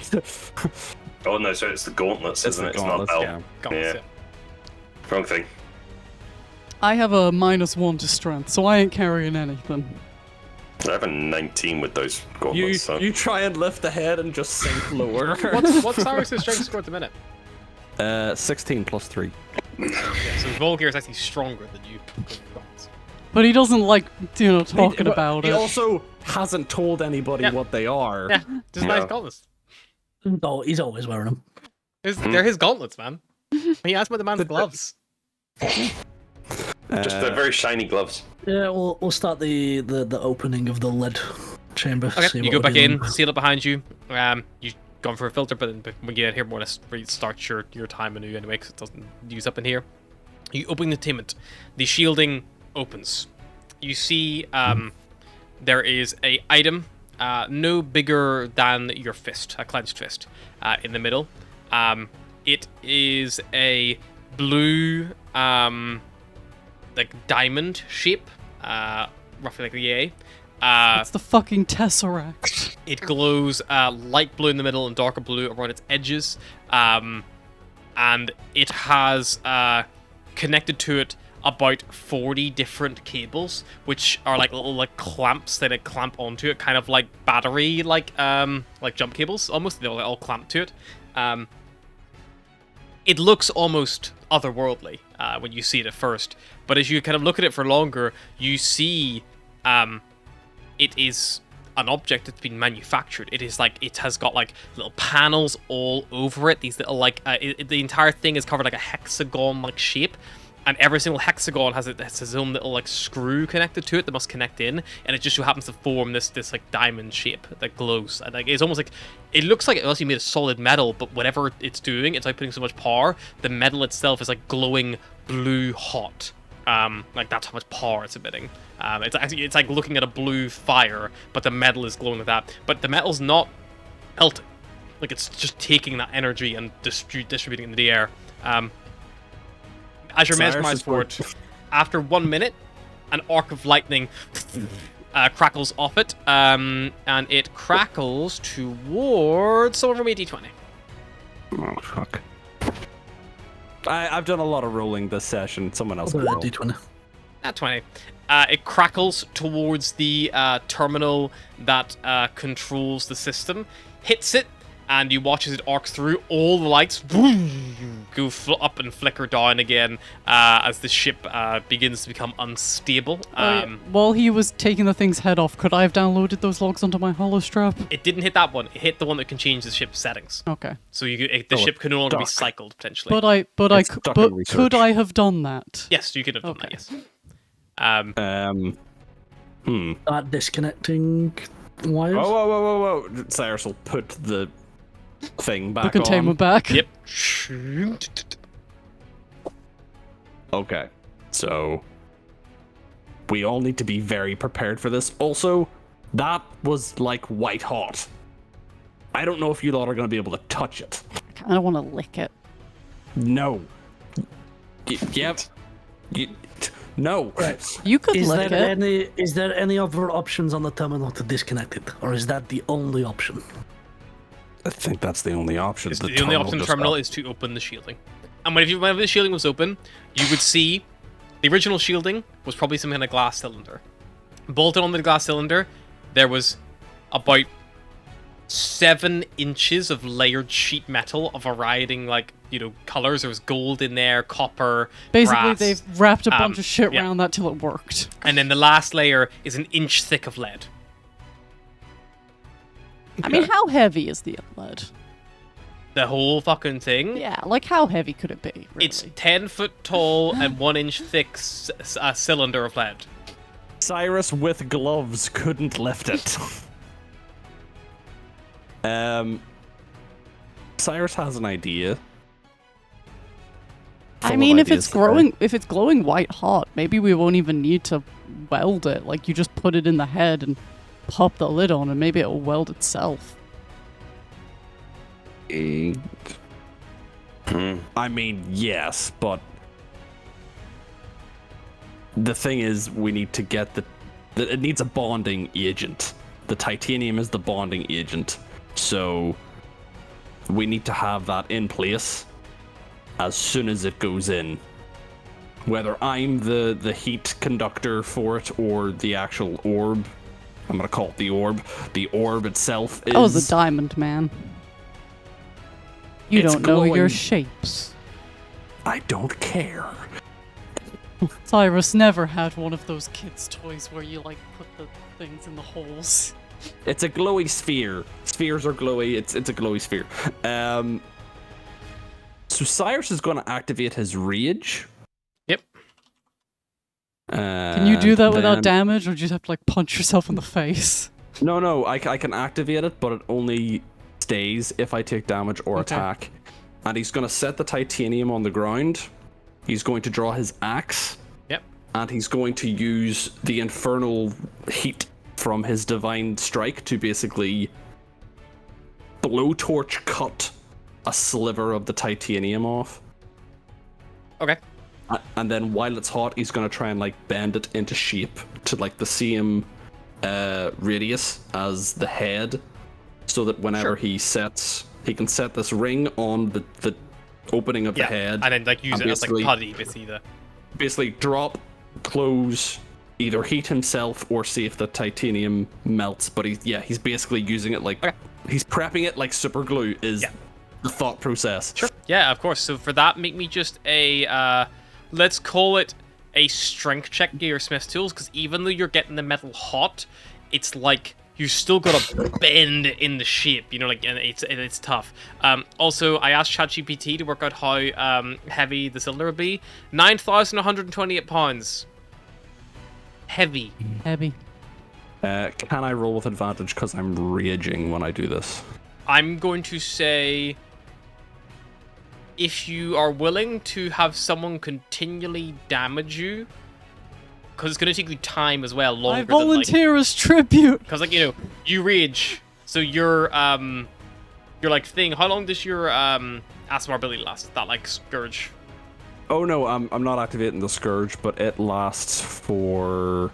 Oh no, so it's the gauntlets, isn't it? It's not gauntlets, belt. yeah. Gauntlets, Yeah. Wrong thing. I have a -1 to strength, so I ain't carrying anything. I have a 19 with those gauntlets. So. You try and lift the head and just sink lower. What's Cyrus' strength score at the minute? 16 plus 3. Yeah, so Volgear is actually stronger than you. But he doesn't like, talking about he it. also hasn't told anybody Yeah. what they are. Yeah, just nice gauntlets. Oh, he's always wearing them. They're his gauntlets, man. He asked about the man's gloves. Just they're very shiny gloves. Yeah, we'll start the opening of the lead chamber. Okay, see you what go we're back doing. in, seal it behind you. You've gone for a filter, but then when you get here, more or less restart your time anew anyway, because it doesn't use up in here. You open the containment. The shielding opens. You see there is a item no bigger than your fist, a clenched fist, in the middle. It is a blue like diamond shape, roughly like the A. It's the fucking Tesseract. It glows light blue in the middle and darker blue around its edges. And it has connected to it about 40 different cables, which are like little like clamps that clamp onto it, kind of like battery like jump cables almost. They're all clamped to it. It looks almost otherworldly when you see it at first, but as you kind of look at it for longer, you see it is an object that's been manufactured. It is like, it has got like little panels all over it. These little like, the entire thing is covered like a hexagon like shape. And every single hexagon has its own little like screw connected to it that must connect in, and it just so happens to form this like diamond shape that glows. And like it's almost like, it looks like it must be made of solid metal, but whatever it's doing, it's like putting so much power. The metal itself is like glowing blue hot. Like that's how much power it's emitting. It's like looking at a blue fire, but the metal is glowing with that. But the metal's not melting. Like it's just taking that energy and distributing it into the air. As you're mesmerized for it, after 1 minute, an arc of lightning crackles off it, and it crackles towards someone from a d20. Oh, fuck. I've done a lot of rolling this session. Someone else can roll. D20. At 20. It crackles towards the terminal that controls the system, hits it, and you watch as it arcs through. All the lights go up and flicker down again as the ship begins to become unstable. While he was taking the thing's head off, could I have downloaded those logs onto my holostrap? It didn't hit that one. It hit the one that can change the ship's settings. Okay. So the ship can no longer be cycled potentially. But could I have done that? Yes, you could have done that. Yes. Start disconnecting wires. Whoa. Cyrus will put the thing back The containment on. back. Yep. Okay, so we all need to be very prepared for this. Also, that was like white hot. I don't know if you lot are going to be able to touch it. I kind of want to lick it. No. Yep. No. Right. You could Is lick there it. is there any other options on the terminal to disconnect it, or is that the only option? I think that's the only option. The only option in the terminal is to open the shielding. And whenever the shielding was open, you would see the original shielding was probably some kind of glass cylinder. Bolted onto the glass cylinder, there was about 7 inches of layered sheet metal of varying, like, colors. There was gold in there, copper, Basically, brass. they've wrapped a bunch of shit yeah. around that till it worked. And then the last layer is 1 inch thick of lead. I mean, how heavy is the lead? The whole fucking thing. Yeah, like how heavy could it be? Really? It's 10 foot tall and 1 inch thick cylinder of lead. Cyrus with gloves couldn't lift it. Cyrus has an idea. I mean, if it's glowing white hot, maybe we won't even need to weld it. Like, you just put it in the head and pop the lid on, and maybe it'll weld itself. I mean, yes, but the thing is, we need to get it needs a bonding agent. The titanium is the bonding agent, so we need to have that in place as soon as it goes in. Whether I'm the heat conductor for it or the actual orb, I'm gonna call it the orb. The orb itself is. Oh, the diamond man. You It's don't know your glowing. shapes. I don't care. Cyrus never had one of those kids' toys where you, like, put the things in the holes. It's a glowy sphere. Spheres are glowy. It's a glowy sphere. So Cyrus is going to activate his rage. Yep. Can you do that without damage, or do you just have to, like, punch yourself in the face? No, I can activate it, but it only stays if I take damage or attack. And he's going to set the titanium on the ground. He's going to draw his axe. Yep. And he's going to use the infernal heat from his divine strike to basically blowtorch cut a sliver of the titanium off. Okay. And then while it's hot, he's going to try and like bend it into shape to like the same radius as the head, so that whenever he can set this ring on the opening of the head, and then like use it as like putty, basically drop, close, either heat himself or see if the titanium melts. But he's basically using it like he's prepping it like super glue is the thought process. Sure. Yeah, of course. So for that, make me just a let's call it a strength check to your smith's tools, because even though you're getting the metal hot, it's like you still gotta bend in the shape, like, and it's tough. Also, I asked ChatGPT to work out how heavy the cylinder would be. 9,128 pounds. Heavy. Heavy. Can I roll with advantage because I'm raging when I do this? I'm going to say, if you are willing to have someone continually damage you, because it's going to take you time as well, longer. I volunteer as tribute. Because, like, you rage, so your like thing. How long does your ASMR ability last? That like scourge. Oh no, I'm not activating the scourge, but it lasts for.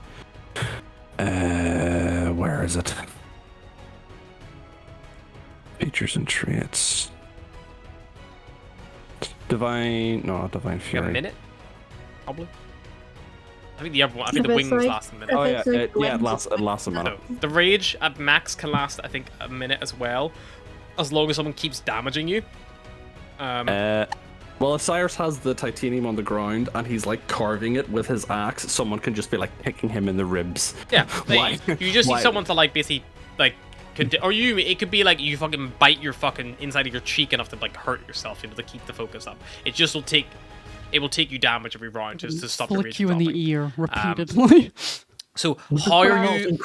Where is it? Features and traits. Divine Fury. A minute, probably. I think the wings last a minute. Oh yeah, it lasts a minute. No, the rage at max can last, I think, a minute as well, as long as someone keeps damaging you. Well, if Cyrus has the titanium on the ground and he's like carving it with his axe, someone can just be like picking him in the ribs. Yeah, you just need someone to like basically like, it could be like you fucking bite your fucking inside of your cheek enough to like hurt yourself, to keep the focus up. It just will take you damage every round just to stop your rage. Flick you in dropping. the ear repeatedly. So how are you?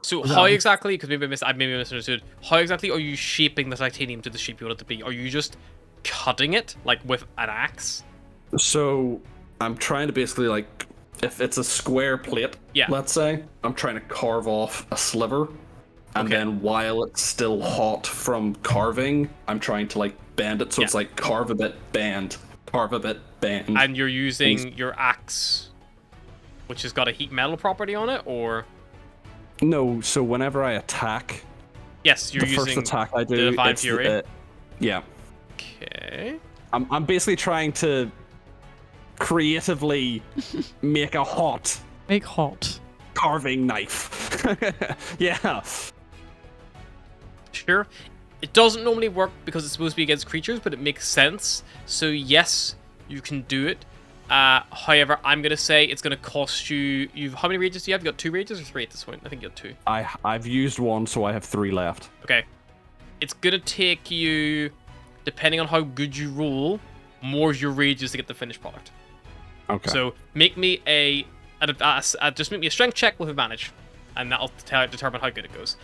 So how exactly? Because I maybe misunderstood. How exactly are you shaping the titanium to the shape you want it to be? Are you just cutting it like with an axe? So I'm trying to basically like, if it's a square plate, Yeah. let's say, I'm trying to carve off a sliver, and Okay. then while it's still hot from carving, I'm trying to like bend it so it's like carve a bit, bend, carve a bit, bend. And you're using your axe, which has got a heat metal property on it, or? No, so whenever I attack, Yes, you're the using first attack I do, the Divine it's Fury. Yeah. Okay. I'm basically trying to creatively make a hot Make hot. carving knife. Yeah. Sure. It doesn't normally work because it's supposed to be against creatures, but it makes sense. So yes, you can do it. However, I'm gonna say it's gonna cost you. How many rages do you have? You got 2 rages or 3 at this point? I think you got 2. I've used one, so I have 3 left. Okay. It's gonna take you, depending on how good you roll, more of your rages to get the finished product. Okay. So make me just make me a strength check with advantage, and that'll determine how good it goes.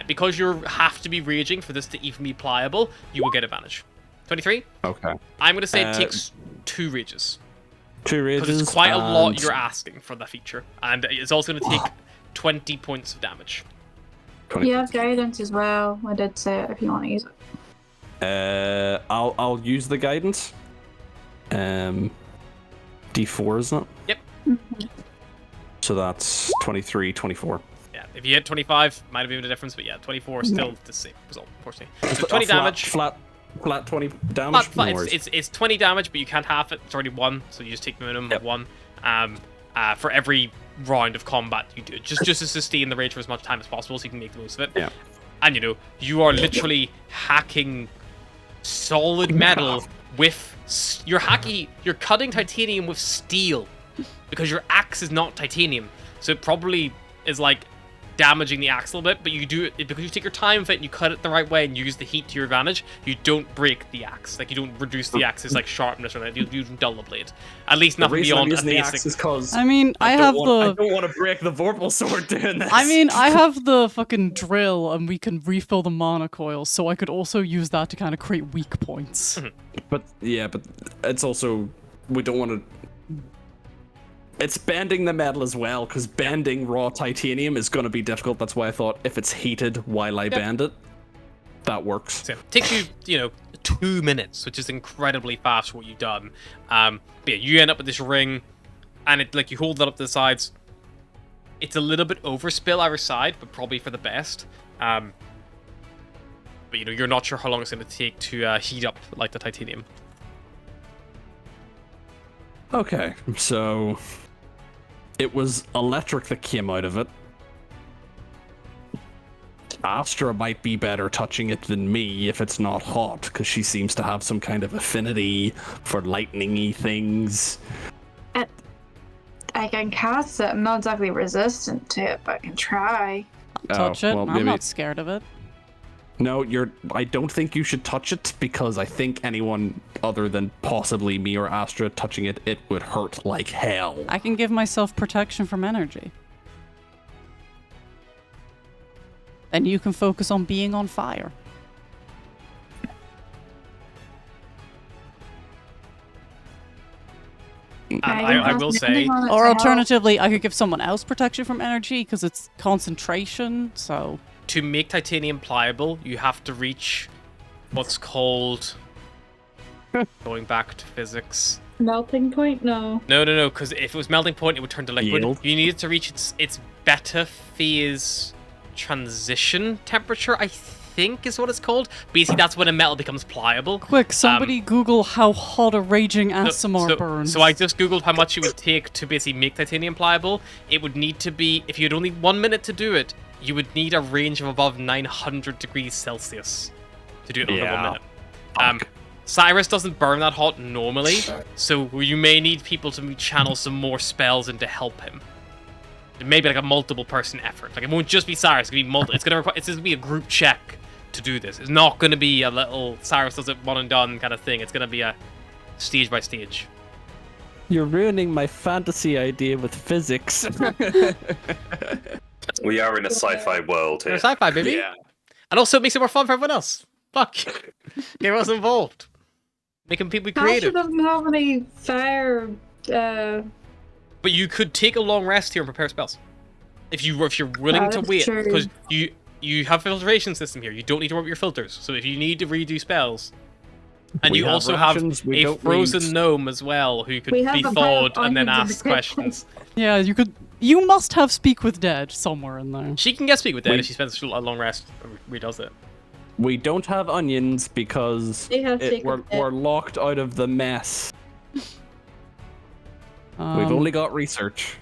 Because you have to be raging for this to even be pliable, you will get advantage. 23. Okay. I'm gonna say it takes 2 rages. 2 rages. Because it's quite a lot and you're asking for the feature, and it's also going to take 20 points of damage. 20. You have guidance as well. I did say it if you want to use it. I'll use the guidance. D4, isn't it? Yep. So that's 23, 24. Yeah, if you hit 25, might have been a difference, but yeah, 24 is still the same result, unfortunately. So A 20 flat- damage. Flat 20 damage. Flat, No worries. it's 20 damage, but you can't half it. It's already 1, so you just take the minimum of 1. For every round of combat you do, just to sustain the rage for as much time as possible, so you can make the most of it. Yeah. And you are literally hacking solid metal with you're cutting titanium with steel, because your axe is not titanium, so it probably is like damaging the axe a little bit, but you do it because you take your time with it and you cut it the right way and use the heat to your advantage. You don't break the axe, like you don't reduce the axe's like sharpness or anything. You dull the blade. At least nothing beyond a the axe basic. is because I mean, I don't have want to break the vorpal sword doing this. I mean, I have the fucking drill, and we can refill the mana coils, so I could also use that to kind of create weak points. But it's also, we don't want to. It's bending the metal as well, because bending raw titanium is going to be difficult. That's why I thought if it's heated while I bend it, that works. So it takes you, 2 minutes, which is incredibly fast for what you've done. But yeah, you end up with this ring, and it you hold that up to the sides. It's a little bit overspill either side, but probably for the best. But you're not sure how long it's going to take to heat up like the titanium. Okay, so it was electric that came out of it. Astra might be better touching it than me if it's not hot, because she seems to have some kind of affinity for lightning-y things. I can cast it. I'm not exactly resistant to it, but I can try. Touch it. well, I'm maybe- not scared of it. No, I don't think you should touch it, because I think anyone other than possibly me or Astra touching it, it would hurt like hell. I can give myself protection from energy. And you can focus on being on fire. I will say, Or alternatively, I could give someone else protection from energy because it's concentration, so... to make titanium pliable, you have to reach what's called, going back to physics. Melting point? No. No, because if it was melting point, it would turn to liquid. Yield. You needed to reach its beta phase transition temperature, I think is what it's called. Basically, that's when a metal becomes pliable. Quick, somebody Google how hot a raging Asimar burns. So I just googled how much it would take to basically make titanium pliable. It would need to be, if you had only 1 minute to do it, you would need a range of above 900 degrees Celsius to do it under 1 minute. Cyrus doesn't burn that hot normally, so you may need people to channel some more spells in to help him. Maybe like a multiple person effort. Like it won't just be Cyrus. It's gonna be it's gonna be a group check to do this. It's not gonna be a little Cyrus does it one and done kind of thing. It's gonna be a stage by stage. You're ruining my fantasy idea with physics. We are in a sci-fi world Or here. sci-fi, baby. Yeah. And also it makes it more fun for everyone else. Fuck. Get us involved. Making people be Astra creative. doesn't have any fire But you could take a long rest here and prepare spells. If you're willing to that's wait, true. because you have a filtration system here. You don't need to worry about your filters. So if you need to redo spells, and We you have also rations, have we a don't frozen need- gnome as well, who could We have be a pile of thawed and then onions in the ask kitchen. questions. Yeah, you could. You must have Speak with Dead somewhere in there. She can get speak with Dead We- if she spends a long rest and redoes it. We don't have onions because They have secret we're locked out of the mess. We've only got research.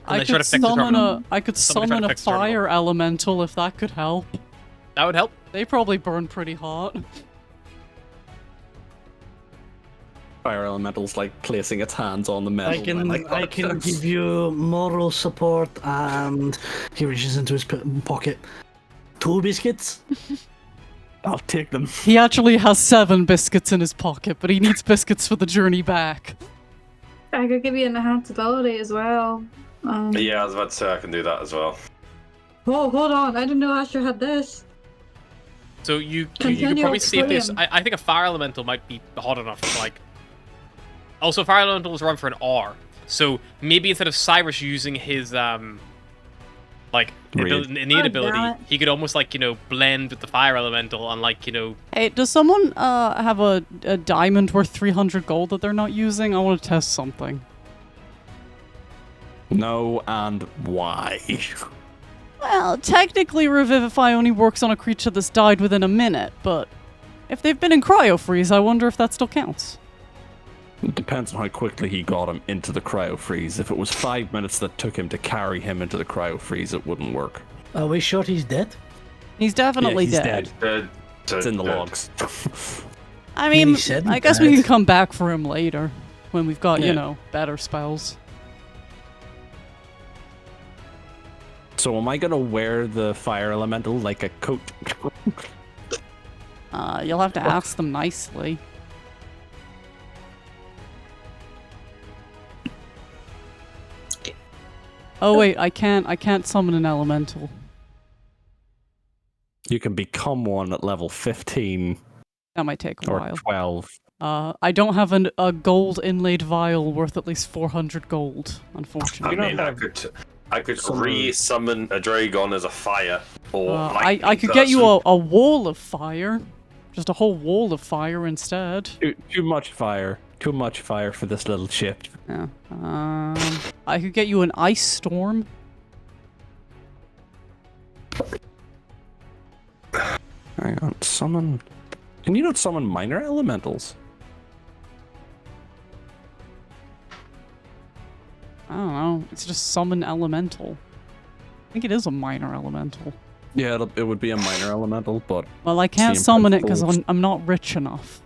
And I then try to could fix the summon terminal. I could Somebody try to summon a fix the terminal. fire elemental if that could help. That would help. They probably burn pretty hot. Fire elemental's like placing its hands on the metal. I can give you moral support, and he reaches into his pocket. 2 biscuits. I'll take them. He actually has 7 biscuits in his pocket, but he needs biscuits for the journey back. I could give you an enhanced ability as well. Yeah, I was about to say I can do that as well. Whoa, hold on. I didn't know Asher had this. So you could Continual probably see if this. flame. I think a fire elemental might be hot enough to like. Also, fire elementals run for an hour, so maybe instead of Cyrus using his like Read. innate Oh, ability, damn it. he could almost like blend with the fire elemental and like Hey, does someone have a diamond worth 300 gold that they're not using? I want to test something. No, and why? Well, technically Revivify only works on a creature that's died within a minute, but if they've been in cryo freeze, I wonder if that still counts. It depends on how quickly he got him into the cryo freeze. If it was 5 minutes that took him to carry him into the cryo freeze, it wouldn't work. Are we sure he's dead? He's definitely he's dead. It's in the logs. I mean, mean, he said I guess we dead. can come back for him later when we've got, Yeah. better spells. So am I gonna wear the fire elemental like a coat? You'll have to ask them nicely. Oh wait, I can't summon an elemental. You can become one at level 15 That might take a or while. 12. I don't have a gold inlaid vial worth at least 400 gold, I unfortunately. mean, I could re-summon a Dragon as a fire, or I could get you a wall of fire. Just a whole wall of fire instead. Too much fire. Too much fire for this little ship. Yeah. I could get you an ice storm. Hang on, summon. Can you not summon minor elementals? I don't know. It's just summon elemental. I think it is a minor elemental. Yeah, it would be a minor elemental, but Well, I can't Same summon it because principles. I'm not rich enough.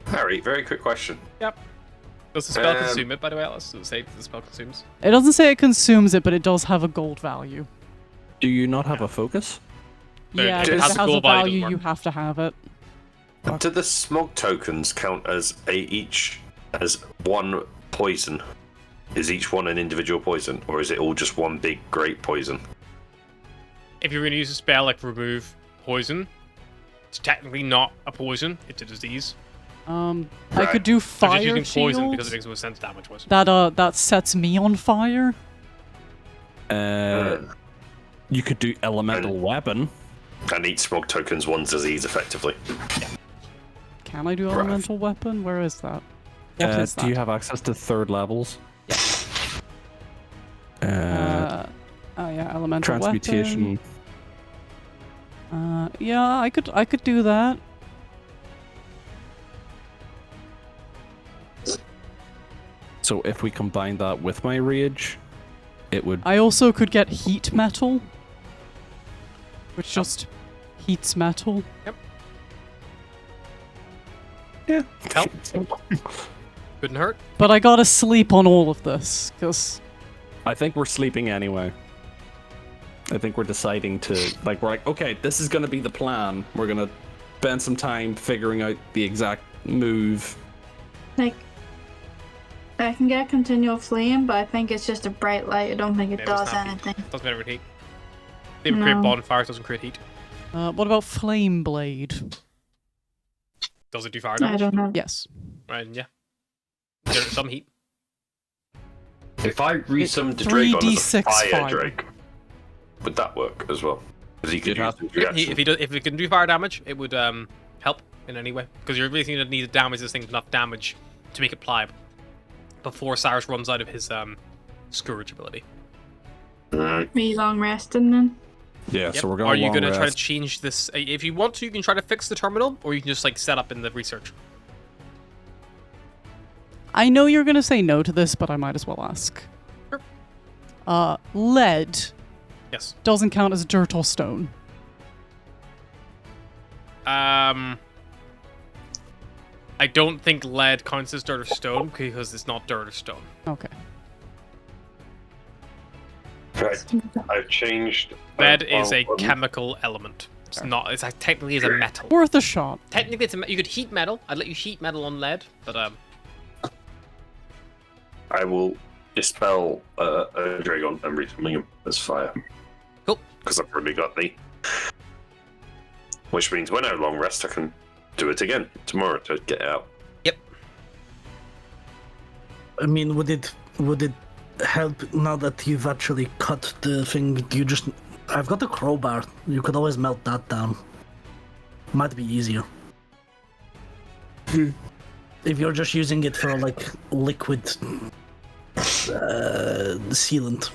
Harry, very quick question. Does the spell consume it? By the way, let's say the spell consumes. It doesn't say it consumes it, but it does have a gold value. do you not have a focus? But Yeah, it if it has has a a gold value, value, doesn't you work. have to have it. Do the smog tokens count as each as one poison? Is each one an individual poison, or is it all just one big great poison? If you're going to use a spell like remove poison, it's technically not a poison; it's a disease. I Right. could do So fire just using poison shield. because it makes the most sense damage was. That sets me on fire. You could do elemental weapon. And each smog token's one disease, effectively. Can I do Right. elemental weapon? Where is that? What is Do you that? have access to 3rd levels? Oh yeah, elemental Transmutation. weapon. Yeah, I could do that. So if we combine that with my rage, it would. I also could get heat metal, which just heats metal. Help. Couldn't hurt. But I gotta sleep on all of this, because I think we're sleeping anyway. I think we're deciding to we're like, okay, this is gonna be the plan. We're gonna spend some time figuring out the exact move. Like, I can get continual flame, but I think it's just a bright light. I don't think it Yeah, does it's not heat. anything. Doesn't matter with heat. They would create No. bonfires, doesn't create heat. what about flame blade? Does it do fire I damage? don't know. Yes. Right, yeah. generate some heat. If I resummoned It's Dragon as a 3d6 fire fire. Drake, would that work as well? Because he could You'd use have- the If reaction. if it can do fire damage, it would help in any way. Because you're really going to need to damage this thing with enough damage to make it pliable before Cyrus runs out of his Scourge ability. Alright. Are you long resting then? Yeah, Yep. so we're going Are you long going to try to rest. change this? If you want to, you can try to fix the terminal, or you can just like set up in the research. I know you're going to say no to this, but I might as well ask. Sure. Lead Yes. doesn't count as dirt or stone. I don't think lead counts as dirt or stone because it's not dirt or stone. Okay. Right. I've changed. Lead is a chemical element. It's not. It's like, technically is a metal. Worth a shot. Technically, it's you could heat metal. I'd let you heat metal on lead, but I will dispel a Dragon and resummon him as fire. Cool. Because I've already got the. Which means when I have long rest, I can do it again tomorrow to get it out. Yep. I mean, would it help now that you've actually cut the thing? I've got a crowbar. You could always melt that down. Might be easier. If you're just using it for like liquid sealant.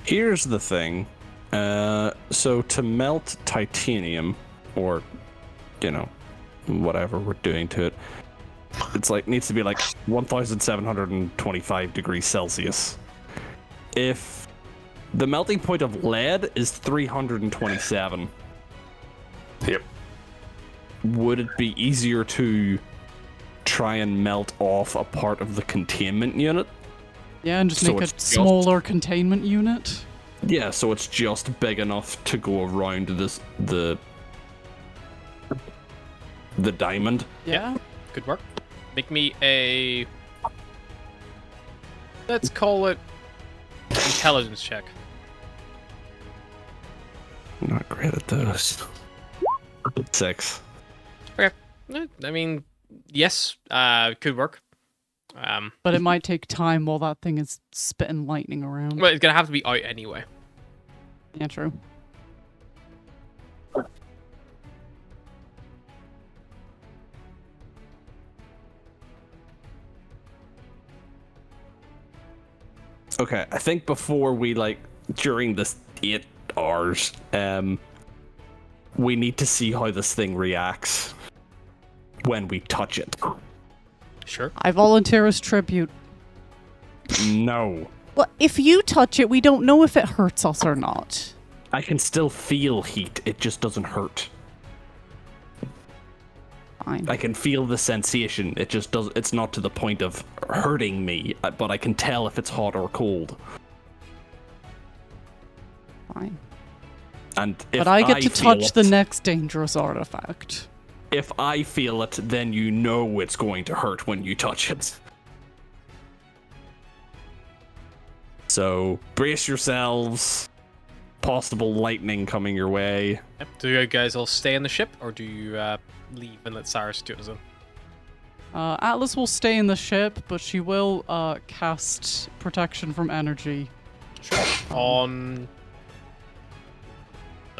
Here's the thing. So to melt titanium, or, you know, whatever we're doing to it, it's like needs to be like 1,725 degrees Celsius. If the melting point of lead is 327, Yep. would it be easier to try and melt off a part of the containment unit? Yeah, and just So make a it's just- smaller containment unit. Yeah, so it's just big enough to go around the diamond. Yeah. Good work. Make me a. Let's call it intelligence check. Not great at those. 6. Okay. I mean, yes, could work. But it might take time while that thing is spitting lightning around. Well, it's gonna have to be out anyway. Yeah, true. Okay, I think before we during this 8 hours, we need to see how this thing reacts when we touch it. Sure. I volunteer as tribute. No. Well, if you touch it, we don't know if it hurts us or not. I can still feel heat, it just doesn't hurt. Fine. I can feel the sensation, it just does. It's not to the point of hurting me, but I can tell if it's hot or cold. Fine. And if But I get to feel touch it, the next dangerous artifact. If I feel it, then you know it's going to hurt when you touch it. So brace yourselves. Possible lightning coming your way. Yep. Do you guys all stay in the ship, or do you leave and let Cyrus do his own? Atlas will stay in the ship, but she will cast protection from energy. Sure. On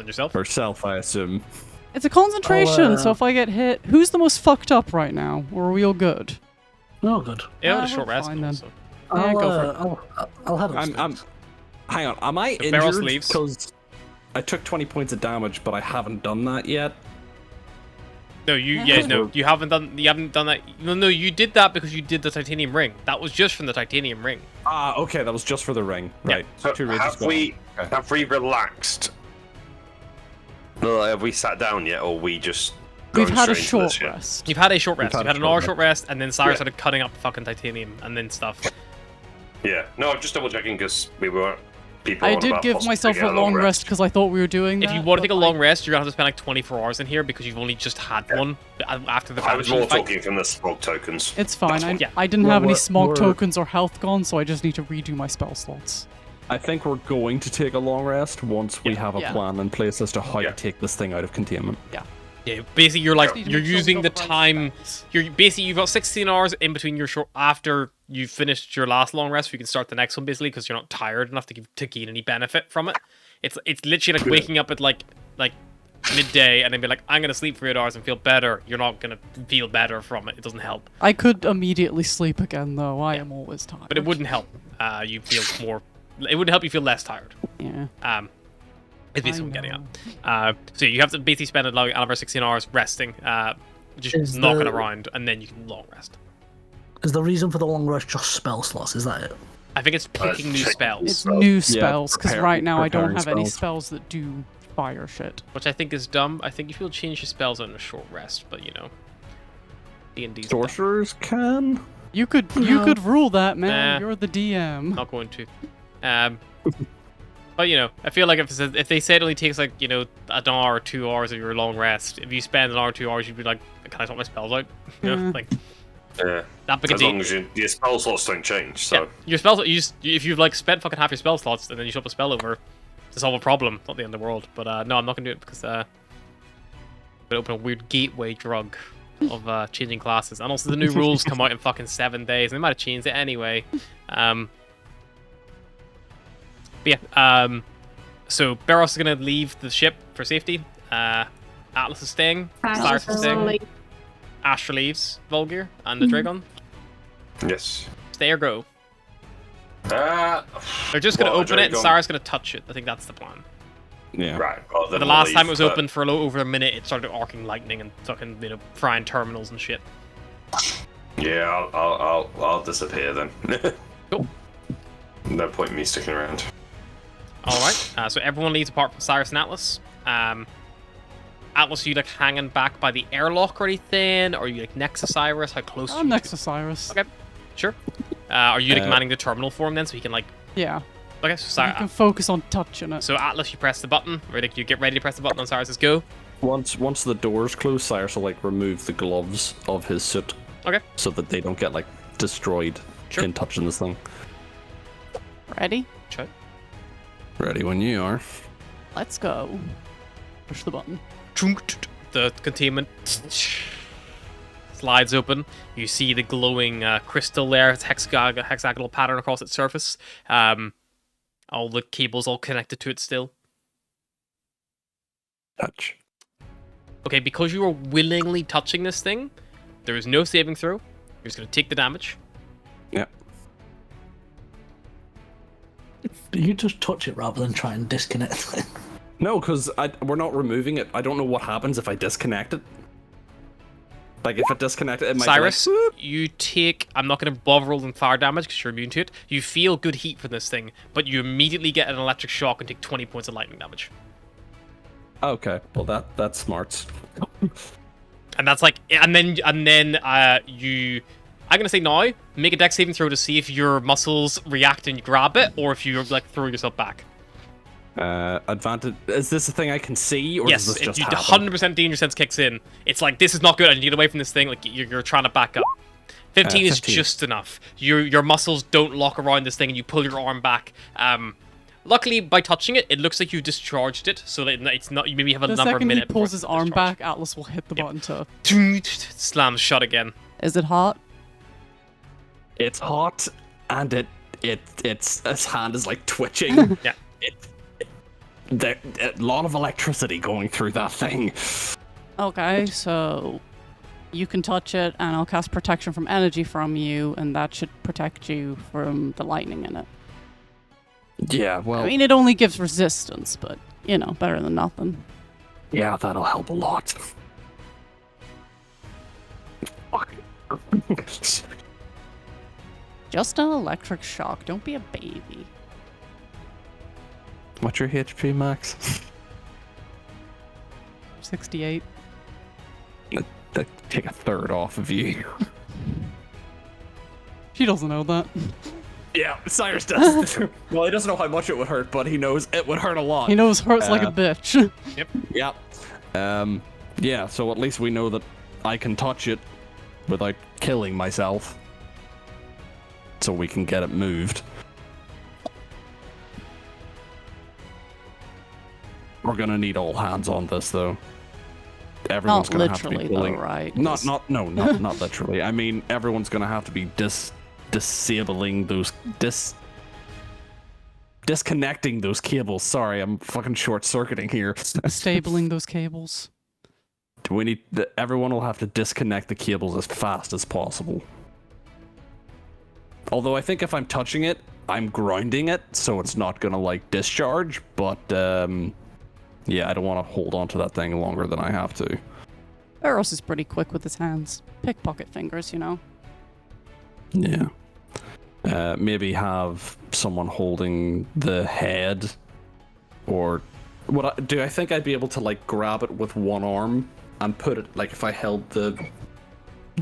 yourself? Herself, I assume. It's a concentration, Oh, so if I get hit, who's the most fucked up right now? Or are we all good? Oh, good. Yeah, we're a short rest. fine then. So. Yeah, go for it. I'll head I'm upstairs. hang on, am I The barrel injured? sleeves. Because I took 20 points of damage, but I haven't done that yet. No, you haven't done that. No, you did that because you did the titanium ring. That was just from the titanium ring. Ah, okay, that was just for the ring. Yeah. Right. So 2 rages have gone. we Okay. have we relaxed? No, have we sat down yet, or we just? We've going had a straight into the short ship? rest. You've had a short rest. had You've a had an short hour rest. short rest, and then Cyrus Yeah. started cutting up fucking titanium and then stuff. Yeah. No, I'm just double checking because we were. People I on did about give possibly myself a getting long rest because I thought we were doing If that. you want to but take a long rest, you're gonna have to spend like 24 hours in here because you've only just had one after the I was vanishing more fight. talking from the smoke tokens. It's fine. I, Yeah. I didn't have any we're- smog we're- tokens or health gone, so I just need to redo my spell slots. I think we're going to take a long rest once we have a Yeah. plan in place as to how Yeah. to take this thing out of containment. Yep. Yeah, basically you're like, Need to you're make sure we using don't the run time, spells. you've got 16 hours in between your short, after you've finished your last long rest, you can start the next one basically, because you're not tired enough to gain any benefit from it. It's literally like waking up at like midday and then be like, I'm gonna sleep for 8 hours and feel better. You're not gonna feel better from it. It doesn't help. I could immediately sleep again, though. I am always tired. But it wouldn't help. You feel more. It wouldn't help you feel less tired. Yeah. It's basically what I'm getting at. So you have to basically spend another 16 hours resting, just knocking around, and then you can long rest. Is the reason for the long rest just spell slots? Is that it? I think it's picking new spells, It's new spells, because prepare- right now I don't preparing have any spells. spells that do fire shit. which I think is dumb. I think you will change your spells on a short rest, but you know, D&D's dumb. Sorcerers can. You could rule that, man. Nah. You're the DM. Not going to. But you know, I feel like if they say it only takes like, you know, an hour or 2 hours of your long rest, if you spend an hour or 2 hours, you'd be like, can I sort my spells out? You know, like Yeah. that big a As deal. long as your spell slots don't change. So Yeah, your spell, if you've like spent fucking half your spell slots and then you swap a spell over to solve a problem, not the end of the world. But no, I'm not gonna do it because I'm gonna open a weird gateway drug of changing classes, and also the new rules come out in fucking 7 days. And they might have changed it anyway. But yeah, so Barros is gonna leave the ship for safety. Atlas is staying. Cyrus is staying. Astra leaves. Volgir and the Dragon. yes. Stay or go. They're just gonna Well, open it, and Dragon- Cyrus gonna touch it. I think that's the plan. Yeah. Right. Well, then The we'll last time it leave, was but- open for a little over a minute, it started arcing lightning and fucking, you know, frying terminals and shit. Yeah, I'll disappear then. Cool. No point in me sticking around. All right. So everyone leaves apart from Cyrus and Atlas. Atlas, are you like hanging back by the airlock or anything? Or are you like next to Cyrus? How close? are I'm you next to- to Cyrus. Okay. Sure. Are you like manning the terminal for him then, so he can like? Yeah. Okay. So, You can focus on touching it. so Atlas, you press the button. Or like you get ready to press the button on Cyrus's go. Once the doors close, Cyrus will like remove the gloves of his suit Okay. so that they don't get like destroyed Sure. in touching this thing. Ready? Sure. Ready when you are. Let's go. Push the button. The containment slides open. You see the glowing crystal there. It's hexagonal pattern across its surface. All the cables all connected to it still. Touch. Okay, because you are willingly touching this thing, there is no saving throw. You're just going to take the damage. Yeah. You just touch it rather than try and disconnect it. No, because we're not removing it. I don't know what happens if I disconnect it. Like, if it disconnected, it might Cyrus, be like, you take... I'm not going to bother rolling fire damage because you're immune to it. You feel good heat from this thing, but you immediately get an electric shock and take 20 points of lightning damage. okay, well that's smart. And that's like... And then you... I'm going to say now, make a dex saving throw to see if your muscles react and you grab it, or if you're like throwing yourself back. Advantage. Is this a thing I can see, or Yes, does this just you, happen? 100% danger sense kicks in. It's like, this is not good. I need to get away from this thing. Like, you're trying to back up. 15 is 15. just enough. Your muscles don't lock around this thing, and you pull your arm back. Luckily, by touching it, it looks like you discharged it, so that it's not. You maybe have a The number of second he minutes. pulls his arm back, Atlas will hit the button to... Slams shut again. Is it hot? It's hot, and its his hand is like twitching. Yeah. There's a lot of electricity going through that thing. Okay, so you can touch it, and I'll cast protection from energy from you, and that should protect you from the lightning in it. Yeah, well, I mean, it only gives resistance, but, you know, better than nothing. yeah, that'll help a lot. Fuck. Just an electric shock. Don't be a baby. What's your HP max? 68. Take a third off of you. She doesn't know that. Yeah, Cyrus does. Well, he doesn't know how much it would hurt, but he knows it would hurt a lot. He knows hurts like a bitch. Yep. Yeah, so at least we know that I can touch it without killing myself. So we can get it moved. We're gonna need all hands on this, though. everyone's Not gonna have to be literally, pulling. though, right? Not not literally. I mean, everyone's gonna have to be disabling those disconnecting those cables. Sorry, I'm fucking short circuiting here. Stabling those cables. We need everyone will have to disconnect the cables as fast as possible. Although I think if I'm touching it, I'm grounding it, so it's not gonna like discharge. But yeah, I don't want to hold on to that thing longer than I have to. Eros is pretty quick with his hands. Pickpocket fingers, you know. Yeah. Maybe have someone holding the head, or do I think I'd be able to like grab it with one arm and put it like if I held the.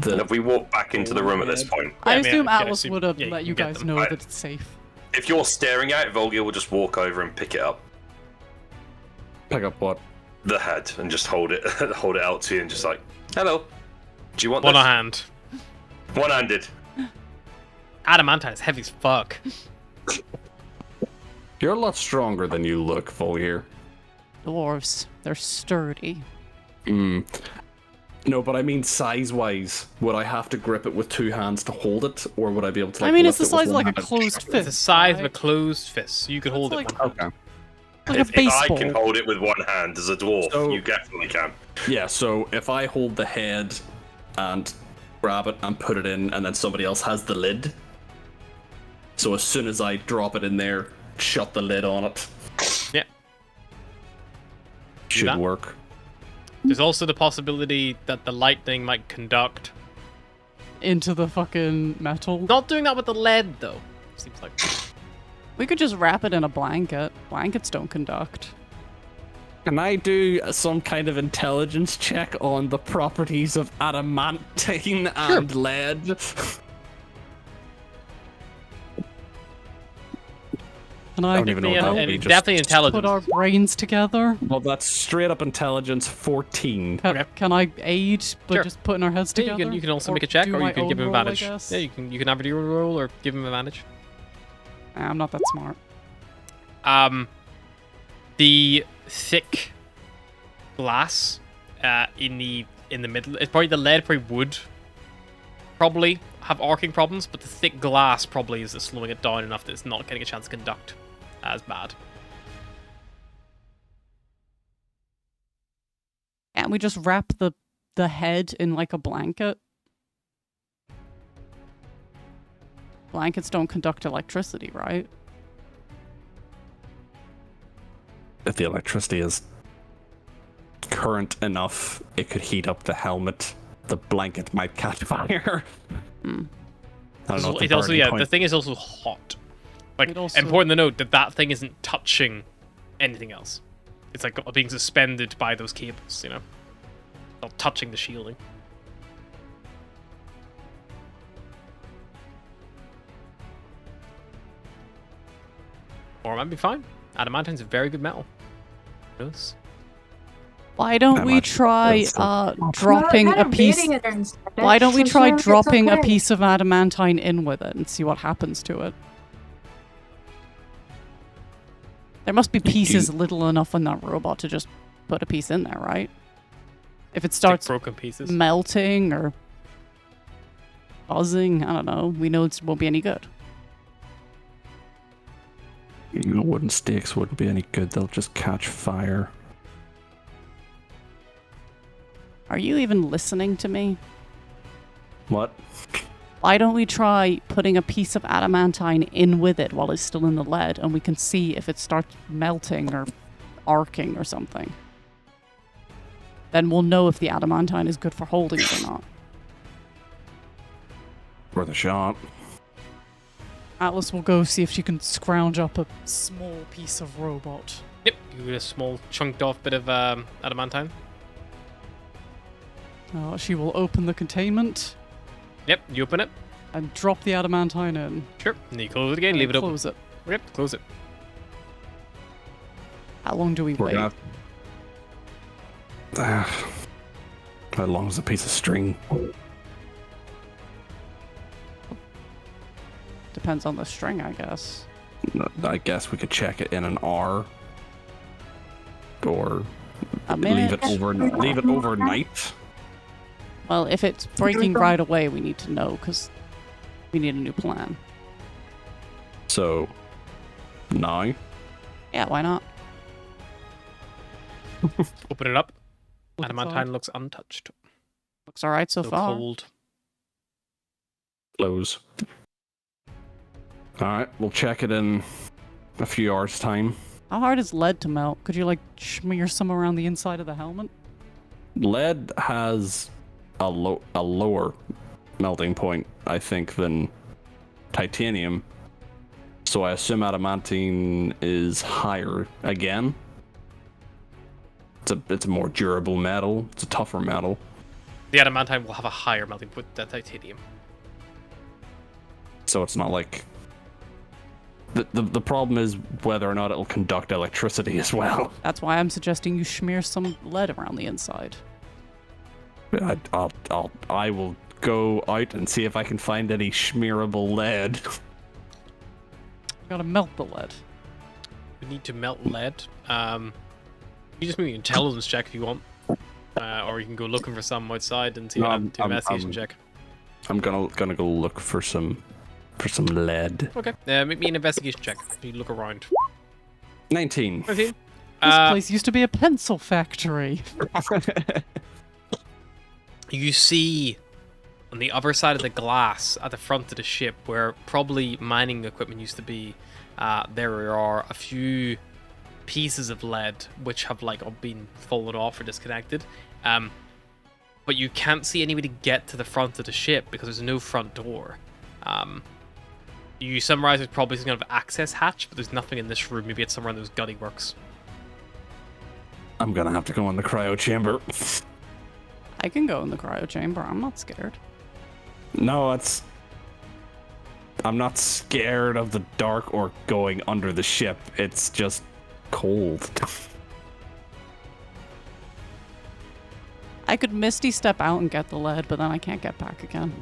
And if we walk back into the room at this point, I I mean, assume I Atlas assume- would have yeah, let you you can get guys them. know Right. that it's safe. if you're staring at it, Volgir will just walk over and pick it up, Pick up what? the head, and just hold it out to you, and just like, hello, do you want One this? hand. One-handed. Adamantine is heavy as fuck. You're a lot stronger than you look, Volgir. Dwarves, they're sturdy. No, but I mean size-wise. Would I have to grip it with two hands to hold it, or would I be able to? Like, I mean, it's lift the it with size of one like a hand? closed It's fist. the size of a right? closed fist, so you could hold it. like- One hand. Okay. Like If a baseball. I can hold it with one hand as a dwarf, So- you definitely can. Yeah. So if I hold the head and grab it and put it in, and then somebody else has the lid. So as soon as I drop it in there, shut the lid on it. Yeah. Should that. work. There's also the possibility that the lightning might conduct. Into the fucking metal. Not doing that with the lead, though. Seems like. We could just wrap it in a blanket. Blankets don't conduct. Can I do some kind of intelligence check on the properties of adamantine and lead? Can I I don't even know what that would be. Just Definitely intelligence. put our brains together? Well, that's straight up intelligence 14. Can, Okay. can I aid, but Sure. just putting our heads Yeah, together? you can also Or make a check, do or my you can give own him roll, I advantage. guess? Yeah, you can have your roll or give him advantage. Nah, I'm not that smart. The thick glass in the middle, it's probably the lead probably would probably have arcing problems, but the thick glass probably is slowing it down enough that it's not getting a chance to conduct as bad. Can't we just wrap the head in like a blanket? Blankets don't conduct electricity, right? If the electricity is current enough, it could heat up the helmet. The blanket might catch fire. I don't know. what the It's also burning the point- thing is also hot. Like It also- important to note that that thing isn't touching anything else. It's like being suspended by those cables, you know, not touching the shielding. Or it might be fine. Adamantine's a very good metal. Who knows? Why don't we Imagine try it's dropping Well, a kind of piece? beating it instead, Why don't we so try sure it's dropping a okay. piece of adamantine in with it and see what happens to it? There must be pieces little enough on that robot to just put a piece in there, right? If it It's like starts broken pieces. melting or buzzing, I don't know, we know it won't be any good. Wooden stakes wouldn't be any good. They'll just catch fire. Are you even listening to me? What? Why don't we try putting a piece of adamantine in with it while it's still in the lead, and we can see if it starts melting or arcing or something. Then we'll know if the adamantine is good for holding it or not. Worth a shot. Atlas will go see if she can scrounge up a small piece of robot. Yep, you get a small chunked off bit of adamantine. She will open the containment Yep, you open it. and drop the adamantine in. Sure. And you close it again, and leave it open. close it. Yep, close it. How long do we We're wait? gonna have... How long is a piece of string? Depends on the string, I guess. I guess we could check it in an hour. Or A minute. Leave it overnight. Well, if it's breaking right away, we need to know, because we need a new plan. So, now? Yeah, why not? Open it up. Look Adamantine inside. looks untouched. Looks alright so So far. cold. Close. Alright, we'll check it in a few hours' time. How hard is lead to melt? Could you, like, smear some around the inside of the helmet? Lead has a lower melting point, I think, than titanium. So I assume adamantine is higher again. It's a more durable metal. It's a tougher metal. The adamantine will have a higher melting point than titanium. So it's not like... The problem is whether or not it'll conduct electricity as well. That's why I'm suggesting you smear some lead around the inside. I will go out and see if I can find any smearable lead. You gotta melt the lead. We need to melt lead. You just make an intelligence check if you want. Or you can go looking for some outside and see No, an investigation check. I'm gonna go look for some lead. Okay. Make me an investigation check. You look around. 19. 19. This place used to be a pencil factory. You see on the other side of the glass at the front of the ship, where probably mining equipment used to be, there are a few pieces of lead which have like been fallen off or disconnected. But you can't see any way to get to the front of the ship because there's no front door. You summarize it's probably some kind of access hatch, but there's nothing in this room. Maybe it's somewhere in those gutty works. I'm gonna have to go in the cryo chamber. I can go in the cryo chamber. I'm not scared. No, I'm not scared of the dark or going under the ship. It's just cold. I could Misty step out and get the lead, but then I can't get back again.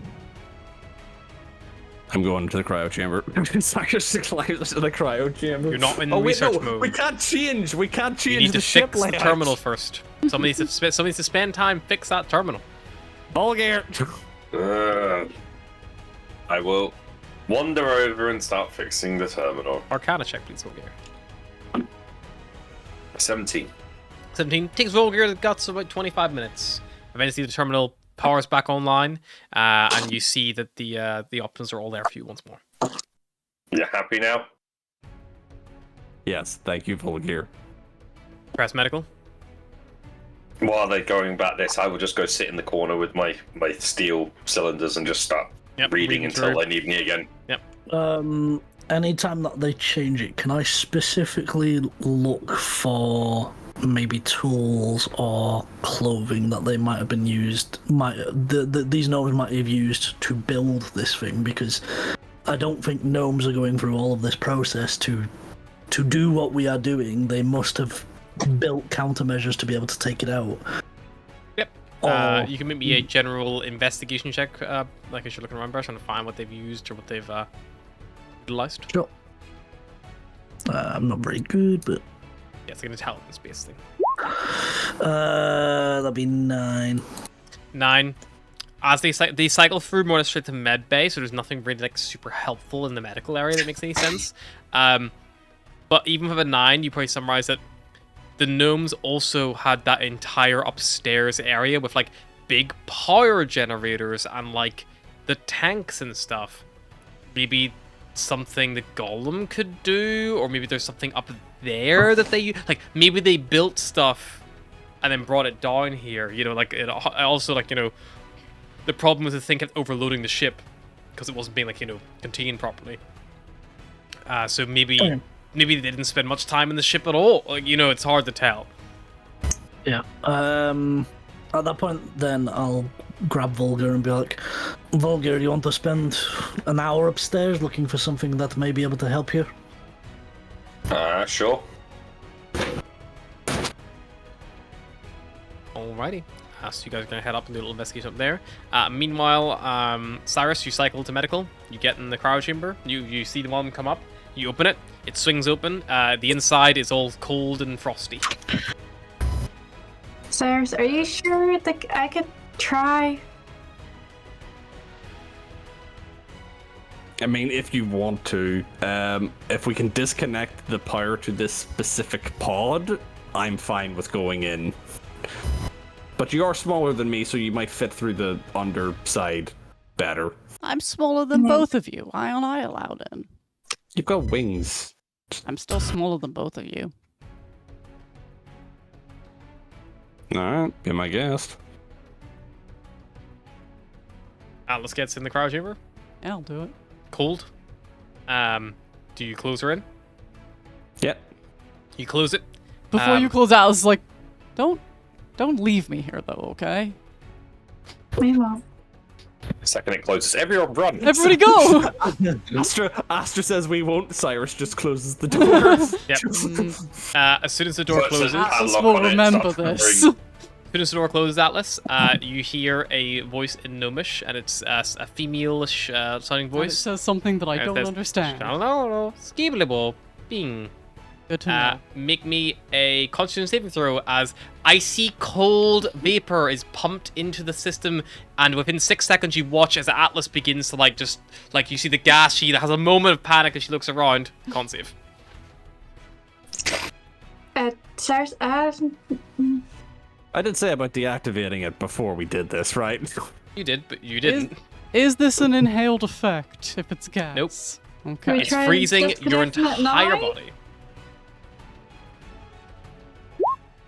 I'm going to the cryo chamber. Cyrus climbs to the cryo chamber. You're not in wait, research no, mode. We can't change. We can't change You need the to ship fix the layout. terminal first. Somebody needs to spend time fix that terminal. Bulgar. I will wander over and start fixing the terminal. Arcana check, please, Volgear. 17. 17. Takes Volgear the guts about 25 minutes. Eventually, the terminal powers back online, and you see that the options are all there for you once more. You happy now? Yes, thank you, Volgear. Press medical. While they're going back this, I will just go sit in the corner with my steel cylinders and just start reading until through. they need me again. Yep. Anytime that they change it, can I specifically look for maybe tools or clothing that they might have been used, these gnomes might have used to build this thing? Because I don't think gnomes are going through all of this process to do what we are doing. They must have built countermeasures to be able to take it out. Yep. Or- You can make me a general investigation check, like as you're looking around, trying to find what they've used or what they've utilized. Sure. I'm not very good, but Yeah, it's like an intelligence based thing. that'd be 9. 9. As they cycle through more straight to med bay, so there's nothing really like super helpful in the medical area that makes any sense. But even with a 9, you probably summarize that the gnomes also had that entire upstairs area with like big power generators and like the tanks and stuff. Maybe something the golem could do, or maybe there's something up there that they like. Maybe they built stuff and then brought it down here. You know, like it also like, you know, the problem was the thing kept overloading the ship because it wasn't being like, you know, contained properly. So maybe they didn't spend much time in the ship at all. Like, you know, it's hard to tell. Yeah. At that point, then I'll grab Volgar and be like, Volgar, do you want to spend an hour upstairs looking for something that may be able to help you? Sure. Alrighty. So you guys are going to head up and do a little investigation up there. Meanwhile, Cyrus, you cycle to medical. You get in the cryo chamber. You see the one come up. You open it. It swings open. The inside is all cold and frosty. Cyrus, are you sure that I could try? I mean, if you want to, if we can disconnect the power to this specific pod, I'm fine with going in. But you are smaller than me, so you might fit through the underside better. I'm smaller than both of you. Why aren't I allowed in? You've got wings. I'm still smaller than both of you. Alright, be my guest. Atlas gets in the cryo chamber. Yeah, I'll do it. Cold. Do you close her in? Yep. You close it. Before you close out, I was like, don't leave me here though, okay? We won't. The second it closes, everyone run. Everybody go! Astra says we won't. Cyrus just closes the door. Yep. As soon as the door closes, Atlas will remember this. as soon as the door closes, Atlas, you hear a voice in Gnomish, and it's a female-ish sounding And it voice. says something that I don't understand. Skibbly bing. Good to know. Make me a Constitution saving throw as icy cold vapor is pumped into the system, and within 6 seconds you watch as Atlas begins to you see the gas. She has a moment of panic as she looks around. Can't save. Cyrus, I did say about deactivating it before we did this, right? You did, but you didn't. Is this an inhaled effect if it's gas? Nope. Okay. We It's try freezing your disconnecting it entire now? body.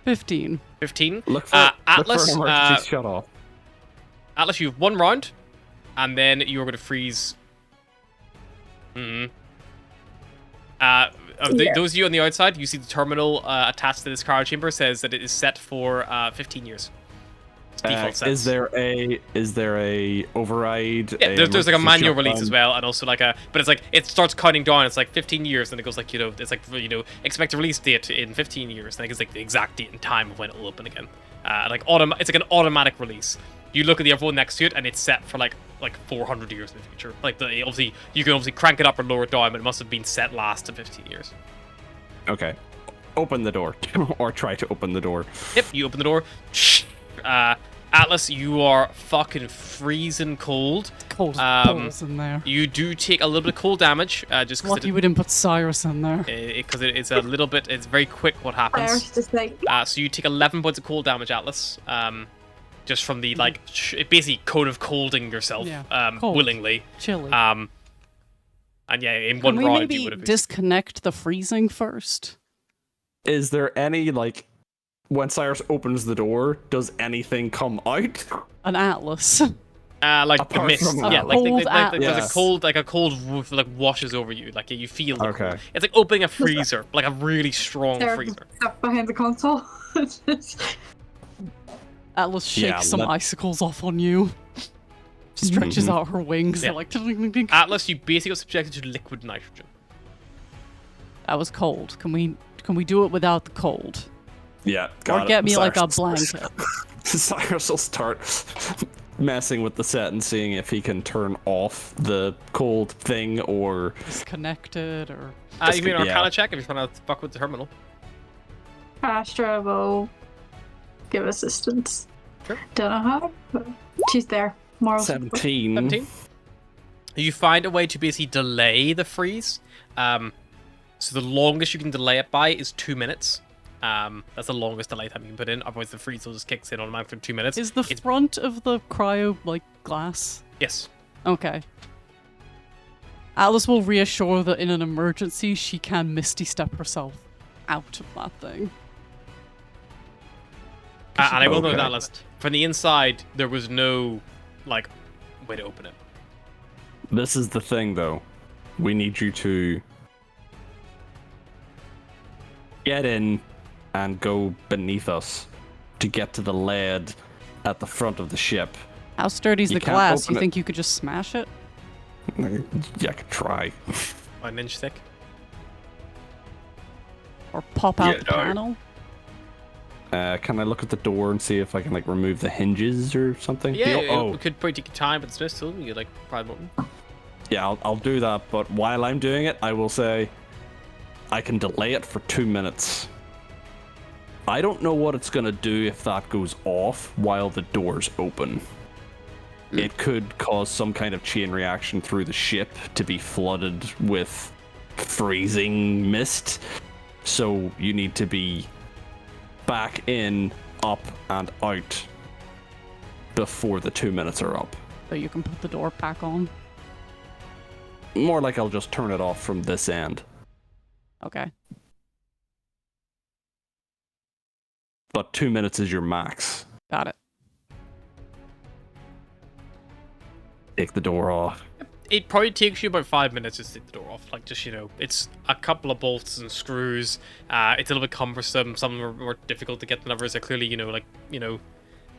15. 15. Look for Atlas, an emergency shut off. Atlas, you have 1 round, and then you're going to freeze. Those of you on the outside, you see the terminal attached to this cryo chamber says that it is set for 15 years. It's default set. Is there a override? Yeah, there's like a emergency manual release shutdown? as well, and also but it's like it starts counting down. It's like 15 years, and it goes like it's like expect a release date in 15 years. And it's like the exact date and time of when it will open again. It's like an automatic release. You look at the other one next to it, and it's set for like 400 years in the future. You can obviously crank it up or lower it down, but it must have been set last to 15 years. Okay, open the door, or try to open the door. Yep, you open the door. Atlas, you are fucking freezing cold. Cold as balls in there. You do take a little bit of cold damage, just because Lucky we didn't put Cyrus in there. because it's a little bit. It's very quick what happens. Cyrus just like, So you take 11 points of cold damage, Atlas. Just from the basically code of colding yourself, Cold. willingly. Chilly. And yeah, in Can one we round maybe you would have. disconnect the freezing first? Is there any when Cyrus opens the door, does anything come out? An Atlas. Like the Apart mist, from yeah, a cold there's Atlas. a cold woof, washes over you, you feel the Okay. cold. It's like opening a freezer, like a really strong Cyrus freezer. up behind the console. Atlas shakes Yeah, some let- icicles off on you. Stretches out her wings. Yeah. They're like, ding, ding, ding. Atlas, you basically got subjected to liquid nitrogen. That was cold. Can we do it without the cold? Yeah, Or got get it. me like a Cyrus- blanket. Cyrus will start messing with the set and seeing if he can turn off the cold thing or. Disconnected or You mean an yeah. Arcana check if you're trying to fuck with the terminal. Astra will give assistance. Sure. Don't know how, but she's there. Moral support. 17. 17. You find a way to basically delay the freeze. So the longest you can delay it by is 2 minutes. That's the longest delay time you can put in. Otherwise, the freeze will just kicks in automatically for 2 minutes. is the front of the cryo glass? Yes. Okay. Atlas will reassure that in an emergency she can misty step herself out of that thing. And I will note Okay. that list. From the inside, there was no way to open it. This is the thing, though. We need you to get in and go beneath us to get to the lead at the front of the ship. How sturdy is You the can't glass? open You it. think you could just smash it? Yeah, I could try. 1 inch thick. Or pop out Yeah, the no. panel? Can I look at the door and see if I can remove the hinges or something? Yeah, Oh, it could probably take your time, but still, you could pry them open. yeah, I'll do that. But while I'm doing it, I will say I can delay it for 2 minutes. I don't know what it's gonna do if that goes off while the door's open. It could cause some kind of chain reaction through the ship to be flooded with freezing mist. So you need to be back in, up, and out before the 2 minutes are up. So you can put the door back on. More like I'll just turn it off from this end. Okay. But 2 minutes is your max. Got it. Take the door off. It probably takes you about 5 minutes to take the door off. Like, just, you know, it's a couple of bolts and screws. It's a little bit cumbersome. Some are more difficult to get than others. Are clearly, you know, like, you know,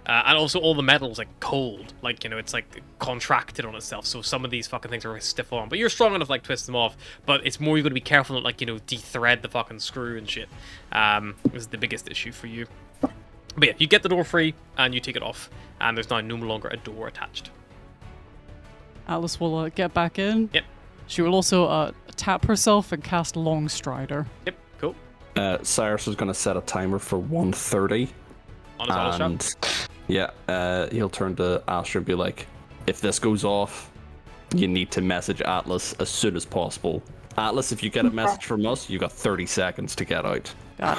and also all the metal's like cold. Like, you know, it's like contracted on itself. So some of these fucking things are stiff on. But you're strong enough to, like, twist them off. But it's more you're going to be careful not, like, you know, de-thread the fucking screw and shit. Is the biggest issue for you. But yeah, you get the door free and you take it off. And there's now no longer a door attached. Atlas will get back in. Yep. She will also tap herself and cast Long Strider. Yep, cool. Cyrus is going to set a timer for 1:30. On his auto shot. Yeah, he'll turn to Astra and be like, if this goes off, you need to message Atlas as soon as possible. Atlas, if you get a message from us, you got 30 seconds to get out. Got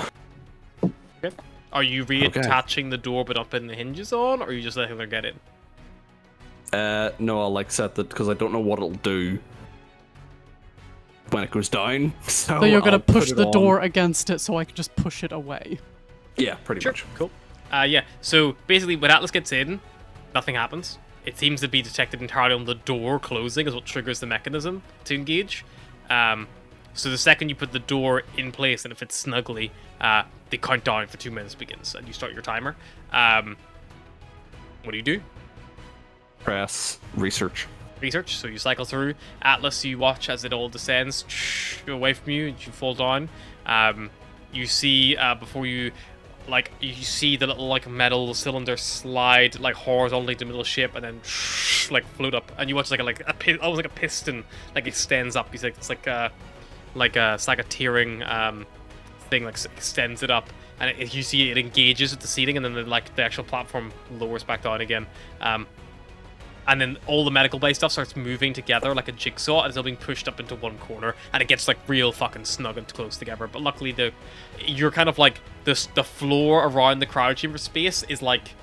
it. Okay. Are you reattaching the door but not putting the hinges on, or are you just letting her get in? No, I'll like set that because I don't know what it'll do when it goes down. So you're gonna I'll push put the it door on. against it so I can just push it away. Yeah, pretty much. Cool. Yeah, so basically when Atlas gets in, nothing happens. It seems to be detected entirely on the door closing is what triggers the mechanism to engage. So the second you put the door in place and it fits snugly, the countdown for 2 minutes begins and you start your timer. What do? Press research. Research, so you cycle through. Atlas, you watch as it all descends away from you and you fall down. You see before you, like, you see the little like metal cylinder slide like horizontally to the middle of the ship and then like float up, and you watch almost like a piston like extends up. It's like a tearing thing like extends it up, and you see it engages with the ceiling, and then the actual platform lowers back down again. And then all the medical bay stuff starts moving together like a jigsaw, and it's all being pushed up into one corner, and it gets like real fucking snug and close together. But luckily, you're kind of like the floor around the cryo chamber space is like,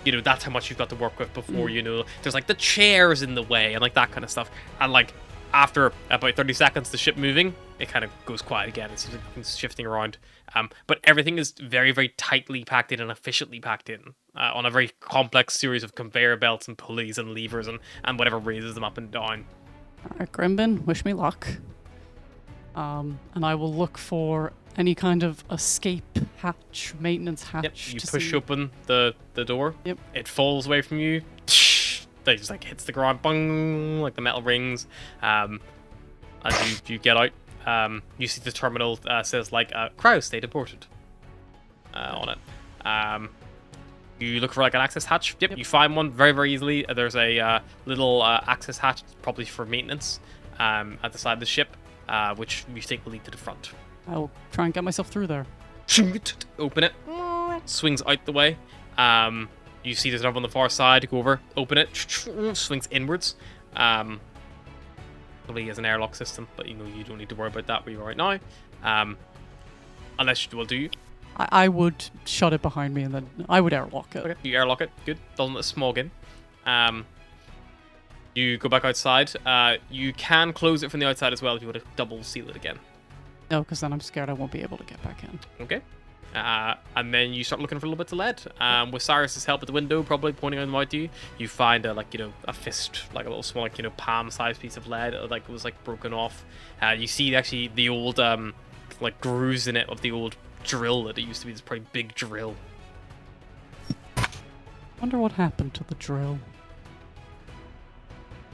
you know, that's how much you've got to work with before, you know, there's like the chairs in the way and like that kind of stuff. And like after about 30 seconds, the ship moving, it kind of goes quiet again. It seems like it's shifting around. But everything is very, very tightly packed in and efficiently packed in on a very complex series of conveyor belts and pulleys and levers and whatever raises them up and down. Alright, Grimbin, wish me luck. And I will look for any kind of escape hatch, maintenance hatch. Yep, you push open the door. Yep. It falls away from you. They just like hits the ground, bung, like the metal rings. As you get out, you see the terminal says like cryo state aborted on it. You look for like an access hatch. Yep, you find one very, very easily. There's a little access hatch, probably for maintenance, at the side of the ship, which you think will lead to the front. I'll try and get myself through there. Open it. Swings out the way. You see there's another on the far side. Go over. Open it. Swings inwards. Probably has an airlock system, but you know you don't need to worry about that where you are right now. Unless you will do. I would shut it behind me and then I would airlock it. Okay, you airlock it. Good. Doesn't let smog in. You go back outside. You can close it from the outside as well if you want to double seal it again. No, because then I'm scared I won't be able to get back in. Okay. And then you start looking for little bits of lead. With Cyrus's help at the window, probably pointing them out to you, you find a fist, like a little small, like, palm-sized piece of lead, like it was like broken off. You see actually the old like grooves in it of the old drill that it used to be. This pretty big drill. Wonder what happened to the drill.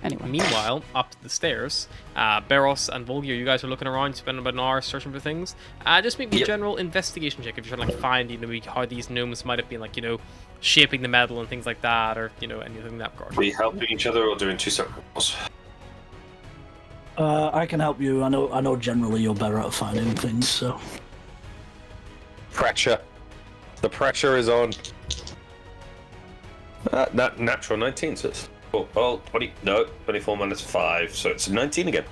Anyway. Meanwhile, up the stairs, Beros and Volgir, you guys are looking around, spending about an hour searching for things. Just make me a general investigation check if you're trying to like find, how these gnomes might have been like, shaping the metal and things like that, or anything in that regard. Are we helping each other or doing two separate roles? I can help you. I know generally you're better at finding things, so. Fracture. The pressure is on. Natural 19, so it's 24 minus 5, so it's 19 again.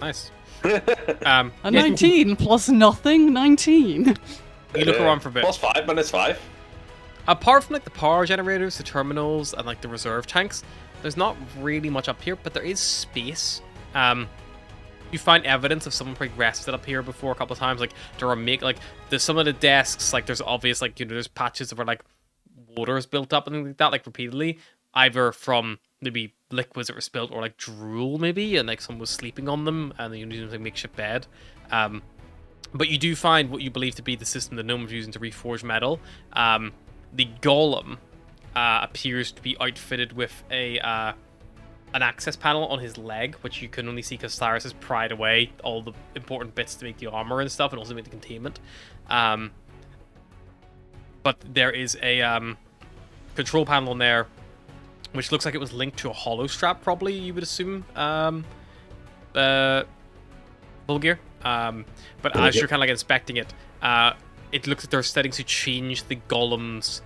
Nice. A 19 plus nothing? 19. You look around for a bit. Plus 5 minus 5. Apart from like the power generators, the terminals, and like the reserve tanks, there's not really much up here, but there is space. You find evidence of someone probably rested up here before a couple of times. Like there are there's some of the desks, like there's obvious there's patches of where like water's built up and things like that, like repeatedly, either from maybe liquids that were spilled or like drool maybe, and like someone was sleeping on them and then you need a makeshift bed. But you do find what you believe to be the system the gnome was using to reforge metal. The golem appears to be outfitted with an access panel on his leg, which you can only see because Cyrus has pried away all the important bits to make the armor and stuff, and also make the containment. But there is a control panel on there, which looks like it was linked to a hollow strap, probably, you would assume, Bulgir. But as you're kind of like inspecting it, it looks like there are settings to change the golem's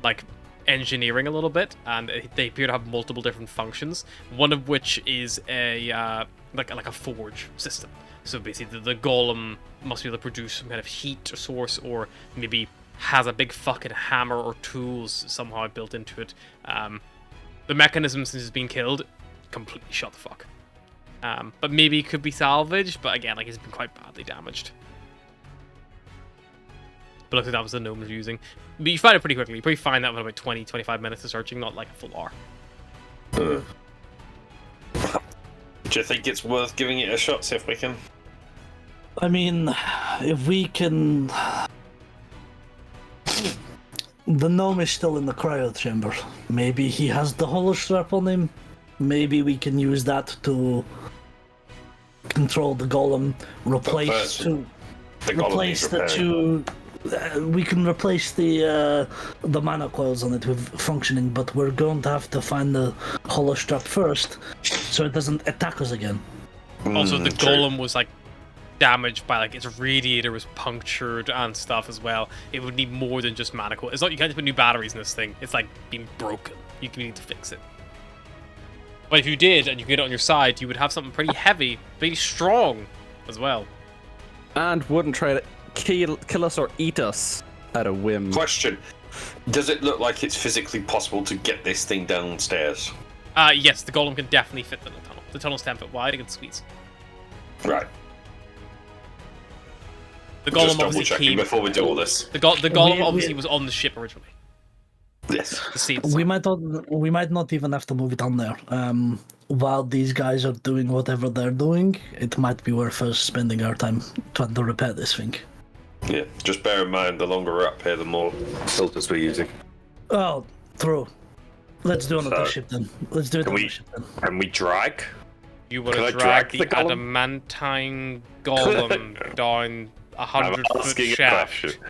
like engineering a little bit, and they appear to have multiple different functions. One of which is a like a forge system. So basically, the golem must be able to produce some kind of heat source, or maybe has a big fucking hammer or tools somehow built into it. The mechanism, since it's been killed, completely shut the fuck. But maybe it could be salvaged, but again, like it's been quite badly damaged. But looks like that was the gnome was using. But you find it pretty quickly. You probably find that in about 20-25 minutes of searching, not like a full hour. Do you think it's worth giving it a shot, see if we can? I mean, if we can... The gnome is still in the cryo chamber. Maybe he has the hollow strap on him. Maybe we can use that to control the golem. Replace the two. We can replace the mana coils on it with functioning, but we're going to have to find the hollow strap first, so it doesn't attack us again. Also, the golem was like damaged by like its radiator was punctured and stuff as well. It would need more than just mana coils. It's not you can't just put new batteries in this thing. It's like being broken. You need to fix it. But if you did and you get it on your side, you would have something pretty heavy, pretty strong as well. And wouldn't try to kill us or eat us at a whim. Question. Does it look like it's physically possible to get this thing downstairs? Yes, the golem can definitely fit in the tunnel. The tunnel's 10 foot wide, it can squeeze. Right. The golem Just double obviously checking came before we do all this. The golem obviously was on the ship originally. Yes. The seat. We might not even have to move it on there. While these guys are doing whatever they're doing, it might be worth us spending our time trying to repair this thing. Yeah, just bear in mind, the longer we're up here, the more filters we're using. Oh, true. Let's do another So, ship then. Let's do another ship then. Can we drag? You would Can I have dragged the drag the golem? adamantine golem down a 100-foot asking a shaft. question.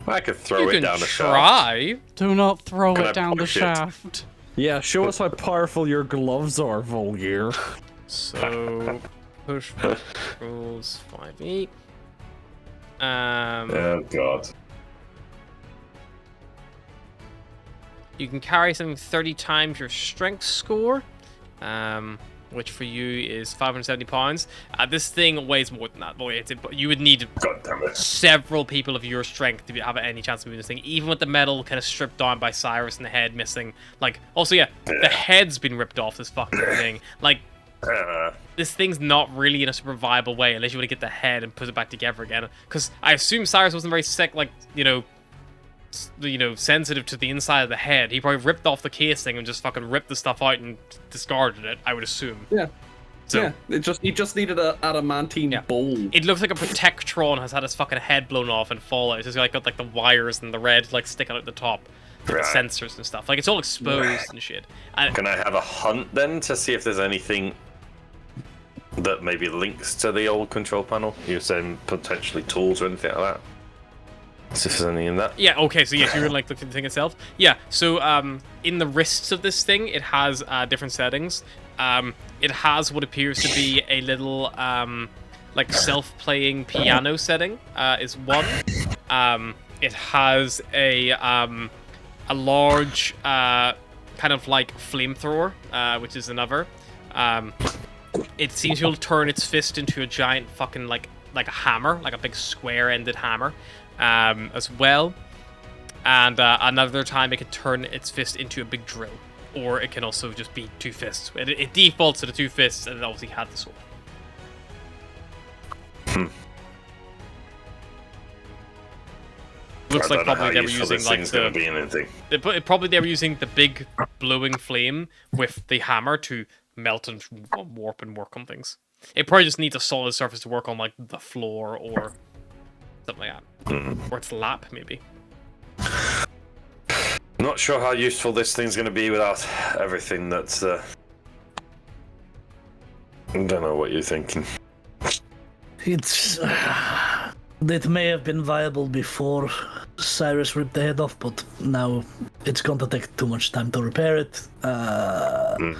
I could throw You it can down a shaft. try. Do not throw Can I it down the push it? shaft. Yeah, show us how powerful your gloves are, Volgear. So push rules 5e. Oh god. You can carry something 30 times your strength score, which for you is 570 pounds. This thing weighs more than that. Boy, you would need God damn it. several people of your strength to have any chance of moving this thing, even with the metal kind of stripped down by Cyrus and the head missing. Like, also, yeah, the head's been ripped off this fucking thing. Like, this thing's not really in a super viable way unless you want to get the head and put it back together again. Because I assume Cyrus wasn't very sick, like, sensitive to the inside of the head. He probably ripped off the casing and just fucking ripped the stuff out and discarded it, I would assume. Yeah. So, yeah, he just needed a adamantine bowl. It looks like a Protectron has had his fucking head blown off and fall out. It's just got like the wires and the red like sticking out the top. The Right. sensors and stuff. Like it's all exposed and shit. And Can I have a hunt then to see if there's anything that maybe links to the old control panel? You're saying potentially tools or anything like that? See if there's anything in that. yeah, okay, so yes, you're gonna like look at the thing itself. Yeah, so in the wrists of this thing, it has different settings. It has what appears to be a little like self-playing piano setting is one. it has a large kind of like flamethrower, which is another. It seems he'll turn its fist into a giant fucking like a hammer, like a big square-ended hammer, as well. And another time it can turn its fist into a big drill, or it can also just be two fists. It defaults to the two fists, and it obviously had the sword. Looks like probably they were using like probably they were using the big blowing flame with the hammer to melt and warp and work on things. It probably just needs a solid surface to work on, like the floor or something like that, or its lap maybe. Not sure how useful this thing's going to be without everything that's. I don't know what you're thinking. It's. It may have been viable before Cyrus ripped the head off, but now it's going to take too much time to repair it. And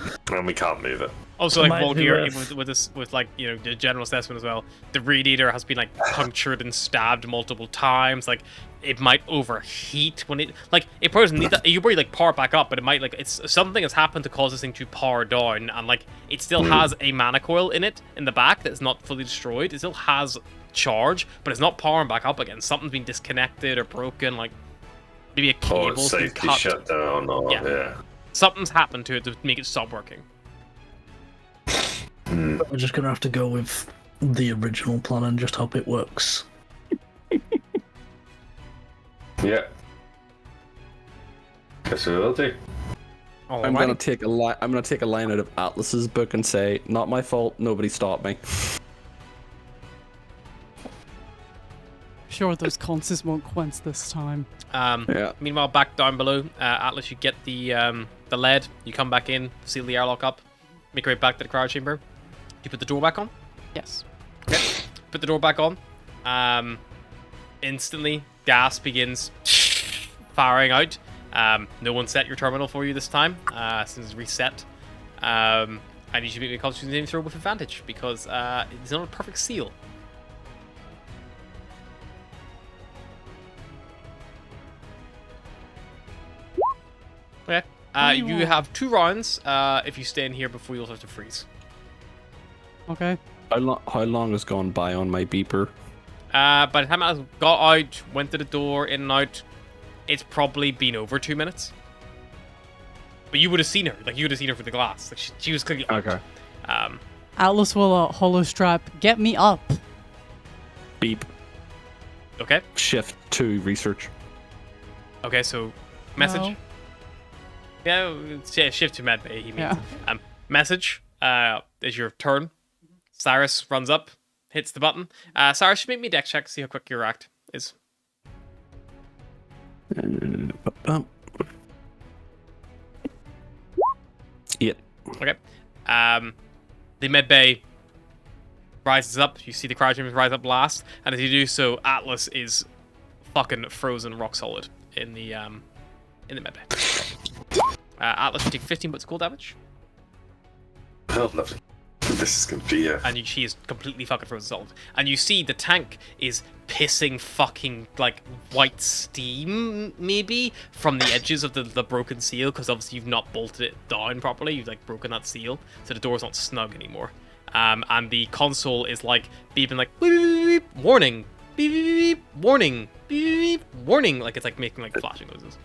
we can't move it. Also, like Volgear, with like, you know, the general assessment as well, the Reed Eater has been like punctured and stabbed multiple times. Like, it might overheat when it probably doesn't need that. You probably like power it back up, but it might like it's something has happened to cause this thing to power down, and like it still has a mana coil in it in the back that's not fully destroyed. It still has charge, but it's not powering back up again. Something's been disconnected or broken, like maybe a cable's been cut. Shut down, or, yeah. Something's happened to it to make it stop working. We're just gonna have to go with the original plan and just hope it works. Yeah. Guess we will do. I'm gonna take a line. I'm gonna take a line out of Atlas's book and say, "Not my fault. Nobody stopped me." Sure, those conces won't quench this time. Yeah. Meanwhile, back down below, Atlas, you get the lead. You come back in, seal the airlock up, make your way back to the cryo chamber. You put the door back on. Yes. Okay. Put the door back on. Instantly, gas begins firing out. No one set your terminal for you this time. Since it's reset. And you should make me a constitution saving throw with advantage because it's not a perfect seal. Okay. You have 2 rounds if you stay in here before you also have to freeze. Okay. How long has gone by on my beeper? By the time I got out, went to the door, in and out, it's probably been over 2 minutes. But you would have seen her. Like, you would have seen her through the glass. Like, she was clearly out. Okay. Atlas will hollow strap. Get me up. Beep. Okay. Shift to research. Okay, so message. No. Yeah, shift to medbay, he means. Yeah. Message is your turn. Cyrus runs up, hits the button. Cyrus, make me a dex check to see how quick your react is. Yeah. Okay. The medbay rises up. You see the cryo chambers rise up last, and as you do so, Atlas is fucking frozen rock solid in the medbay. Atlas, you take 15 points of cold damage. Oh, lovely. This is gonna be And she is completely fucking frozen solid. And you see the tank is pissing fucking like white steam, maybe, from the edges of the broken seal, because obviously you've not bolted it down properly. You've like broken that seal, so the door's not snug anymore. And the console is like beeping like beep, beep, beep, beep, warning, beep, beep, beep, beep, warning, beep, beep, beep, warning, like it's like making like flashing noises.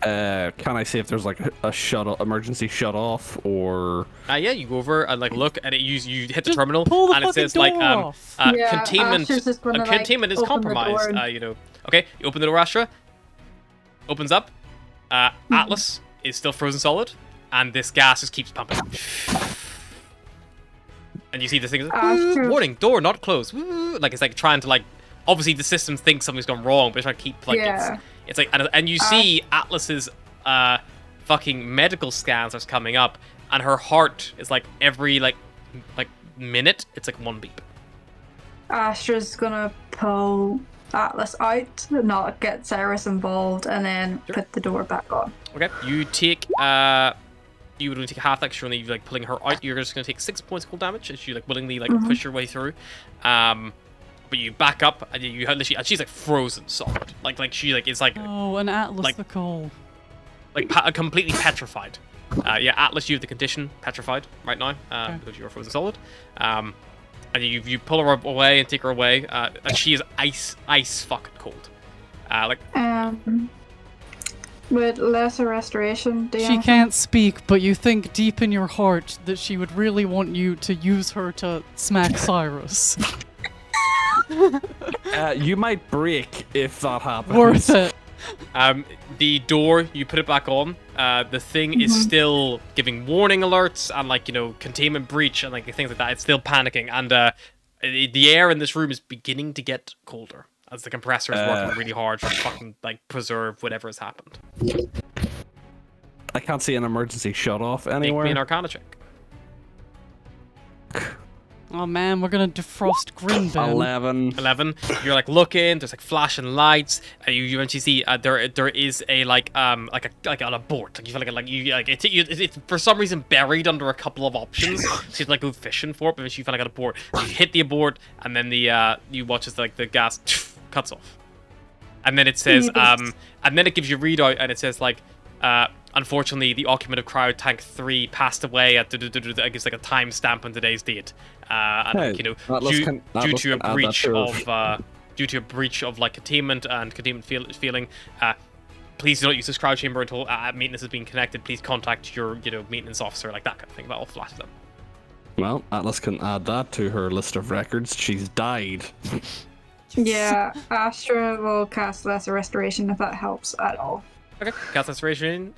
Can I see if there's like a emergency shut off or? Yeah, you go over and like look, and you hit the Just terminal, pull the and it says fucking like door off. containment. Astra's just gonna, like, Containment is open the compromised. door. You know. Okay, you open the door, Astra. Opens up. Atlas is still frozen solid, and this gas just keeps pumping. And you see this thing is Astra. warning, door not closed. Like it's like trying to like. Obviously, the system thinks something's gone wrong, but it's trying to keep like it's like and you see Atlas's fucking medical scans are coming up, and her heart is like every like minute it's like one beep. Astra's gonna pull Atlas out, not get Cyrus involved, and then put the door back on. Okay, you take you would only take half that, 'cause you're only like pulling her out. You're just gonna take 6 points of cold damage as you like willingly like push your way through. but you back up and you literally, and she's like frozen solid. Like she like is like Oh, an Atlas like- the Coal. completely petrified. Yeah, Atlas, you have the condition petrified right now Okay. because you're frozen solid. And you pull her away and take her away, and she is ice fucking cold. Like With lesser restoration, do you She know? can't speak, but you think deep in your heart that she would really want you to use her to smack Cyrus. You might break if that happens. Worth it. the door, you put it back on. The thing is still giving warning alerts and like containment breach and like things like that. It's still panicking, and the air in this room is beginning to get colder as the compressor is working really hard to fucking like preserve whatever has happened. I can't see an emergency shut off Make anywhere. me an Arcana check. Oh man, we're gonna defrost Grinbin. 11. You're like looking. There's like flashing lights. You eventually see there is a like an abort. Like you feel it's for some reason buried under a couple of options. So you like go fishing for it, but you feel like an abort. You hit the abort, and then you watch as like the gas cuts off, and then it says and then it gives you a readout, and it says like unfortunately, the occupant of cryo tank 3 passed away at I guess like a timestamp on today's date. And Hey, like, Atlas due to a can add breach that of like containment and containment feeling, please do not use this cryo chamber until maintenance has been connected. Please contact your maintenance officer, like that kind of thing. That all flashes up. Well, Atlas can add that to her list of records. She's died. Yeah, Astra will cast lesser restoration if that helps at all. Okay, cast restoration,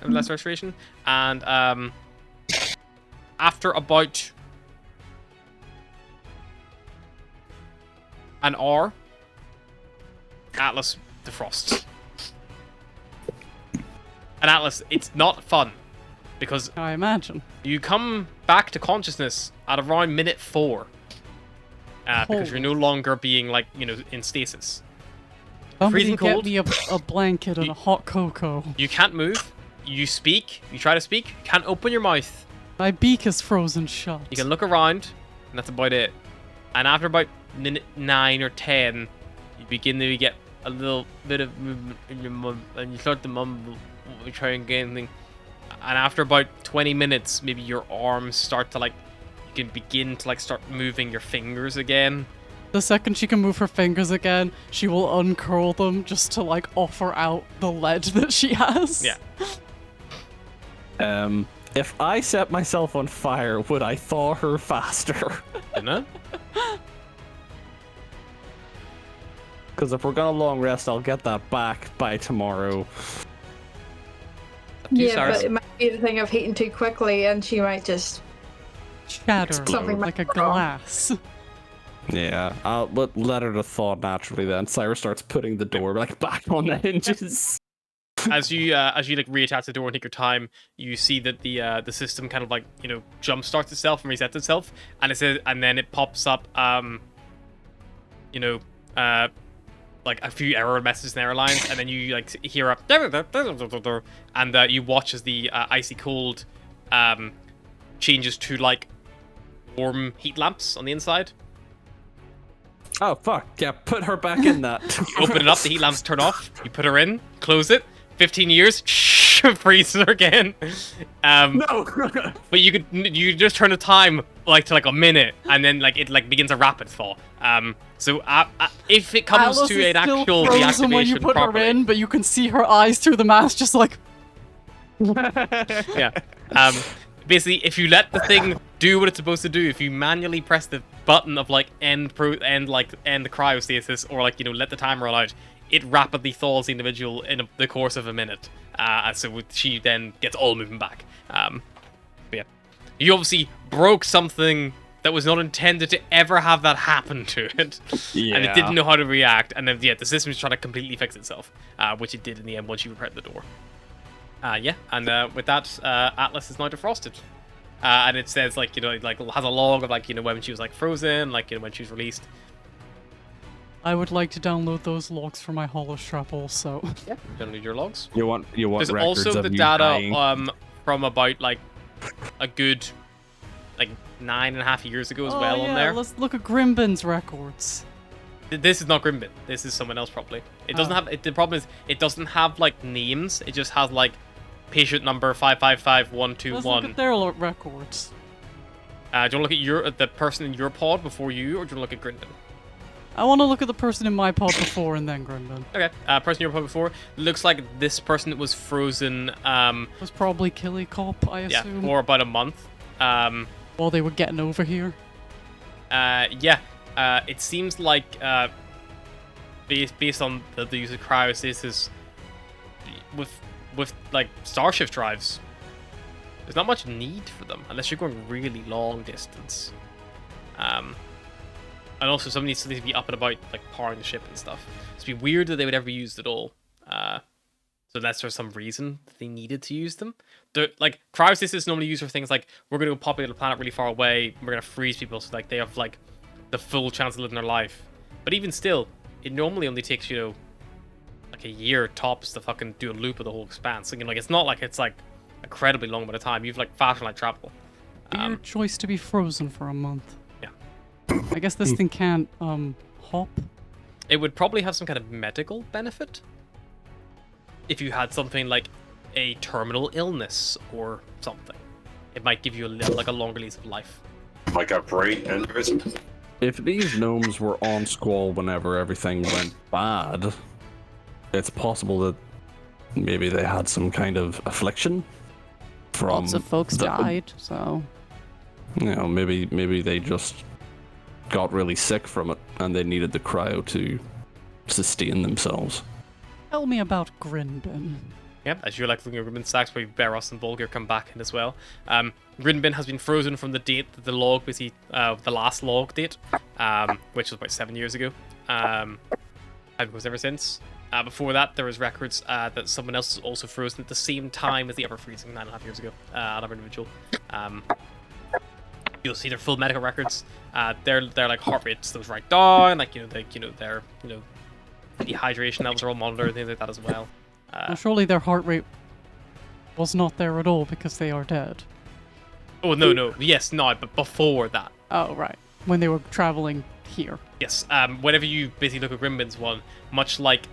and after about an hour, Atlas defrosts. And Atlas, it's not fun because I imagine. you come back to consciousness at around minute 4 because you're no longer being like in stasis. Somebody Freezing get cold. me a blanket and a hot cocoa. You can't move. You speak. You try to speak. You can't open your mouth. My beak is frozen shut. You can look around, and that's about it. And after about minute 9 or 10, you begin to get a little bit of movement in your mum, and you start to mumble, you try and get anything. And after about 20 minutes, maybe your arms start to like, you can begin to like start moving your fingers again. The second she can move her fingers again, she will uncurl them just to like offer out the lead that she has. Yeah. If I set myself on fire, would I thaw her faster? Didn't it? Because if we're gonna long rest, I'll get that back by tomorrow. You, Yeah, Cyrus. but it might be the thing of heating too quickly, and she might just. Shatter Something like a might go wrong. glass. Yeah, I'll let her to thaw naturally then. Cyrus starts putting the door like back on the hinges. As you like reattach the door and take your time, you see that the system kind of like jump starts itself and resets itself, and it says, and then it pops up like a few error messages and error lines, and then you like hear up and you watch as the icy cold changes to like warm heat lamps on the inside. Oh fuck! Yeah, put her back in that. You open it up, the heat lamps turn off. You put her in, close it. 15 years, freezes her again. No. But you just turn the time like to like a minute, and then like it like begins a rapid thaw. So if it comes Alice to is an still actual frozen when you reactivation put properly, her in, but you can see her eyes through the mask, just like. yeah. Basically, if you let the thing do what it's supposed to do, if you manually press the button of like end the cryostasis, or like let the timer run out, it rapidly thaws the individual in the course of a minute. So she then gets all moving back. But yeah, you obviously broke something that was not intended to ever have that happen to it, and it didn't know how to react. And then the system's trying to completely fix itself, which it did in the end once you repaired the door. And with that, Atlas is now defrosted. And it says like has a log of like when she was like frozen, like when she was released. I would like to download those logs for my holostrap also. Yeah, don't need your logs. You want There's records also of the you data dying. from about like a good like 9.5 years ago as well yeah, on there. Let's look at Grimbin's records. This is not Grimbin. This is someone else probably. It doesn't have. The problem is it doesn't have like names. It just has like patient number 555121. Let's look at their records. Do you want to look at the person in your pod before you, or do you want to look at Grimbin? I want to look at the person in my pod before and then Grindan. Okay. Person in your pod before looks like this person was frozen. Was probably Killy Cop, I assume. Yeah, for about a month. While they were getting over here. Yeah. It seems like based on the use of cryostasis with like starshift drives, there's not much need for them unless you're going really long distance. And also some needs to be up and about like powering the ship and stuff. It'd be weird that they would ever be used at all. So unless there's some reason that they needed to use them. Like cryostasis is normally used for things like we're going to populate a planet really far away. We're going to freeze people so like they have like the full chance of living their life. But even still, it normally only takes, you know, like a year tops to fucking do a loop of the whole expanse. So, you know, like it's not like it's like incredibly long amount of time. You've like faster light travel. Your choice to be frozen for a month. Yeah. I guess this thing can't hop. It would probably have some kind of medical benefit if you had something like a terminal illness or something. It might give you like a longer lease of life. Like a brain aneurysm. If these gnomes were on Squall whenever everything went bad, it's possible that maybe they had some kind of affliction from Lots of folks died, so... You know, maybe they just got really sick from it and they needed the cryo to sustain themselves. Tell me about Grinbin. Yep, as you're like looking at Grinbin stacks, where Beros and Volgir come back in as well. Grinbin has been frozen from the date that the log, basically, the last log date, which was about 7 years ago. And goes ever since. Before that, there was records that someone else was also frozen at the same time as the ever freezing 9.5 years ago. Another individual. You'll see their full medical records. Their like heart rates those right down, like their dehydration levels are all monitored and things like that as well. Well, surely their heart rate was not there at all because they are dead. Oh no, yes, no, but before that. Oh right, when they were traveling here. Yes. Whenever you basically look at Grimbin's one, much like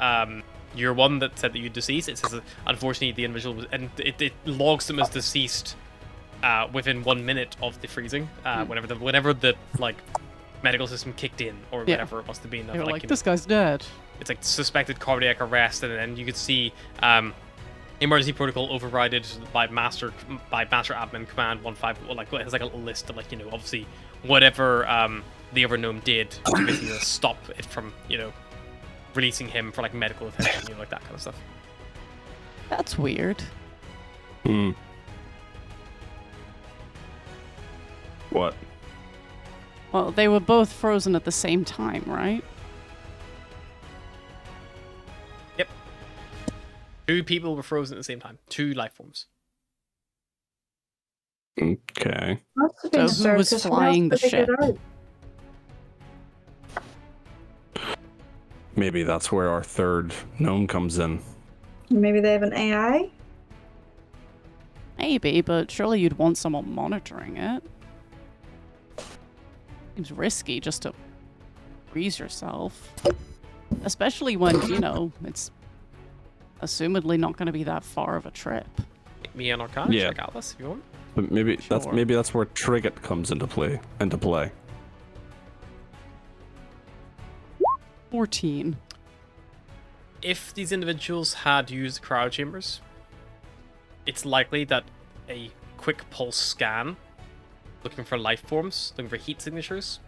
your one that said that you deceased, it says that unfortunately the individual was, and it logs them as deceased within 1 minute of the freezing. Whenever the like medical system kicked in or whatever it must have been. They were like this guy's dead. It's like suspected cardiac arrest, and then you could see emergency protocol overrided by master admin command 15. Like it has like a little list of like obviously whatever the other gnome did to basically stop it from releasing him for like medical attention, like that kind of stuff. That's weird. What? Well, they were both frozen at the same time, right? Yep. 2 people were frozen at the same time. 2 life forms. Okay. So who was flying the ship? Maybe that's where our third gnome comes in. Maybe they have an AI? Maybe, but surely you'd want someone monitoring it. Seems risky just to freeze yourself. Especially when, it's assumedly not going to be that far of a trip. Make me an Arcana check, Alice, if you want. But maybe Sure. that's where Trigot comes into play. 14. If these individuals had used cryo chambers, it's likely that a quick pulse scan, looking for life forms, looking for heat signatures,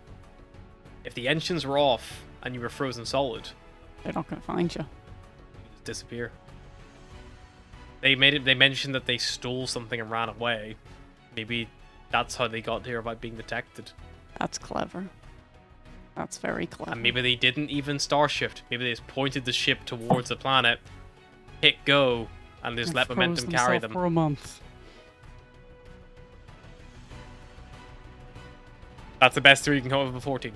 if the engines were off and you were frozen solid, They're not going to find you. you just disappear. They mentioned that they stole something and ran away. Maybe that's how they got here by being detected. That's clever. That's very clever. And maybe they didn't even starshift. Maybe they just pointed the ship towards the planet, hit go, and just let Froze momentum carry themselves them. for a month. That's the best theory you can come up with for 14.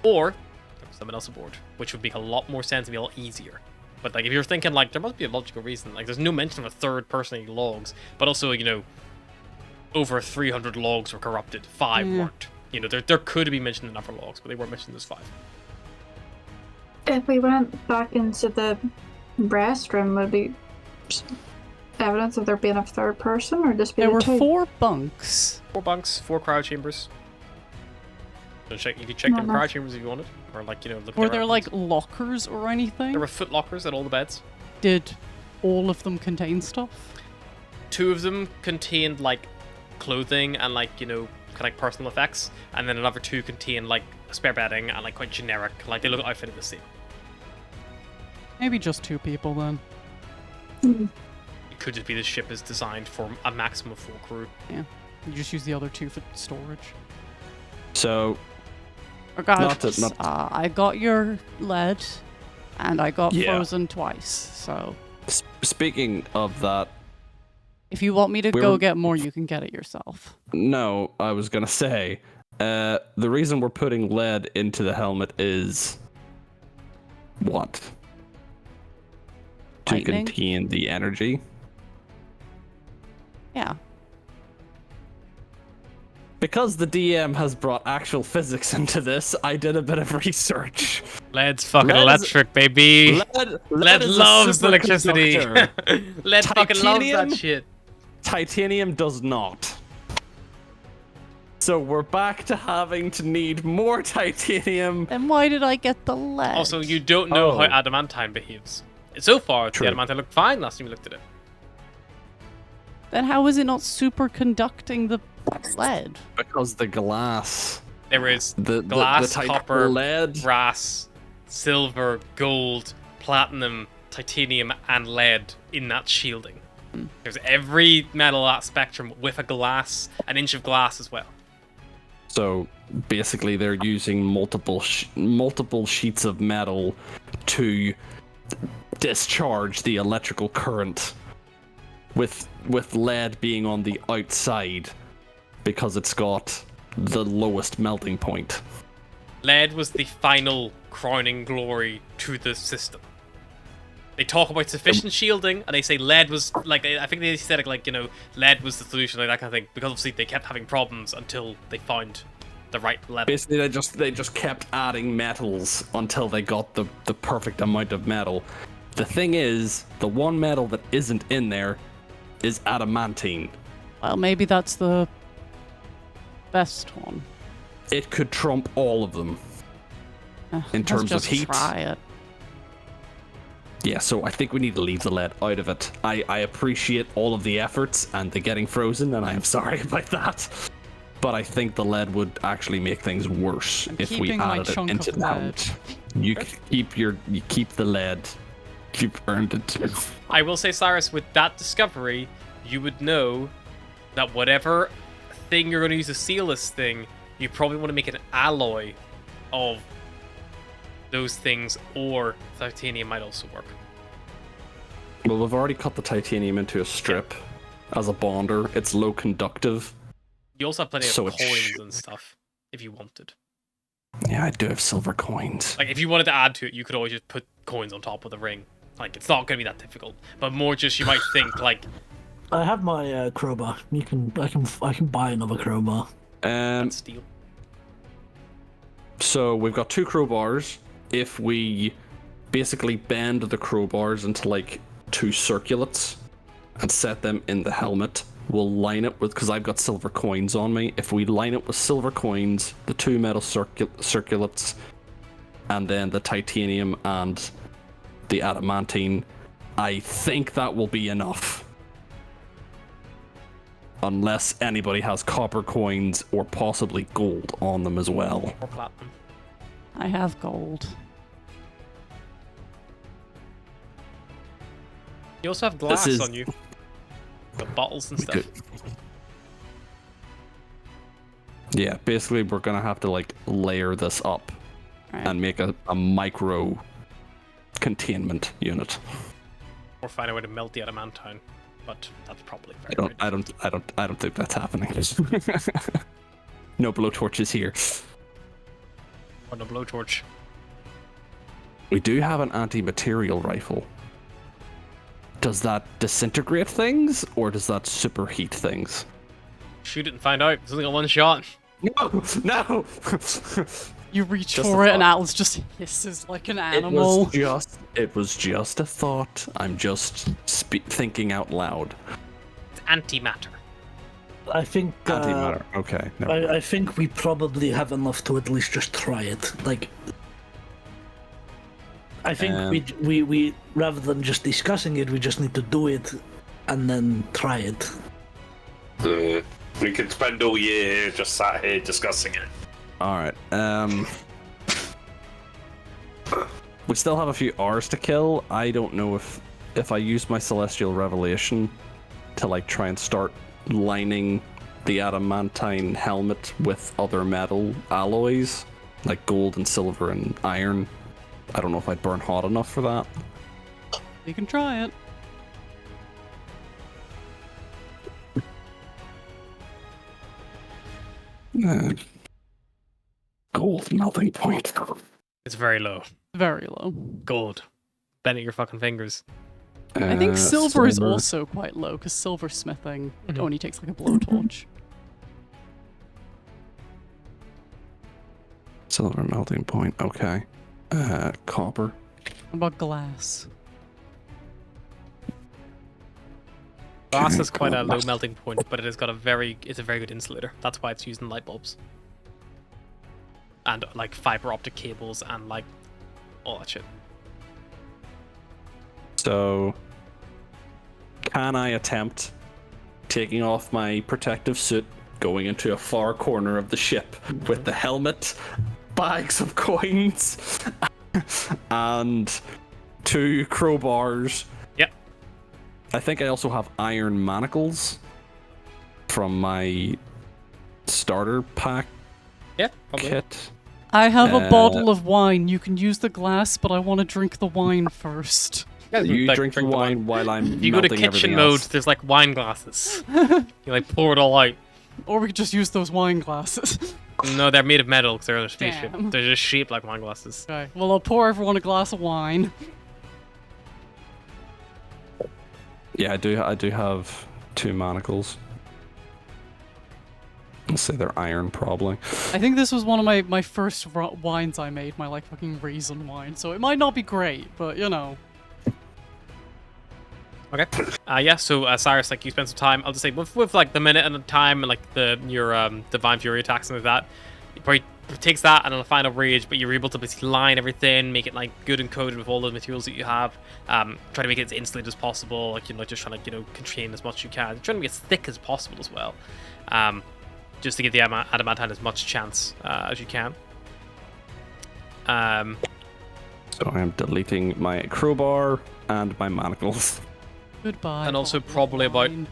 Or there's someone else aboard, which would make a lot more sense and be a lot easier. But like if you're thinking like there must be a logical reason, like there's no mention of a third person in logs, but also over 300 logs were corrupted, 5 weren't. There could be mentioned in other logs, but they weren't mentioned as 5. If we went back into the restroom, would it be evidence of there being a third person, or just be There the were two? 4 bunks. 4 bunks, 4 cryo chambers. So you could check No, them no. cryo chambers if you wanted, or like look. Were at there weapons. like lockers or anything? There were foot lockers at all the beds. Did all of them contain stuff? 2 of them contained like clothing and like kind of like personal effects, and then another 2 contained like spare bedding and like quite generic, like they look outfitted the same. Maybe just 2 people then. It could just be the ship is designed for a maximum of 4 crew. Yeah. You just use the other 2 for storage. So Regardless, not- I got your lead, and I got Yeah. frozen twice. So speaking of that, if you want me to We go were- get more, you can get it yourself. no, I was gonna say, the reason we're putting lead into the helmet is what? To Lightning? contain the energy. Yeah. Because the DM has brought actual physics into this, I did a bit of research. Lead's fucking Lead is- electric, baby. Lead is a loves electricity. superconductor. Lead fucking loves Titanium? that shit. Titanium does not. So we're back to having to need more titanium. Then why did I get the lead? Also, you don't know Oh. how adamantine behaves. So far, True. the adamantine looked fine last time we looked at it. Then how is it not superconducting the lead? Because the glass. There is The glass, the copper, lead. brass, silver, gold, platinum, titanium, and lead in that shielding. There's every metal at spectrum with an inch of glass as well. So basically, they're using multiple sheets of metal to discharge the electrical current, with lead being on the outside because it's got the lowest melting point. Lead was the final crowning glory to the system. They talk about sufficient shielding, and they say lead was like, I think they said it like, lead was the solution, like that kind of thing, because obviously they kept having problems until they found the right level. Basically, they just kept adding metals until they got the perfect amount of metal. The thing is, the one metal that isn't in there is adamantine. Well, maybe that's the best one. It could trump all of them. In Let's terms of just heat. try it. Yeah, so I think we need to leave the lead out of it. I appreciate all of the efforts and the getting frozen, and I am sorry about that. But I think the lead would actually make things worse if we keeping my added it chunk into of the lead. helmet. You keep the lead. You've earned it. I will say, Cyrus, with that discovery, you would know that whatever thing you're going to use to seal this thing, you probably want to make an alloy of those things, or titanium might also work. Well, we've already cut the titanium into a strip as a bonder. It's low conductive. You also have plenty So of it coins sh- and stuff, if you wanted. Yeah, I do have silver coins. Like, if you wanted to add to it, you could always just put coins on top of the ring. Like, it's not going to be that difficult. But more just, you might think, like, I have my crowbar. I can buy another crowbar. that's steel. So we've got 2 crowbars. If we basically bend the crowbars into like 2 circulates and set them in the helmet, we'll line it with, because I've got silver coins on me. If we line it with silver coins, the 2 metal circulates, and then the titanium and the adamantine, I think that will be enough. Unless anybody has copper coins or possibly gold on them as well. Or platinum. I have gold. You also have glass is- on you. Got bottles and stuff. Yeah, basically we're gonna have to like layer this up Right. and make a micro containment unit. Or find a way to melt the adamantine. But that's probably very I don't think that's happening. No blowtorches here. Or no blowtorch. We do have an anti-material rifle. Does that disintegrate things or does that superheat things? Shoot it and find out. It's only got one shot. No, no. You reach Just for a it, and thought. Atlas just hisses like an animal. It was just a thought. I'm just thinking out loud. It's antimatter. I think. Antimatter. Okay. Never mind. I think we probably have enough to at least just try it. Like, I think we rather than just discussing it, we just need to do it and then try it. We could spend all year just sat here discussing it. All right. We still have a few hours to kill. I don't know if I use my Celestial Revelation to like try and start lining the adamantine helmet with other metal alloys like gold and silver and iron. I don't know if I'd burn hot enough for that. You can try it. Gold melting point. It's very low. Very low. Gold. Bend at your fucking fingers. I think silver is also quite low because silver smithing only takes like a blowtorch. Silver melting point. Okay. Copper. What about glass? Glass is quite a low melting point, but it's a very good insulator. That's why it's used in light bulbs. And like fiber optic cables and like all that shit. So, can I attempt taking off my protective suit, going into a far corner of the ship with the helmet, bags of coins, and 2 crowbars? Yep. I think I also have iron manacles from my starter pack Yeah, probably. kit. I have a bottle of wine. You can use the glass, but I want to drink the wine first. You Like, drink the wine while I'm If you go to melting kitchen everything mode, else. there's like wine glasses. You like pour it all out. Or we could just use those wine glasses. No, they're made of metal because they're on a spaceship. Damn. They're just shaped like wine glasses. Okay, well, I'll pour everyone a glass of wine. Yeah, I do have 2 manacles. Let's say they're iron, probably. I think this was one of my first wines I made, my like fucking raisin wine, so it might not be great, but you know. Okay. Yeah. So Cyrus, like you spend some time. I'll just say with like the minute and the time and like your divine fury attacks and like that. It probably takes that and a final rage, but you're able to basically line everything, make it like good and coated with all the materials that you have. Try to make it as insulated as possible. Like you're not just trying to contain as much as you can. You're trying to make it as thick as possible as well. Just to give the adamantine as much chance as you can. So I am deleting my crowbar and my manacles. Goodbye. And also bottle of probably about- wine.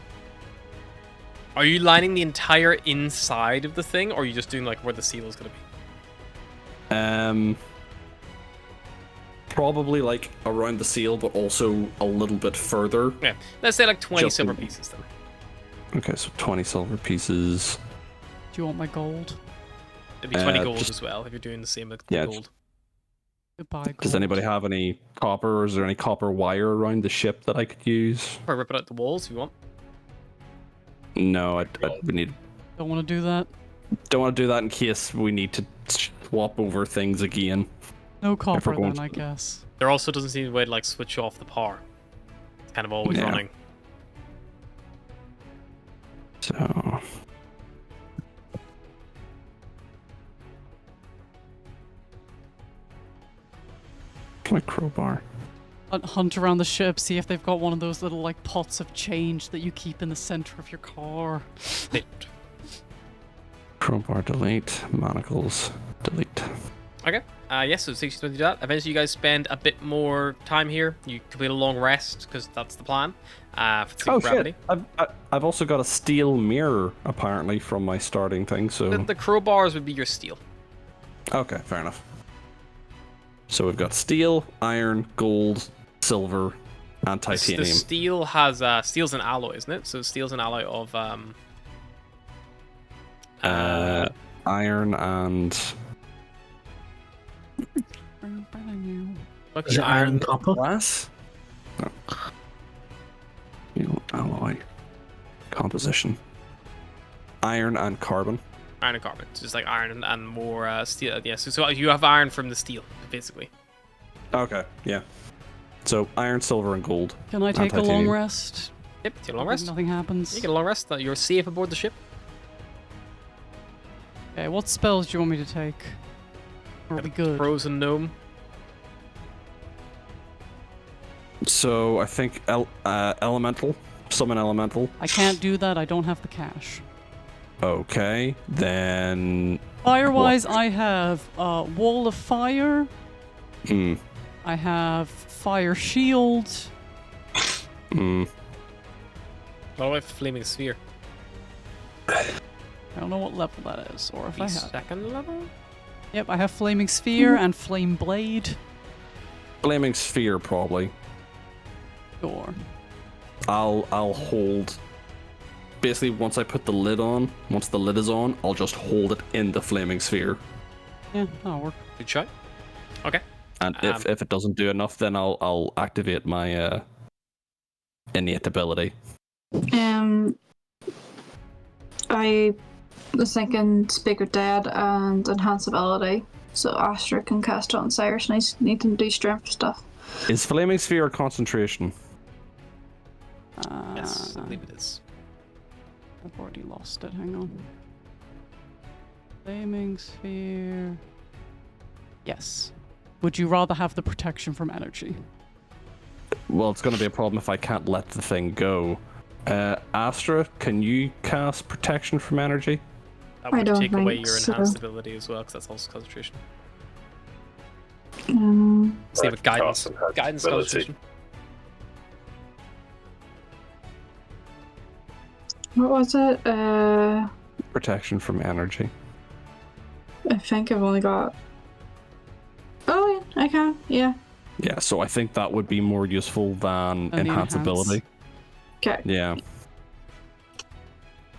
Are you lining the entire inside of the thing, or are you just doing like where the seal is going to be? Probably like around the seal, but also a little bit further. Yeah. Let's say like 20 Just silver in- pieces then. Okay, so 20 silver pieces. Do you want my gold? It'd be 20 gold just- as well if you're doing the same with Yeah, gold. Goodbye, gold. Does anybody have any copper, or is there any copper wire around the ship that I could use? Or rip it out the walls if you want. No, we need. Don't want to do that. Don't want to do that in case we need to swap over things again. No copper going then, I to- guess. There also doesn't seem a way to like switch off the power. It's kind of always Yeah. running. So. My crowbar. Hunt around the ship, see if they've got one of those little like pots of change that you keep in the center of your car. They- Crowbar delete. Manacles delete. Okay. Yes, so it takes you to do that. Eventually, you guys spend a bit more time here. You complete a long rest because that's the plan. For Oh gravity. shit! I've also got a steel mirror apparently from my starting thing. So The crowbars would be your steel. okay, fair enough. So we've got steel, iron, gold, silver, and The titanium. steel has steel's an alloy, isn't it? So steel's an alloy of Iron and what's Is it iron iron? copper? glass. No. Steel alloy composition. Iron and carbon. Iron and carbon. It's just like iron and more steel. Yeah, so you have iron from the steel, basically. Okay, yeah. So iron, silver, and gold. Can I take a long titanium. rest? Yep, take a long rest. Nothing happens. You get a long rest. You're safe aboard the ship. Okay, what spells do you want me to take? Are we good? Frozen gnome. So I think elemental, summon elemental. I can't do that. I don't have the cash. Okay, then. Fire-wise, I have Wall of Fire. Hmm. I have Fire Shield. Hmm. What about Flaming Sphere? I don't know what level that is, or if I have. Second level? Yep, I have Flaming Sphere and Flame Blade. Flaming sphere, probably. Sure. I'll hold. Basically, once I put the lid on, once the lid is on, I'll just hold it in the flaming sphere. Yeah, that'll work. Good shot. Okay. And if it doesn't do enough, then I'll activate my innate ability. I was thinking Speak with Dead and Enhance Ability, so Astra can cast it on Cyrus and I need to do strength stuff. Is flaming sphere concentration? Yes, I believe it is. I've already lost it. Hang on. Flaming Sphere. Yes. Would you rather have the protection from energy? Well, it's going to be a problem if I can't let the thing go. Astra, can you cast protection from energy? That would don't take away think your so. enhanced ability as well, because that's also concentration. Um, Same with guidance. Cast enhanced Guidance ability. concentration. what was it? Protection from energy. I think I've only got. Oh, yeah, I can. Yeah. Yeah, so I think that would be more useful than Than the enhance enhance. ability. Okay. Yeah.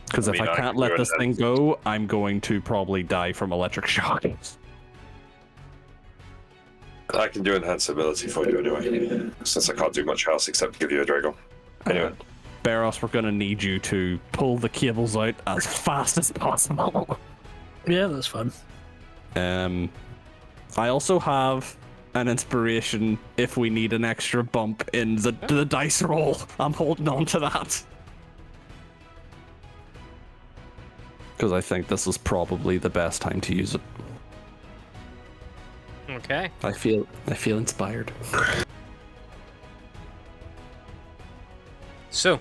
Because I if mean, I I can't can let do this thing enhance. go, I'm going to probably die from electric shock. I can do enhanced ability for you anyway, since I can't do much else except give you a Drago. Anyway. Barros, we're going to need you to pull the cables out as fast as possible. Yeah, that's fun. I also have an inspiration if we need an extra bump in the dice roll. I'm holding on to that. Because I think this is probably the best time to use it. Okay. I feel inspired. So,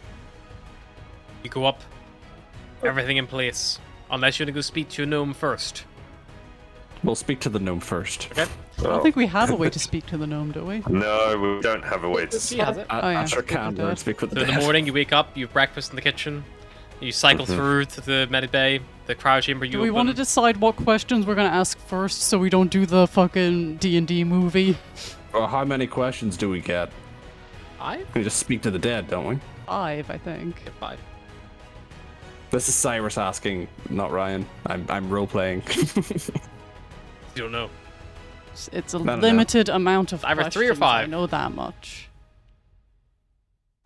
you go up, everything in place, unless you want to go speak to a gnome first. We'll speak to the gnome first. Okay. I don't think we have a way to speak to the gnome, do we? No, we don't have a way to He has it. Oh, yeah. Astra Speak with can the dead. speak with the So in the dead. morning, you wake up, you have breakfast in the kitchen, you cycle through to the medic bay, the cryo chamber. You Do we open. want to decide what questions we're going to ask first so we don't do the fucking D&D movie? Well, how many questions do we get? 5? We just speak to the dead, don't we? 5, I think. Yeah, 5. This is Cyrus asking, not Ryan. I'm role playing. You don't know. It's a don't know. limited amount of Either questions. 3 or 5. I know that much.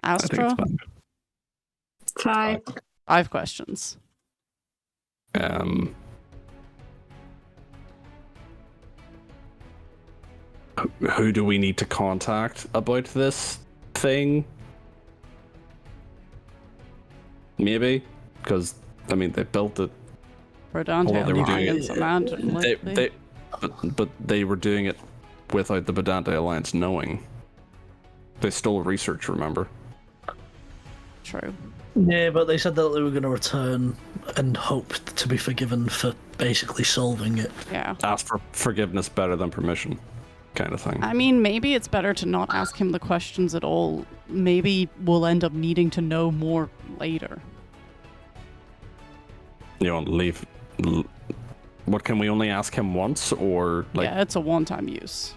I think Astra? it's 5. 5 questions. fine. Who do we need to contact about this thing? Maybe, because I mean they built it. Rodante Although they were doing Alliance, imagine. But they were doing it without the Bedante Alliance knowing. They stole research, remember? True. Yeah, but they said that they were going to return and hoped to be forgiven for basically solving it. Yeah. Ask for forgiveness better than permission, kind of thing. I mean, maybe it's better to not ask him the questions at all. Maybe we'll end up needing to know more later. You know, leave. What, can we only ask him once, or like? Yeah, it's a one-time use.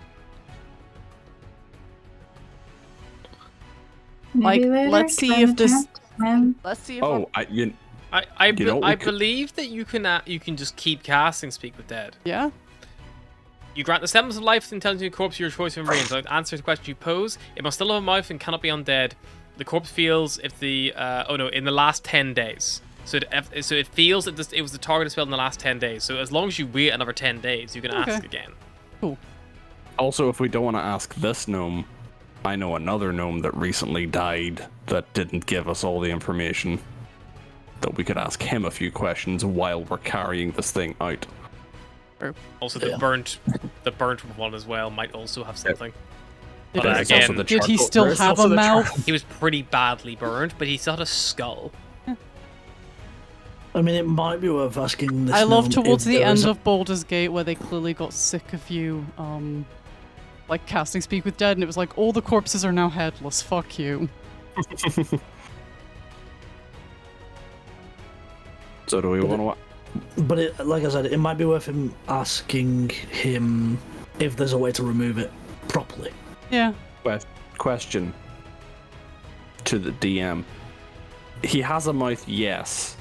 Maybe Like, later, let's see when if the this- chance when- Let's see if Oh, I You know what we could- believe that you can just keep casting Speak with Dead. Yeah? You grant the semblance of life to the intelligent corpse of your choice of brains. So answer the question you pose. It must still have a mouth and cannot be undead. The corpse feels if the in the last 10 days. So it feels that it was the target spell in the last 10 days. So as long as you wait another 10 days, you can ask again. Cool. Also, if we don't want to ask this gnome, I know another gnome that recently died that didn't give us all the information. That we could ask him a few questions while we're carrying this thing out. Also, the burnt one as well might also have something. Did, But again, did he still have a mouth? he was pretty badly burned, but he still had a skull. I mean, it might be worth asking this. I love gnome towards if the there is end a- of Baldur's Gate where they clearly got sick of you, like casting Speak with Dead, and it was like, all the corpses are now headless, fuck you. So do we want to... But it, like I said, it might be worth him asking him if there's a way to remove it properly. Yeah. Question to the DM. He has a mouth, yes.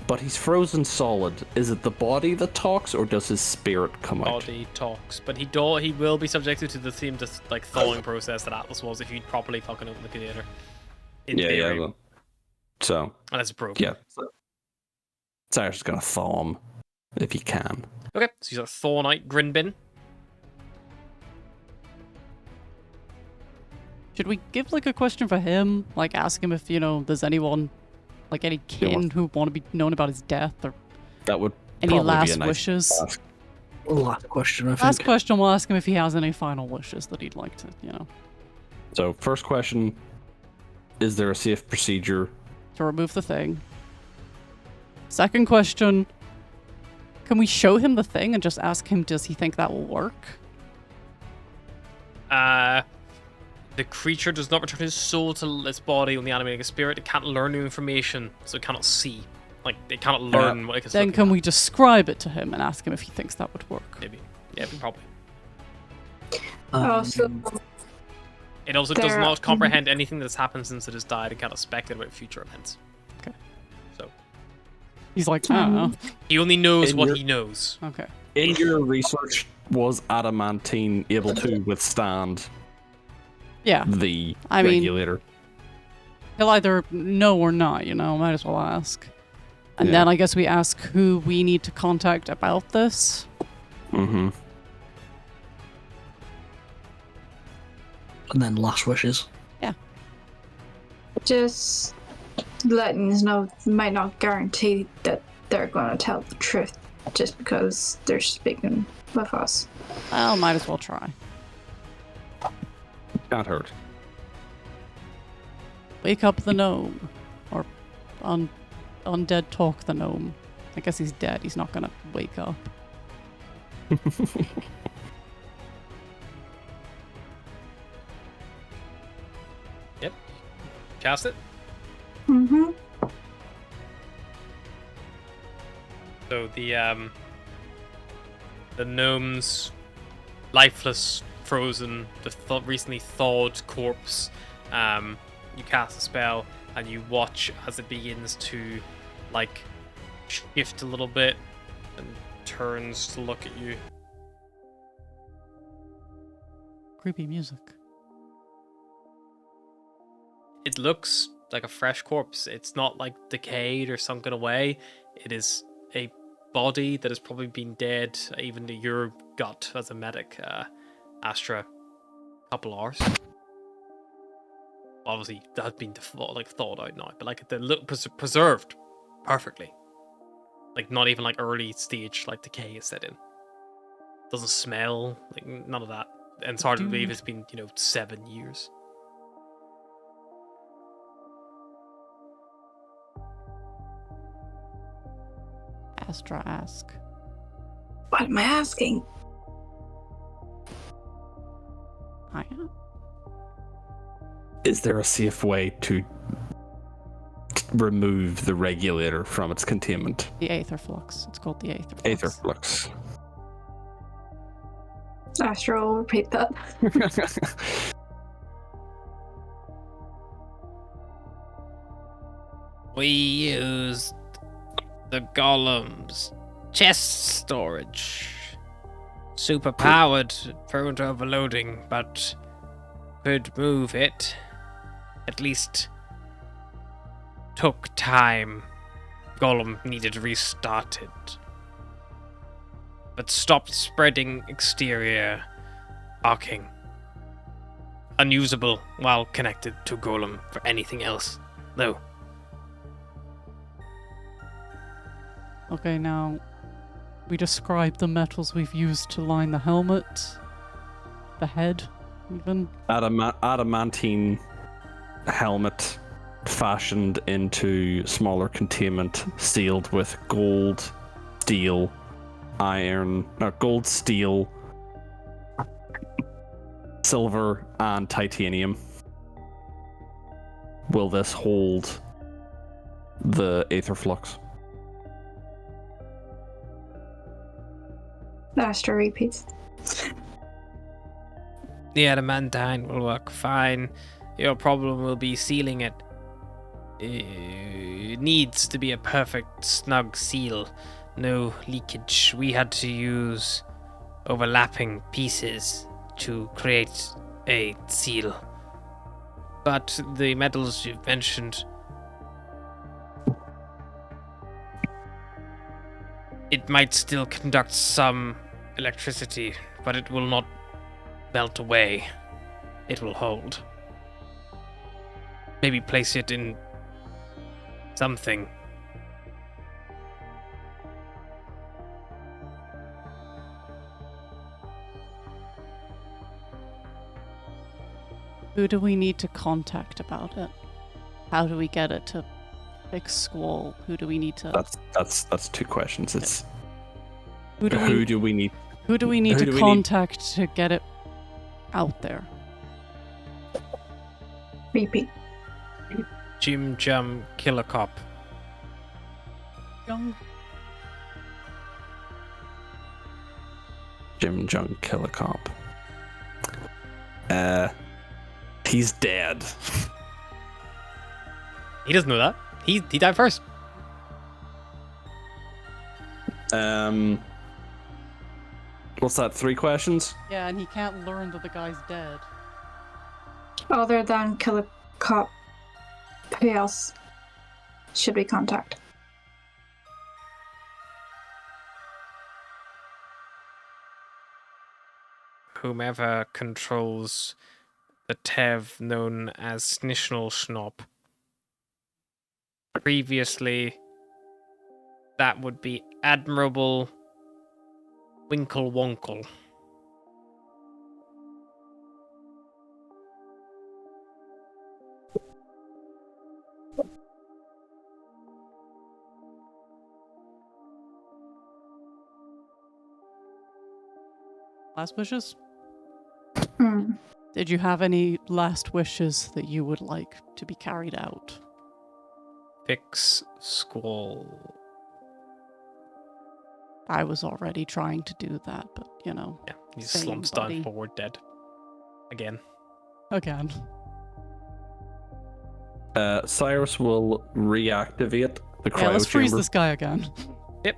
But he's frozen solid. Is it the body that talks, or does his spirit come out? Body talks, but he will be subjected to the same like thawing process that Atlas was if you properly fucking open the container. In theory. Well, so... Unless it's broken. Yeah. Cyrus is gonna thaw him if he can. Okay, so he's a Thornite Grinbin. Should we give like a question for him? Like ask him if, there's anyone, like any kin who want to be known about his death, or that would any probably last be a nice wishes? ask. Last question, I think. Last question, we'll ask him if he has any final wishes that he'd like to, So first question, is there a safe procedure? to remove the thing. Second question, can we show him the thing and just ask him, does he think that will work? The creature does not return his soul to its body when the animating a spirit. It can't learn new information, so it cannot see. Like, it cannot learn what it can Then can we describe it to him and ask him if he thinks that would work? Maybe. Yeah, probably. Also, It also does not comprehend anything that's happened since it has died and cannot speculate about future events. Okay. So. He's like, I don't know. He only knows what he knows. Okay. In your research, was adamantine able to withstand Yeah. the I mean- regulator? He'll either know or not, might as well ask. And Yeah. then I guess we ask who we need to contact about this. Mm-hmm. And then last wishes. just letting us know might not guarantee that they're going to tell the truth just because they're speaking with us. Well, might as well try. Can't hurt. Wake up the gnome. Or undead talk the gnome. I guess he's dead. He's not gonna wake up. Yep. Cast it. Mm-hmm. So the gnome's lifeless, frozen, recently thawed corpse. You cast a spell and you watch as it begins to like shift a little bit and turns to look at you. Creepy music. It looks like a fresh corpse. It's not like decayed or sunken away. It is a body that has probably been dead even to your gut as a medic, Astra, a couple hours. Obviously, that has been thawed out now, but like they look preserved perfectly. Like not even like early stage like decay is set in. Doesn't smell like none of that, and it's hard to believe it's been 7 years. Astra ask. What am I asking? I Is there a safe way to remove the regulator from its containment? The Aether Flux. It's called the Aether Flux. Aether flux. Astro will repeat that. We used the golem's chest storage. Super powered, prone to overloading, but could move it. At least took time. golem needed restarted, but stopped spreading exterior arcing. Unusable while connected to golem for anything else, though. Okay, now we describe the metals we've used to line the helmet, the head, even. Adamantine helmet fashioned into smaller containment, sealed with gold, steel, gold, steel, silver, and titanium. Will this hold the aether flux? Astro repeats. The adamantine will work fine. Your problem will be sealing it. It needs to be a perfect, snug seal. No leakage. We had to use overlapping pieces to create a seal. But the metals you've mentioned, it might still conduct some electricity, but it will not melt away. It will hold. Maybe place it in something. Who do we need to contact about it? How do we get it to fix Squall? Who do we need to... That's two questions. It's Who do we need to contact to get it out there? Repeat. Jim Jum Killer Cop. Young. Jim Jung Killer Cop. He's dead. He doesn't know that. He died first. What's that? 3 questions? Yeah, and he can't learn that the guy's dead. Other than Killer Cop, who else should we contact? Whomever controls the Tev known as Snishnal Schnop. Previously, that would be Admirable Winkle Wonkle. Last wishes? Hmm. Did you have any last wishes that you would like to be carried out? Fix Squall. I was already trying to do that, but you know. Yeah, he Same, slumps buddy. down forward dead. Again. Again. Cyrus will reactivate the cryo Yeah, let's freeze chamber. this guy again. Yep.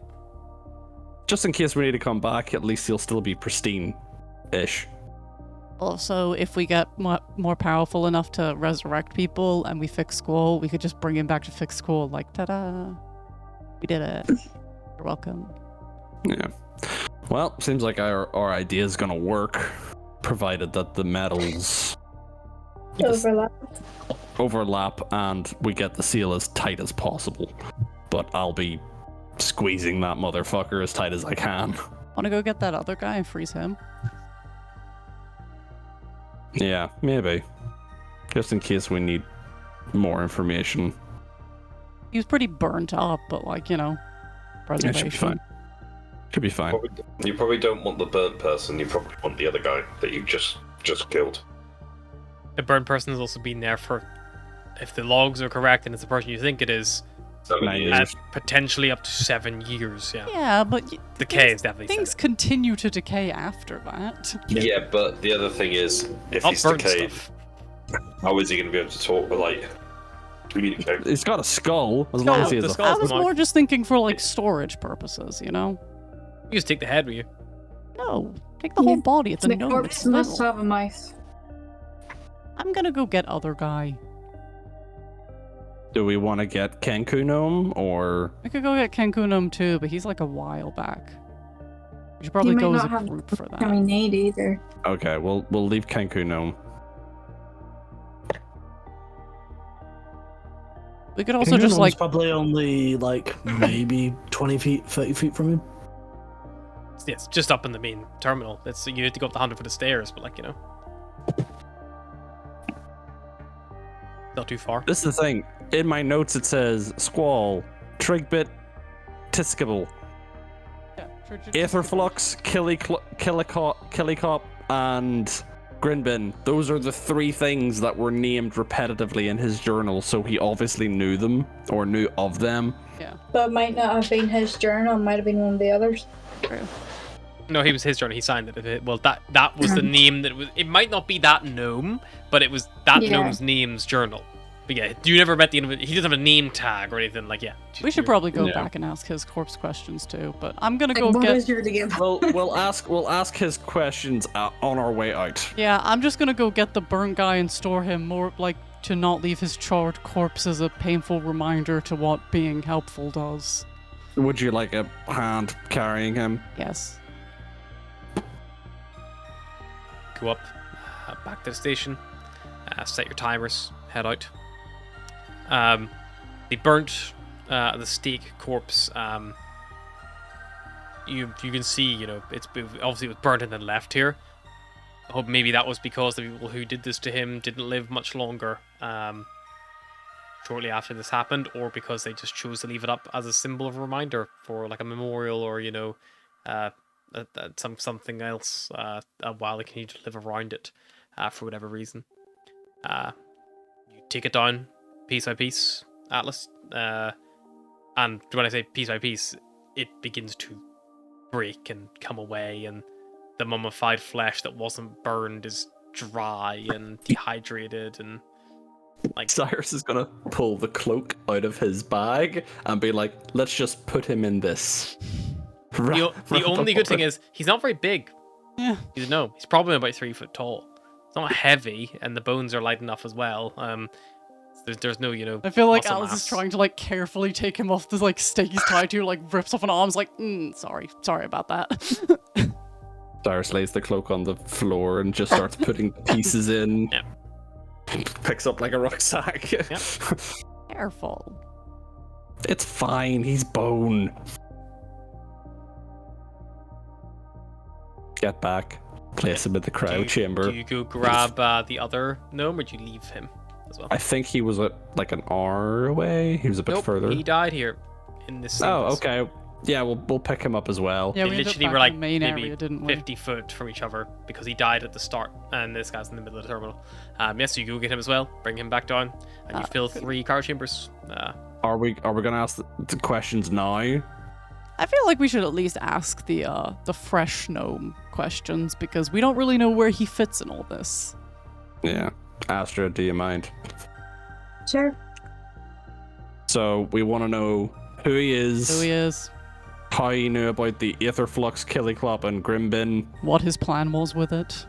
Just in case we need to come back, at least he'll still be pristine-ish. Also, if we get more powerful enough to resurrect people and we fix Squall, we could just bring him back to fix Squall. Like, ta-da! We did it. You're welcome. Yeah. Well, seems like our idea is gonna work, provided that the metals overlap and we get the seal as tight as possible. But I'll be squeezing that motherfucker as tight as I can. Wanna go get that other guy and freeze him? Yeah, maybe. Just in case we need more information. He was pretty burnt up, but like, you know, It preservation. should be fine. Should be fine. You probably don't want the burnt person. You probably want the other guy that you just killed. The burned person has also been there for, if the logs are correct and it's the person you think it is, 7 Nine years. years. potentially up to 7 years. Yeah. Yeah, but Decay is definitely things set. continue to decay after that. Yeah, but the other thing is, if Not he's burnt decayed, stuff. how is he going to be able to talk with, like, communicate? He's got a skull, as Skull, long as he the has a... skull. I was Mark. more just thinking for like storage purposes, you know? You just take the head with you. No, take the whole body. It's a The gnome. corpse It's must little. have a mouth. I'm gonna go get other guy. Do we want to get Kenku Gnome or? We could go get Gnome too, but he's like a while back. We should probably might go as not a have group for I that. mean, need either. Okay, we'll leave Kenku Gnome. We could also just like probably only like maybe 20 feet, 30 feet from him. It's just up in the main terminal. It's you have to go up the 100 foot of stairs, but like not too far. This is the thing. In my notes, it says Squall, Trigbit, Tiskable, Aetherflux, Killicop, and Grinbin. Those are the 3 things that were named repetitively in his journal, so he obviously knew them or knew of them. Yeah. But it might not have been his journal, it might have been one of the others. True. No, he was his journal. He signed it. Well, that was the name that was. It might not be that gnome, but it was that gnome's name's journal. But yeah, you never met the. He doesn't have a name tag or anything. Like We should probably go back and ask his corpse questions too. But I'm gonna go What get. is your name? We'll ask his questions on our way out. Yeah, I'm just gonna go get the burnt guy and store him more like to not leave his charred corpse as a painful reminder to what being helpful does. Would you like a hand carrying him? Yes. Go up, back to the station, set your timers, head out. The burnt, the stake corpse. You can see, it's obviously it was burnt and then left here. I hope maybe that was because the people who did this to him didn't live much longer. Shortly after this happened, or because they just chose to leave it up as a symbol of a reminder for like a memorial, or something else while they continue to live around it for whatever reason. You take it down piece by piece, Atlas, and when I say piece by piece, it begins to break and come away, and the mummified flesh that wasn't burned is dry and dehydrated, and like Cyrus is gonna pull the cloak out of his bag and be like, let's just put him in this. The only good thing is he's not very big. Yeah. He's probably about 3 foot tall. It's not heavy, and the bones are light enough as well. There's no, I feel like muscle Alice mass. is trying to like carefully take him off the like stake he's tied to, like rips off an arm's like, sorry about that. Cyrus lays the cloak on the floor and just starts putting pieces in. Yeah. Picks up like a rucksack. Yep. Careful. It's fine, he's bone. Get back. Place him in the cryo chamber. Do you go grab the other gnome, or do you leave him as well? I think he was like an hour away. He was a bit further. He died here in this. Oh, okay. Yeah, we'll pick him up as well. Yeah, They we ended up literally back were like in the main maybe area, didn't we? 50 foot from each other because he died at the start, and this guy's in the middle of the terminal. Yes, so you go get him as well, bring him back down, and you fill 3 cryo chambers. Are we gonna ask the questions now? I feel like we should at least ask the fresh gnome questions because we don't really know where he fits in all this. Yeah. Astra, do you mind? Sure. So we want to know who he is, how he knew about the Aetherflux, Killiclop, and Grimbin, what his plan was with it.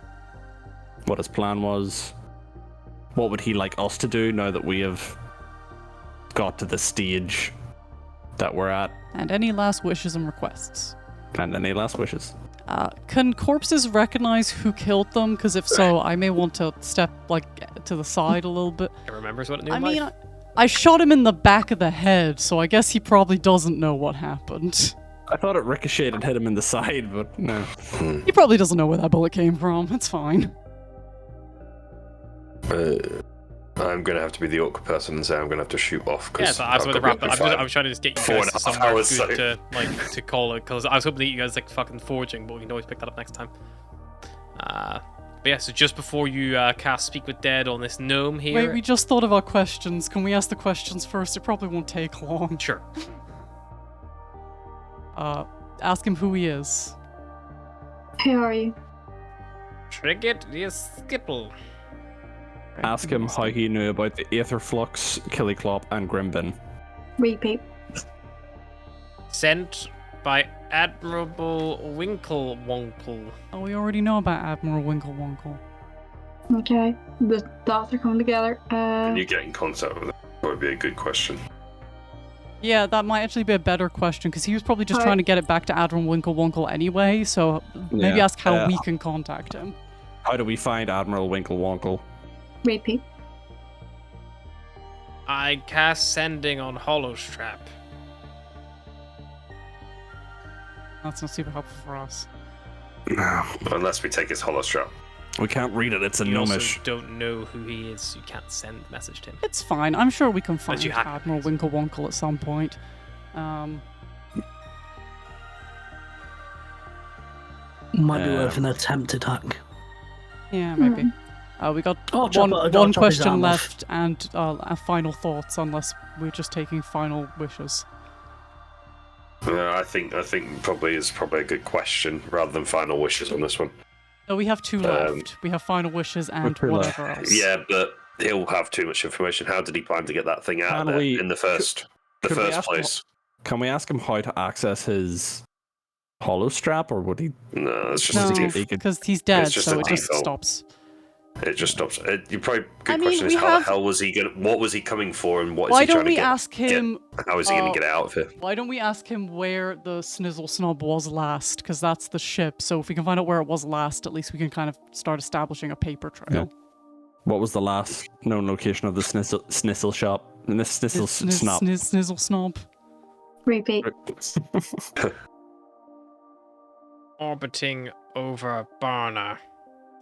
what his plan was, what would he like us to do now that we have got to the stage that we're at, And any last wishes and requests. and any last wishes. Can corpses recognize who killed them? Because if so, I may want to step to the side a little bit. It remembers what it knew. I in mean, life. I shot him in the back of the head, so I guess he probably doesn't know what happened. I thought it ricocheted and hit him in the side, but no. He probably doesn't know where that bullet came from. It's fine. I'm gonna have to be the awkward person and say I'm gonna have to shoot off. Yeah, so I was going to wrap it. I was trying to just get you guys to 4.5 somewhere hours, good so- to call it, because I was hoping that you guys like fucking forging, but we can always pick that up next time. But yeah, so just before you cast Speak with Dead on this gnome here. Wait, we just thought of our questions. Can we ask the questions first? It probably won't take long. Sure. Ask him who he is. Who are you? Triget the Skipple. Ask him how he knew about the Aetherflux, Killiclop, and Grimbin. Repeat. Sent by Admirable Winklewonkle. Oh, we already know about Admiral Winklewonkle. Okay. The dots are coming together. And you get in contact with them. might be a good question. Yeah, that might actually be a better question, because he was probably just Hi. trying to get it back to Admiral Winklewonkle anyway, so maybe Yeah. ask how we can contact him. How do we find Admiral Winklewonkle? Repeat. I cast sending on Hollowstrap. That's not super helpful for us. Unless we take his hollow strap. We can't read it. It's a You gnomish. also don't know who he is. You can't send a message to him. It's fine. I'm sure we can find you hack- Admiral Winklewonkle at some point. Might be worth an attempted hack. Yeah, maybe. We got Oh, chop one it- I'll chop his question arm off. left, and our final thoughts, unless we're just taking final wishes. I think probably is a good question rather than final wishes on this one. No, we have two left. We have final wishes and two left. whatever else. Yeah, but he'll have too much information. How did he plan to get that thing out Can of there we- in the first could we first ask place? Can we ask him how to access his hollow strap, or would he? No, it's just No, a he default. could- because he's dead, it's just so a it just default. stops. It just stops. You probably good I mean, question is we how have- the hell was he gonna? What was he coming for, and what is Why he trying don't to we get? ask him? How is he going to get out of it? Why don't we ask him where the Snizzle Snob was last? Because that's the ship. So if we can find out where it was last, at least we can kind of start establishing a paper trail. What was the last known location of the Snizzle shop? And the Snizzle Snob. Snizzle Snob. Repeat. Orbiting over Barna.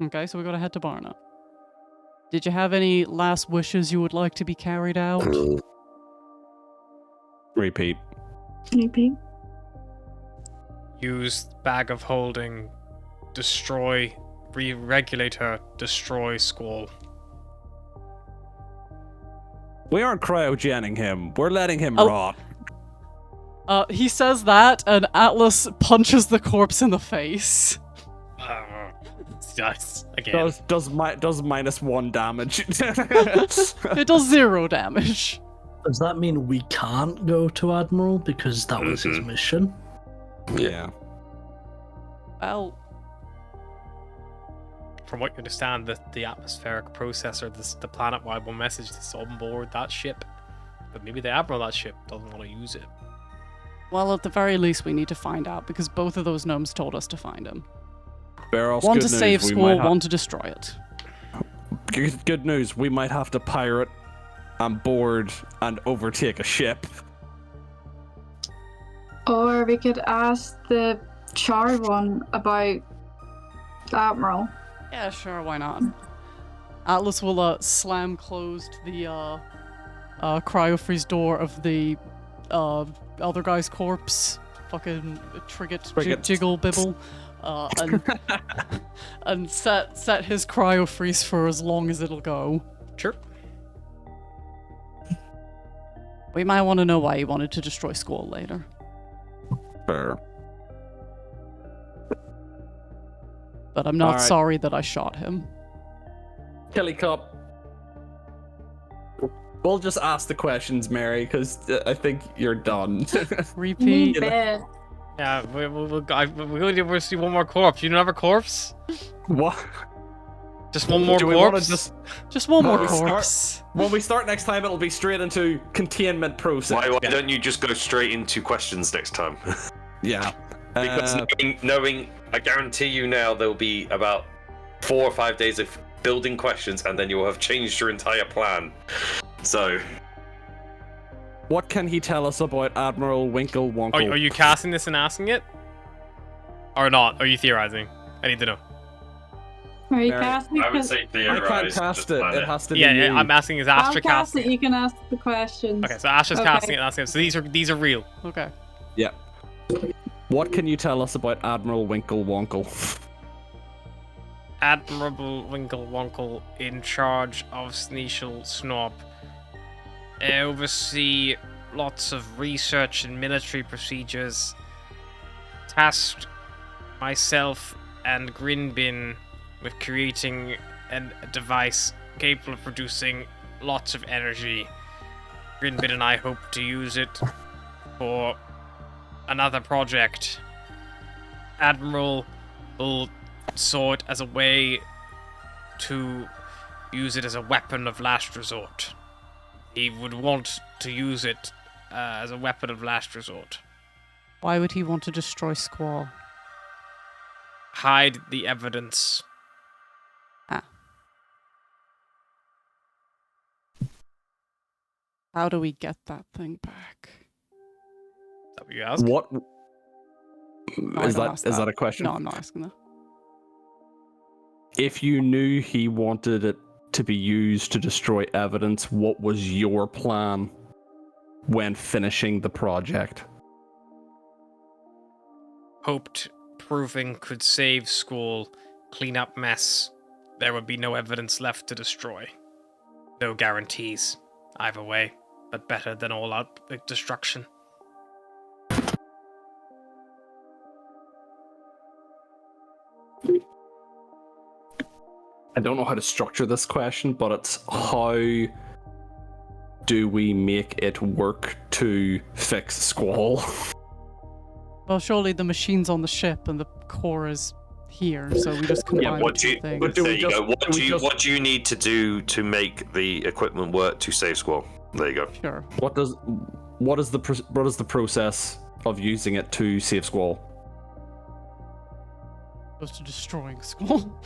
Okay, so we gotta head to Barna. Did you have any last wishes you would like to be carried out? Repeat. Repeat. Use bag of holding. Destroy. Re-regulator. Destroy Squall. We aren't cryogening him. We're letting him Oh. rot. He says that, and Atlas punches the corpse in the face. Yes, again. Does -1 damage. It does 0 damage. Does that mean we can't go to Admiral because that was his mission? Yeah. Well, From what you understand, the atmospheric processor, the planet-wide one message that's on board that ship. But maybe the admiral of that ship doesn't want to use it. well, at the very least, we need to find out, because both of those gnomes told us to find him. Barrels, One good to news, save we Squall, might ha- one to destroy it. Good news. We might have to pirate and board and overtake a ship. Or we could ask the charred one about the Admiral. Yeah, sure, why not? Atlas will slam closed the cryo-freeze door of the other guy's corpse. Fucking Frigate. jiggle bibble. And set his cryo-freeze for as long as it'll go. Sure. We might want to know why he wanted to destroy Squall later. Fair. But I'm not Alright. sorry that I shot him. Kelly Cup. We'll just ask the questions, Mary, because I think you're done. Repeat. Bed. Yeah, we're going to see one more corpse. You don't have a corpse? What? Just one more Do we want corpse? to just Just one more we start- corpse. when we start next time? It'll be straight into containment process. Why don't you just go straight into questions next time? Yeah. Because knowing, I guarantee you now there'll be about 4 or 5 days of building questions, and then you will have changed your entire plan. So, What can he tell us about Admiral Winklewonkle? Are you casting this and asking it? Or not? Are you theorizing? I need to know. Are you Mary, casting? I would say I theorize. can't cast it. It has to be Yeah, you. I'm asking is I'll Astra cast casting? it. You can ask the questions. Okay, so Astra's Okay. casting it and asking it. So these are real. Okay. Yeah. What can you tell us about Admiral Winklewonkle? Admirable Winklewonkle in charge of Sneashel Snob. Oversee lots of research and military procedures. Tasked myself and Grinbin with creating a device capable of producing lots of energy. Grinbin and I hope to use it for another project. Admiral will saw it as a way to use it as a weapon of last resort. He would want to use it as a weapon of last resort. Why would he want to destroy Squall? Hide the evidence. How do we get that thing back? Is that what you ask? What No, is I don't that? ask Is that a question? No, I'm not asking that. If you knew he wanted it to be used to destroy evidence, what was your plan when finishing the project? Hoped proving could save school, clean up mess. There would be no evidence left to destroy. No guarantees, either way, but better than all-out destruction. I don't know how to structure this question, but it's how do we make it work to fix Squall? Well, surely the machine's on the ship and the core is here, so we just combine what the do two you- things. but do There we you just- go. do we just- What do you need to do to make the equipment work to save Squall? There you go. Sure. What is the process of using it to save Squall? Goes to destroying Squall.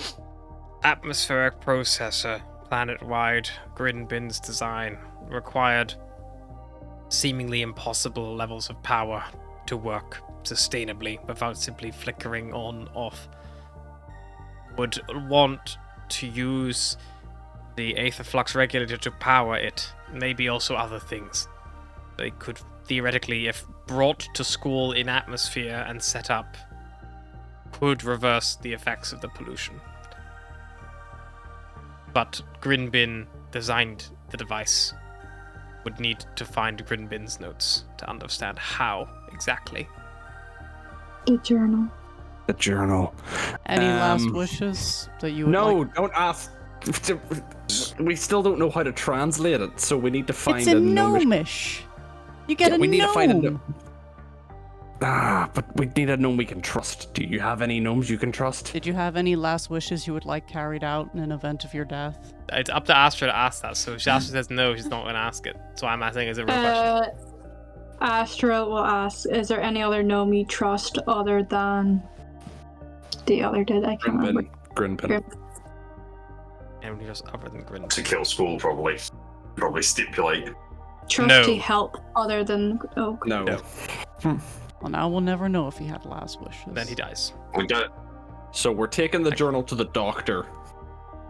Atmospheric processor, planet-wide, grid and bins design, required seemingly impossible levels of power to work sustainably without simply flickering on off. Would want to use the Aether Flux regulator to power it, maybe also other things. They could theoretically, if brought to school in atmosphere and set up, could reverse the effects of the pollution. But Grinbin designed the device. Would need to find Grinbin's notes to understand how exactly. The journal. The journal. Any last wishes that you would No, like? don't ask. We still don't know how to translate it, so we need to find It's a gnomish. gnomish. You get a we need to find a gnome. but we need a gnome we can trust. Do you have any gnomes you can trust? Did you have any last wishes you would like carried out in an event of your death? It's up to Astra to ask that, so if Astra says no, she's not going to ask it. So I'm asking, is it a real question? Astra will ask, is there any other gnome you trust other than the other dude? I can't remember. Grinpin. Anybody just other than Grin? To kill Squall, probably stipulate. Trusty No. help other than No. No. Well, now we'll never know if he had last wishes. Then he dies. We don't. So we're taking the journal to the doctor.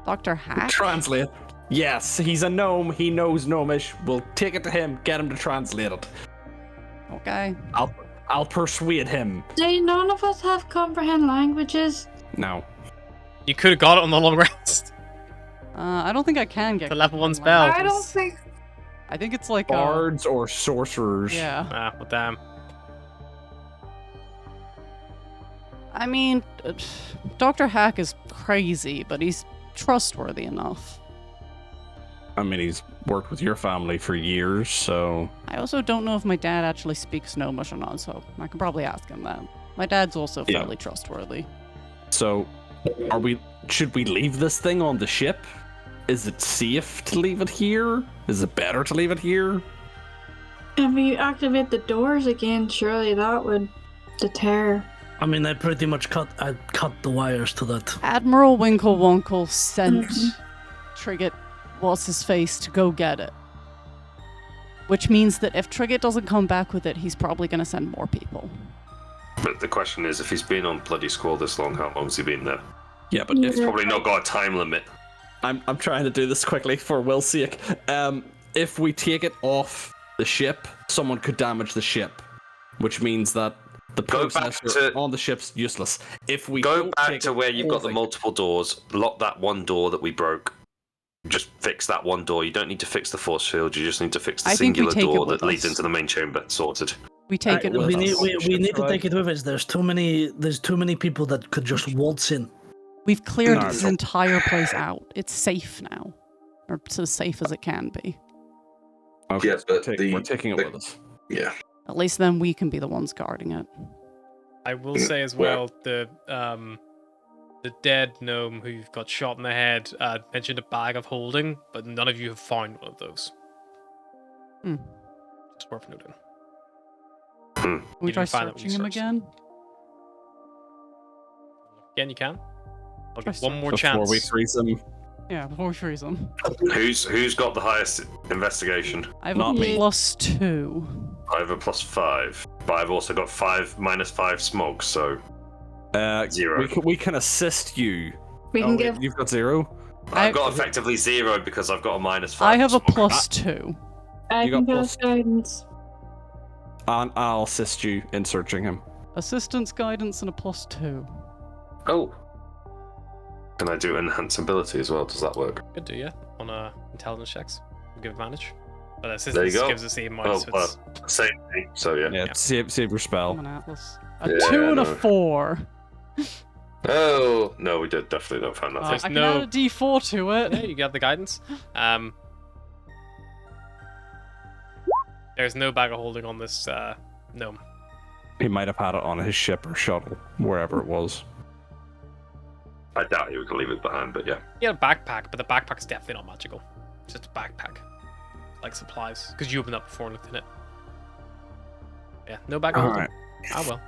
Dr. Hack? Translate. Yes, he's a gnome. He knows gnomish. We'll take it to him. Get him to translate it. Okay. I'll persuade him. Do none of us have comprehend languages? No. You could have got it on the long rest. I don't think I can get The level 1 comprehend spell. I don't languages. think. I think it's like Bards or sorcerers. yeah. Ah, well, damn. I mean, Dr. Hack is crazy, but he's trustworthy enough. I mean, he's worked with your family for years, so I also don't know if my dad actually speaks Gnomish or not, so I can probably ask him that. My dad's also Yeah. fairly trustworthy. should we leave this thing on the ship? Is it safe to leave it here? Is it better to leave it here? If we activate the doors again, surely that would deter. I mean, I pretty much cut the wires to that. Admiral Winklewonkle sent Trigget, what's his face, to go get it. Which means that if Trigget doesn't come back with it, he's probably going to send more people. But the question is, if he's been on bloody Squall this long, how long's he been there? Yeah, but It's probably not got a time limit. I'm trying to do this quickly for Will's sake. If we take it off the ship, someone could damage the ship, which means that the Go back processor to- on the ship's useless. If we Go don't back take to it where you've got the off- multiple doors, lock that one door that we broke. Just fix that one door. You don't need to fix the force field, you just need to fix the I think we singular take it door with that leads us. into the main chamber. Sorted. We take it Well, with We that's- us. need to Right. take it with us. There's too many people that could just waltz in. We've cleared No, this no. entire place out. It's safe now. Or it's as safe as it can be. Okay, Yes, so but we're taking it with us. Yeah. At least then we can be the ones guarding it. I will say as well, the dead gnome who got shot in the head mentioned a bag of holding, but none of you have found one of those. It's worth noting. Can we You try didn't find that when searching you him searched. again? Again, you can. I'll Try give one more Before chance. we freeze him. Yeah, before we freeze him. Who's got the highest investigation? I have Not a me. +2. I have a +5, but I've also got -5 smog, so 0. We can assist you. We can give. You've got 0. I've got effectively 0 because I've got a -5. I have a smog. +2. I You can got give guidance. And I'll assist you in searching him. Assistance, guidance, and a +2. Oh. Can I do enhance ability as well? Does that work? Could do, yeah. On intelligence checks. We'll give advantage. But There you assistance go. gives us the Oh, minus. So it's... same thing. So yeah. Yeah, save your spell. Come on, Atlas. A Yeah, 2 and a no. 4. Oh no, we definitely don't find that. I There's can no- add a D4 to it. Yeah, you got the guidance. There's no bag of holding on this gnome. He might have had it on his ship or shuttle, wherever it was. I doubt he would leave it behind, but yeah. He had a backpack, but the backpack's definitely not magical. It's just a backpack. Like supplies. Because you opened up before and looked in it. Yeah, no bag of holding. Alright. Ah well.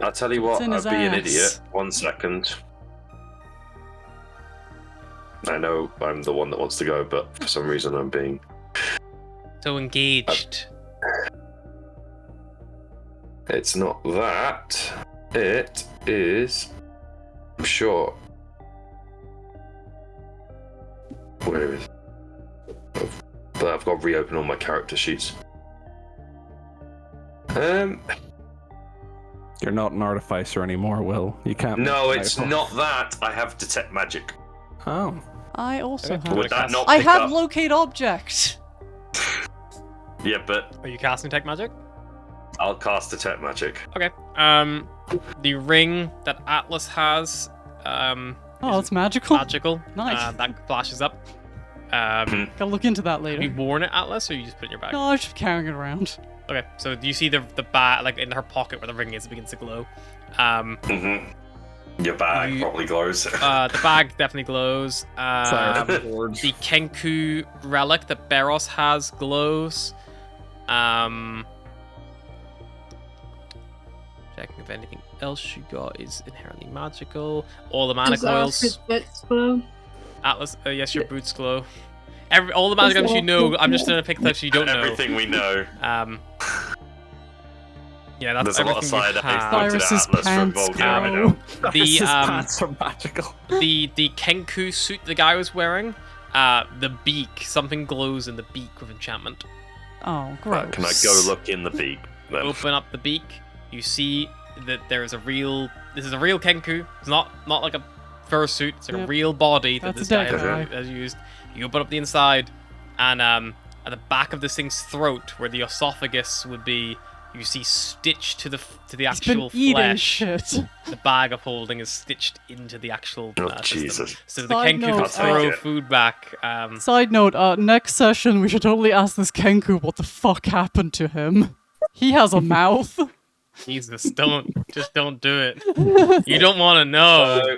I'll tell you what, in I'd his be an ass. idiot. 1 second. I know I'm the one that wants to go, but for some reason I'm being... So engaged. It's not that. It is... I'm sure. Where is it? But I've got to reopen all my character sheets. You're not an artificer anymore, Will. You can't. No, it's not that. I have detect magic. Oh. I also Okay. have. Would that not I pick have up? locate object. Yeah, but Are you casting Tech Magic? I'll cast detect magic. Okay. The ring that Atlas has, Oh, is it's magical. magical. Nice. That flashes up. Gotta look into that Have you later. worn it, Atlas, or you just put it in your bag? No, I'm just carrying it around. Okay, so do you see the bag, like in her pocket where the ring is, it begins to glow. Your bag You- probably glows. The bag definitely glows. The Kenku relic that Beros has glows. Checking if anything else she got is inherently magical. All the mana Does Alfred's coils. bits glow? Atlas, yes, your boots glow. All the magic items you know. I'm just gonna pick stuff you don't know. Everything we know. Yeah, that's There's a lot of everything you side eyes have. pointed at Cyrus's Atlas from pants Volcano. glow. The His pants are magical. the Kenku suit the guy was wearing, the beak, something glows in the beak with enchantment. Oh, gross. Can I go look in the beak then? Open up the beak, you see that there is this is a real Kenku. It's not like a fursuit, it's like a Yep. real body that That's this a guy dead guy. has used. You open up the inside, and at the back of this thing's throat, where the esophagus would be, you see stitched to the He's actual been eating flesh. shit. The bag of holding is stitched into the actual Oh, system. Jesus. So the Side Kenku note, can I'll throw take it. food back. Side note, next session we should totally ask this Kenku what the fuck happened to him. He has a mouth. Jesus, just don't do it. You don't want to know.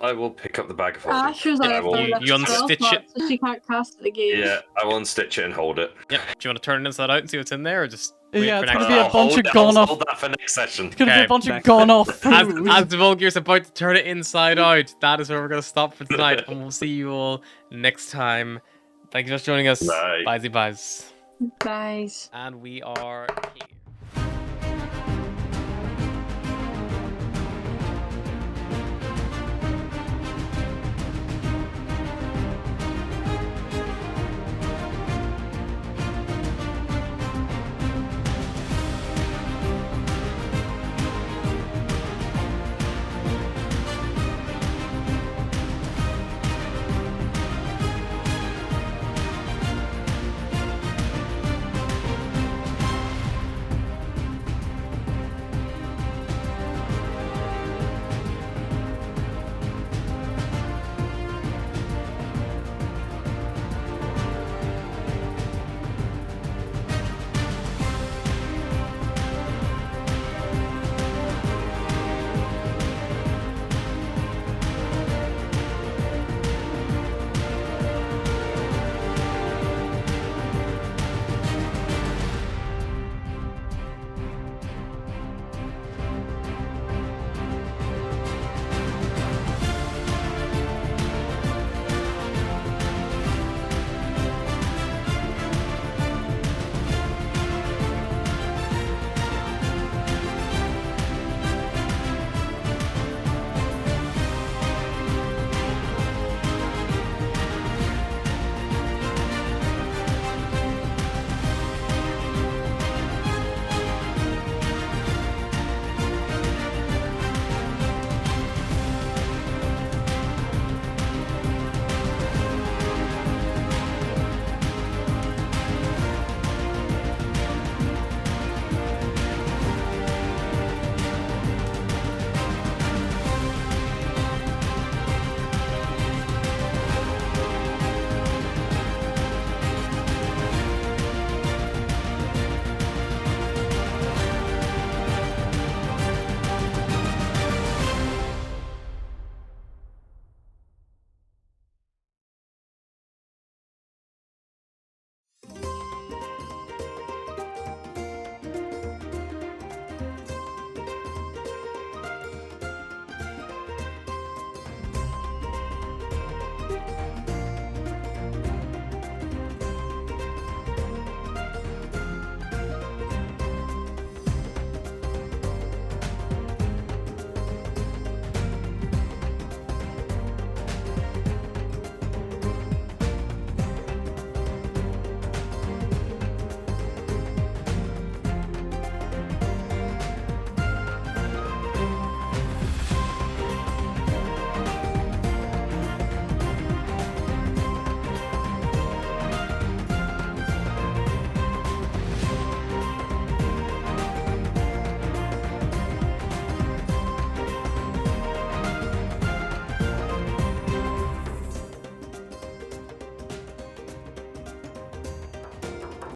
I will pick up the bag of holding. Asher's Yeah, I out will- there. You unstitch it? So she can't cast it again. Yeah, I will unstitch it and hold it. Yep. Do you want to turn it inside out and see what's in there, or just wait Yeah, for it's next gonna be a time? bunch of I'll gone off. hold that for next session. It's gonna be Okay. a bunch of Next- gone off As food. the Volgear's about to turn it inside out, that is where we're going to stop for tonight, and we'll see you all next time. Thank you for joining us. Bye. Bye, byes. Guys. And we are here.